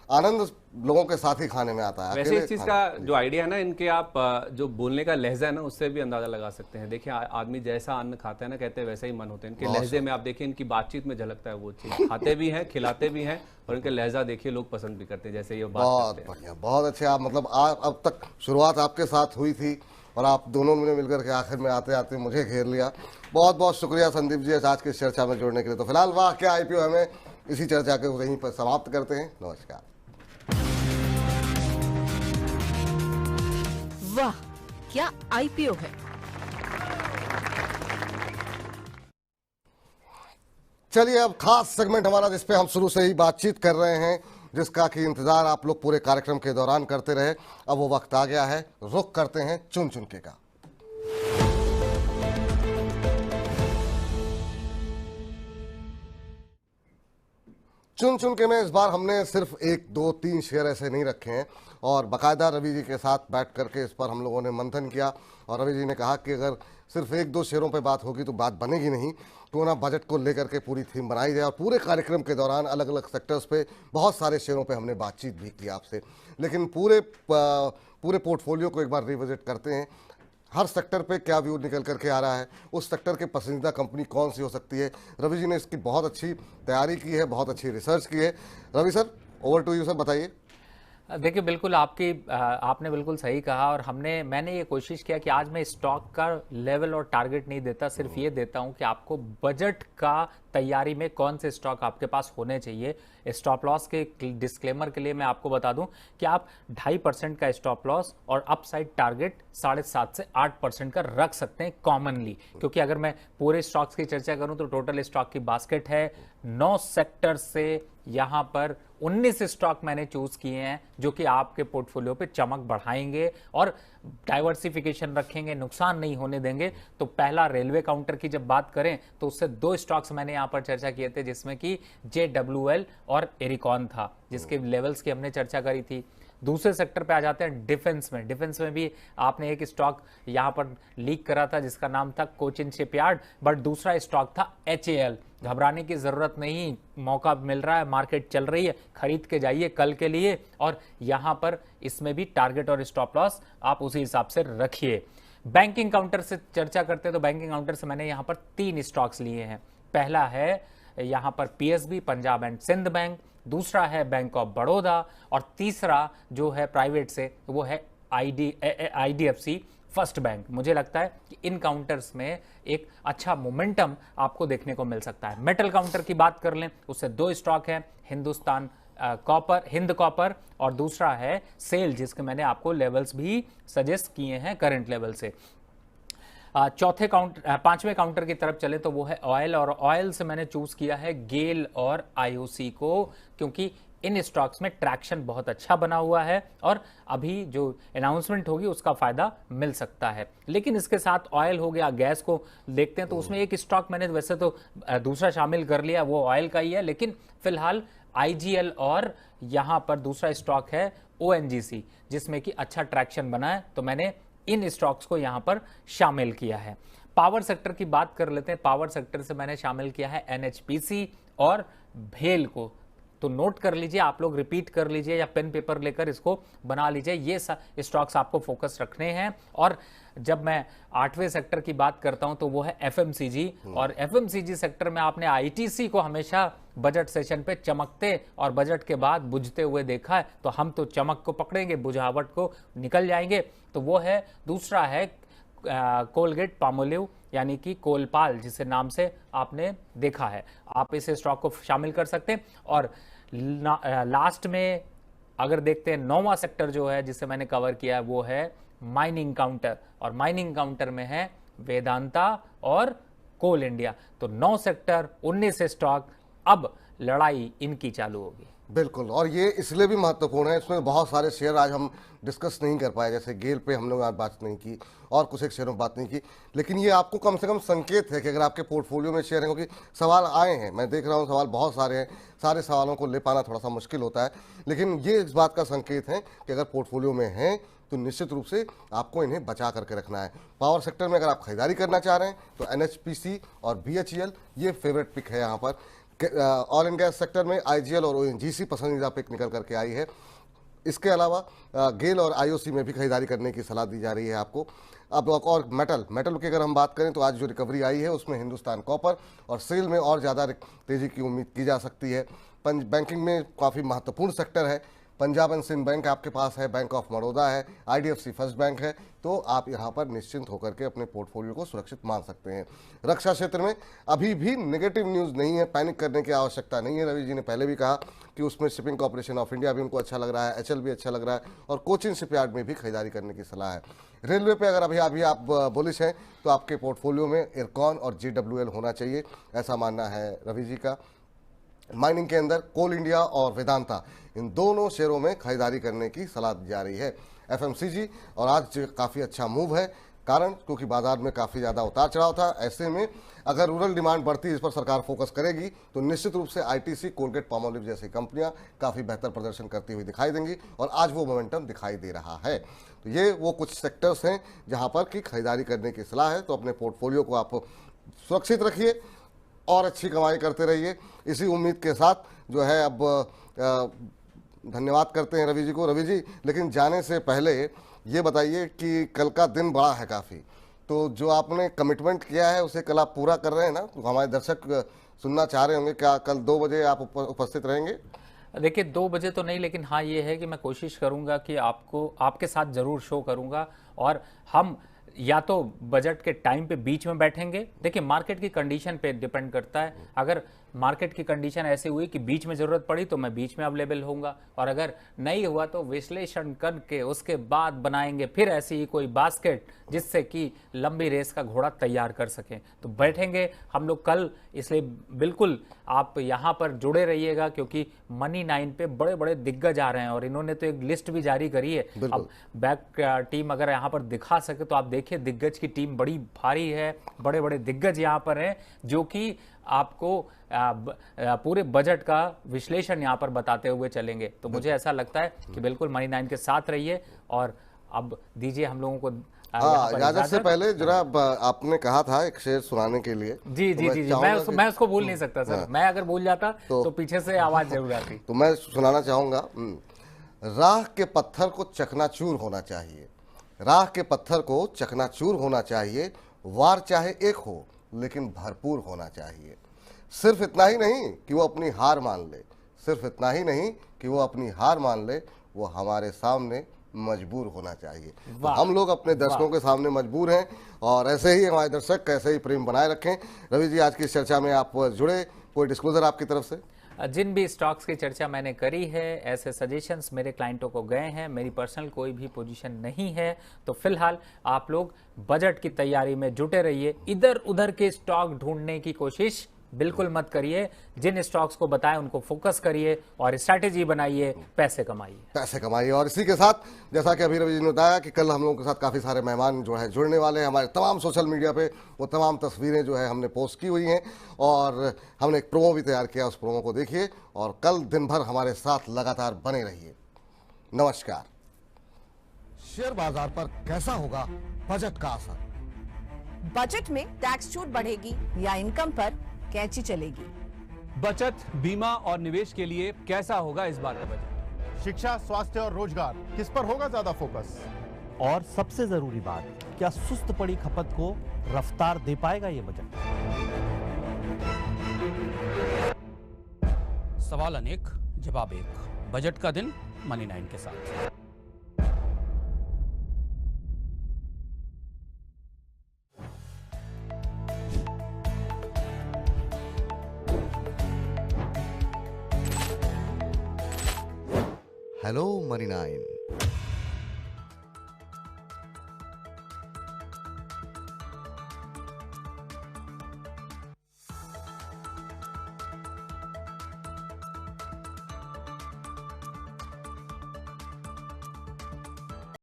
आनंद लोगों के साथ ही खाने में आता है। वैसे इस चीज का जो आइडिया है ना इनके, आप जो बोलने का लहजा है ना उससे भी अंदाजा लगा सकते हैं। देखिए आदमी जैसा अन्न खाता है ना, कहते हैं वैसे ही मन होते हैं इनके लहजे में। आप देखिए इनकी बातचीत में झलकता है वो चीज, खाते भी हैं खिलाते भी हैं, और इनके लहजा देखिए लोग पसंद भी करते हैं जैसे ये बात बहुत करते हैं। बढ़िया, बहुत अच्छे। आप मतलब अब तक शुरुआत आपके साथ हुई थी और आप दोनों ने मिलकर के आखिर में आते आते मुझे घेर लिया। बहुत बहुत शुक्रिया संदीप जी आज की चर्चा में जुड़ने के लिए। तो फिलहाल वाह क्या IPO, हमें इसी चर्चा के यहीं पर समाप्त करते हैं। नमस्कार। वाह क्या IPO है। चलिए अब खास सेगमेंट हमारा जिसपे हम शुरू से ही बातचीत कर रहे हैं, जिसका कि इंतजार आप लोग पूरे कार्यक्रम के दौरान करते रहे, अब वो वक्त आ गया है। रुख करते हैं चुन चुन के का। चुन चुन के में इस बार हमने सिर्फ 1, 2, 3 शेयर ऐसे नहीं रखे हैं, और बाकायदा रवि जी के साथ बैठ करके इस पर हम लोगों ने मंथन किया। और रवि जी ने कहा कि अगर सिर्फ 1, 2 शेयरों पे बात होगी तो बात बनेगी नहीं, तो ना बजट को लेकर के पूरी थीम बनाई जाए। और पूरे कार्यक्रम के दौरान अलग अलग सेक्टर्स पे बहुत सारे शेयरों पे हमने बातचीत भी की आपसे, लेकिन पूरे पोर्टफोलियो को एक बार रिविजिट करते हैं। हर सेक्टर पे क्या व्यू निकल करके आ रहा है, उस सेक्टर के पसंदीदा कंपनी कौन सी हो सकती है। रवि जी ने इसकी बहुत अच्छी तैयारी की है, बहुत अच्छी रिसर्च की है। Ravi sir, over to you sir, बताइए। देखिए बिल्कुल आपने बिल्कुल सही कहा, और मैंने ये कोशिश किया कि आज मैं स्टॉक का लेवल और टारगेट नहीं देता, सिर्फ ये देता हूं कि आपको बजट का तैयारी में कौन से स्टॉक आपके पास होने चाहिए। स्टॉप लॉस के डिस्क्लेमर के लिए मैं आपको बता दूं कि आप 2.5% का स्टॉप लॉस और अपसाइड टारगेट 7.5 से 8% का रख सकते हैं कॉमनली, क्योंकि अगर मैं पूरे स्टॉक्स की चर्चा करूं तो टोटल स्टॉक की बास्केट है 9 सेक्टर से यहां पर 19 स्टॉक मैंने चूज किए हैं जो कि आपके पोर्टफोलियो पे चमक बढ़ाएंगे और डाइवर्सिफिकेशन रखेंगे, नुकसान नहीं होने देंगे। तो पहला रेलवे काउंटर की जब बात करें तो उससे 2 स्टॉक्स मैंने यहां पर चर्चा किए थे, जिसमें कि JWL और एरिकॉन था, जिसके लेवल्स की हमने चर्चा करी थी। दूसरे सेक्टर पे आ जाते हैं डिफेंस में भी आपने एक स्टॉक यहां पर लीक करा था जिसका नाम था कोचिन शिपयार्ड, बट दूसरा स्टॉक था HAL। घबराने की जरूरत नहीं, मौका मिल रहा है, मार्केट चल रही है, खरीद के जाइए कल के लिए। और यहां पर इसमें भी टारगेट और स्टॉप लॉस आप उसी हिसाब से रखिए। बैंकिंग काउंटर से चर्चा करते हैं तो बैंकिंग काउंटर से मैंने यहां पर 3 स्टॉक्स लिए हैं। पहला है यहां पर PSB, Punjab and Sind bank, दूसरा है बैंक ऑफ बड़ौदा, और तीसरा जो है प्राइवेट से वो है IDFC फर्स्ट बैंक। मुझे लगता है कि इन काउंटर्स में एक अच्छा मोमेंटम आपको देखने को मिल सकता है। मेटल काउंटर की बात कर लें, उससे 2 स्टॉक हैं, हिंद कॉपर और दूसरा है सेल, जिसके मैंने आपको लेवल्स भी सजेस्ट किए हैं करंट लेवल से। पांचवें काउंटर की तरफ चले तो वो है ऑयल, और ऑयल से मैंने चूज किया है गेल और IOC को, क्योंकि इन स्टॉक्स में ट्रैक्शन बहुत अच्छा बना हुआ है और अभी जो अनाउंसमेंट होगी उसका फायदा मिल सकता है। लेकिन इसके साथ ऑयल हो गया, गैस को देखते हैं तो उसमें एक स्टॉक मैंने वैसे तो दूसरा शामिल कर लिया, वो ऑयल का ही है, लेकिन फिलहाल IGL और यहां पर दूसरा स्टॉक है ONGC, जिसमें कि अच्छा ट्रैक्शन बना है, तो मैंने इन स्टॉक्स को यहां पर शामिल किया है। पावर सेक्टर की बात कर लेते हैं। पावर सेक्टर से मैंने शामिल किया है NHPC और भेल को, तो नोट कर लीजिए, आप लोग रिपीट कर लीजिए या पेन पेपर लेकर इसको बना लीजिए, ये स्टॉक्स आपको फोकस रखने हैं। और जब मैं 8वें सेक्टर की बात करता हूं तो वो है FMCG, और FMCG सेक्टर में आपने ITC को हमेशा बजट सेशन पे चमकते और बजट के बाद बुझते हुए देखा है, तो हम तो चमक को पकड़ेंगे, बुझावट को निकल जाएंगे। तो वो है, दूसरा है कोलगेट पामोलिव यानी कि कोलपाल, जिसे नाम से आपने देखा है, आप इस स्टॉक को शामिल कर सकते हैं। और लास्ट में अगर देखते हैं 9वां सेक्टर जो है जिसे मैंने कवर किया है वो है माइनिंग काउंटर, और माइनिंग काउंटर में है वेदांता और कोल इंडिया। तो 9 सेक्टर 19 स्टॉक, अब लड़ाई इनकी चालू होगी। बिल्कुल, और ये इसलिए भी महत्वपूर्ण है, इसमें बहुत सारे शेयर आज हम डिस्कस नहीं कर पाए, जैसे गेल पे हम लोग आज बात नहीं की और कुछ एक शेयरों में बात नहीं की, लेकिन ये आपको कम से कम संकेत है कि अगर आपके पोर्टफोलियो में शेयर हैं, क्योंकि सवाल आए हैं, मैं देख रहा हूँ सवाल बहुत सारे हैं, सारे सवालों को ले पाना थोड़ा सा मुश्किल होता है, लेकिन ये इस बात का संकेत है कि अगर पोर्टफोलियो में हैं तो निश्चित रूप से आपको इन्हें बचा करके रखना है। पावर सेक्टर में अगर आप खरीदारी करना चाह रहे हैं तो NHPC और BHEL ये फेवरेट पिक है यहाँ पर। ऑयल एंड गैस सेक्टर में IGL और ONGC पसंदीदा पिक निकल करके आई है। इसके अलावा गेल और IOC में भी खरीदारी करने की सलाह दी जा रही है आपको। अब और मेटल की अगर हम बात करें तो आज जो रिकवरी आई है उसमें हिंदुस्तान कॉपर और सेल में और ज़्यादा तेज़ी की उम्मीद की जा सकती है। बैंकिंग में काफ़ी महत्वपूर्ण सेक्टर है, पंजाब एंड सिंध बैंक आपके पास है, बैंक ऑफ बड़ौदा है, IDFC फर्स्ट बैंक है, तो आप यहाँ पर निश्चिंत होकर के अपने पोर्टफोलियो को सुरक्षित मान सकते हैं। रक्षा क्षेत्र में अभी भी नेगेटिव न्यूज़ नहीं है, पैनिक करने की आवश्यकता नहीं है। रवि जी ने पहले भी कहा कि उसमें शिपिंग कॉर्पोरेशन ऑफ इंडिया भी उनको अच्छा लग रहा है, HL भी अच्छा लग रहा है और कोचिन शिपयार्ड में भी खरीदारी करने की सलाह है। रेलवे पे अगर अभी आप बुलिश हैं तो आपके पोर्टफोलियो में इरकॉन और JWL होना चाहिए, ऐसा मानना है रवि जी का। माइनिंग के अंदर कोल इंडिया और वेदांता, इन दोनों शेयरों में खरीदारी करने की सलाह दी जा रही है। FMCG और आज काफ़ी अच्छा मूव है, कारण क्योंकि बाजार में काफ़ी ज़्यादा उतार चढ़ाव था। ऐसे में अगर रूरल डिमांड बढ़ती, इस पर सरकार फोकस करेगी तो निश्चित रूप से ITC, कोलगेट पामोलिव जैसी कंपनियां काफ़ी बेहतर प्रदर्शन करती हुई दिखाई देंगी और आज वो मोमेंटम दिखाई दे रहा है। तो ये वो कुछ सेक्टर्स हैं जहाँ पर कि खरीदारी करने की सलाह है। तो अपने पोर्टफोलियो को आप सुरक्षित रखिए और अच्छी कमाई करते रहिए, इसी उम्मीद के साथ जो है अब धन्यवाद करते हैं रवि जी को। रवि जी, लेकिन जाने से पहले ये बताइए कि कल का दिन बड़ा है काफ़ी, तो जो आपने कमिटमेंट किया है उसे कल आप पूरा कर रहे हैं ना? तो हमारे दर्शक सुनना चाह रहे होंगे, क्या कल 2 बजे आप उपस्थित रहेंगे? देखिए 2 बजे तो नहीं, लेकिन हाँ ये है कि मैं कोशिश करूंगा कि आपके साथ जरूर शो करूंगा और हम या तो बजट के टाइम पे बीच में बैठेंगे। देखिए मार्केट की कंडीशन पे डिपेंड करता है, अगर मार्केट की कंडीशन ऐसी हुई कि बीच में ज़रूरत पड़ी तो मैं बीच में अवेलेबल होऊंगा, और अगर नहीं हुआ तो विश्लेषण करके उसके बाद बनाएंगे फिर ऐसी ही कोई बास्केट जिससे कि लंबी रेस का घोड़ा तैयार कर सकें। तो बैठेंगे हम लोग कल, इसलिए बिल्कुल आप यहाँ पर जुड़े रहिएगा क्योंकि मनी 9 पे बड़े बड़े दिग्गज आ रहे हैं और इन्होंने तो एक लिस्ट भी जारी करी है। अब बैक टीम अगर यहाँ पर दिखा सके तो आप देखिए दिग्गज की टीम बड़ी भारी है, बड़े बड़े दिग्गज यहाँ पर हैं जो कि आपको पूरे बजट का विश्लेषण यहाँ पर बताते हुए चलेंगे। तो मुझे ऐसा लगता है कि बिल्कुल मनी 9 के साथ रहिए और अब दीजिए हम लोगों को इजाजत से पहले जरा आपने कहा था एक शेर सुनाने के लिए। जी जी जी, मैं उसको भूल नहीं सकता सर। मैं अगर भूल जाता तो पीछे से आवाज जरूर आती। तो मैं सुनाना चाहूंगा, राह के पत्थर को चकनाचूर होना चाहिए, राह के पत्थर को चकनाचूर होना चाहिए, वार चाहे एक हो लेकिन भरपूर होना चाहिए। सिर्फ इतना ही नहीं कि वो अपनी हार मान ले, सिर्फ इतना ही नहीं कि वो अपनी हार मान ले, वो हमारे सामने मजबूर होना चाहिए। तो हम लोग अपने दर्शकों के सामने मजबूर हैं और ऐसे ही हमारे दर्शक कैसे ही प्रेम बनाए रखें। रवि जी, आज की इस चर्चा में आप जुड़े, कोई डिस्क्लोजर आपकी तरफ से? जिन भी स्टॉक्स की चर्चा मैंने करी है, ऐसे सजेशंस मेरे क्लाइंटों को गए हैं, मेरी पर्सनल कोई भी पोजीशन नहीं है। तो फिलहाल आप लोग बजट की तैयारी में जुटे रहिए, इधर उधर के स्टॉक ढूंढने की कोशिश बिल्कुल मत करिए। जिन स्टॉक्स को बताएं उनको फोकस करिए और स्ट्रैटेजी बनाइए, पैसे कमाइए। और इसी के साथ जैसा कि अभी रवि जी ने बताया कि कल हम लोगों के साथ काफ़ी सारे मेहमान जो है जुड़ने वाले हैं। हमारे तमाम सोशल मीडिया पे वो तमाम तस्वीरें जो है हमने पोस्ट की हुई हैं और हमने एक प्रोमो भी तैयार किया, उस प्रोमो को देखिए और कल दिन भर हमारे साथ लगातार बने रहिए। नमस्कार। शेयर बाजार पर कैसा होगा बजट का असर? बजट में टैक्स छूट बढ़ेगी या इनकम पर कैंची चलेगी? बचत, बीमा और निवेश के लिए कैसा होगा इस बार का बजट? शिक्षा, स्वास्थ्य और रोजगार, किस पर होगा ज्यादा फोकस? और सबसे जरूरी बात, क्या सुस्त पड़ी खपत को रफ्तार दे पाएगा ये बजट? सवाल अनेक, जवाब एक। बजट का दिन मनी 9 के साथ। Hello money 9।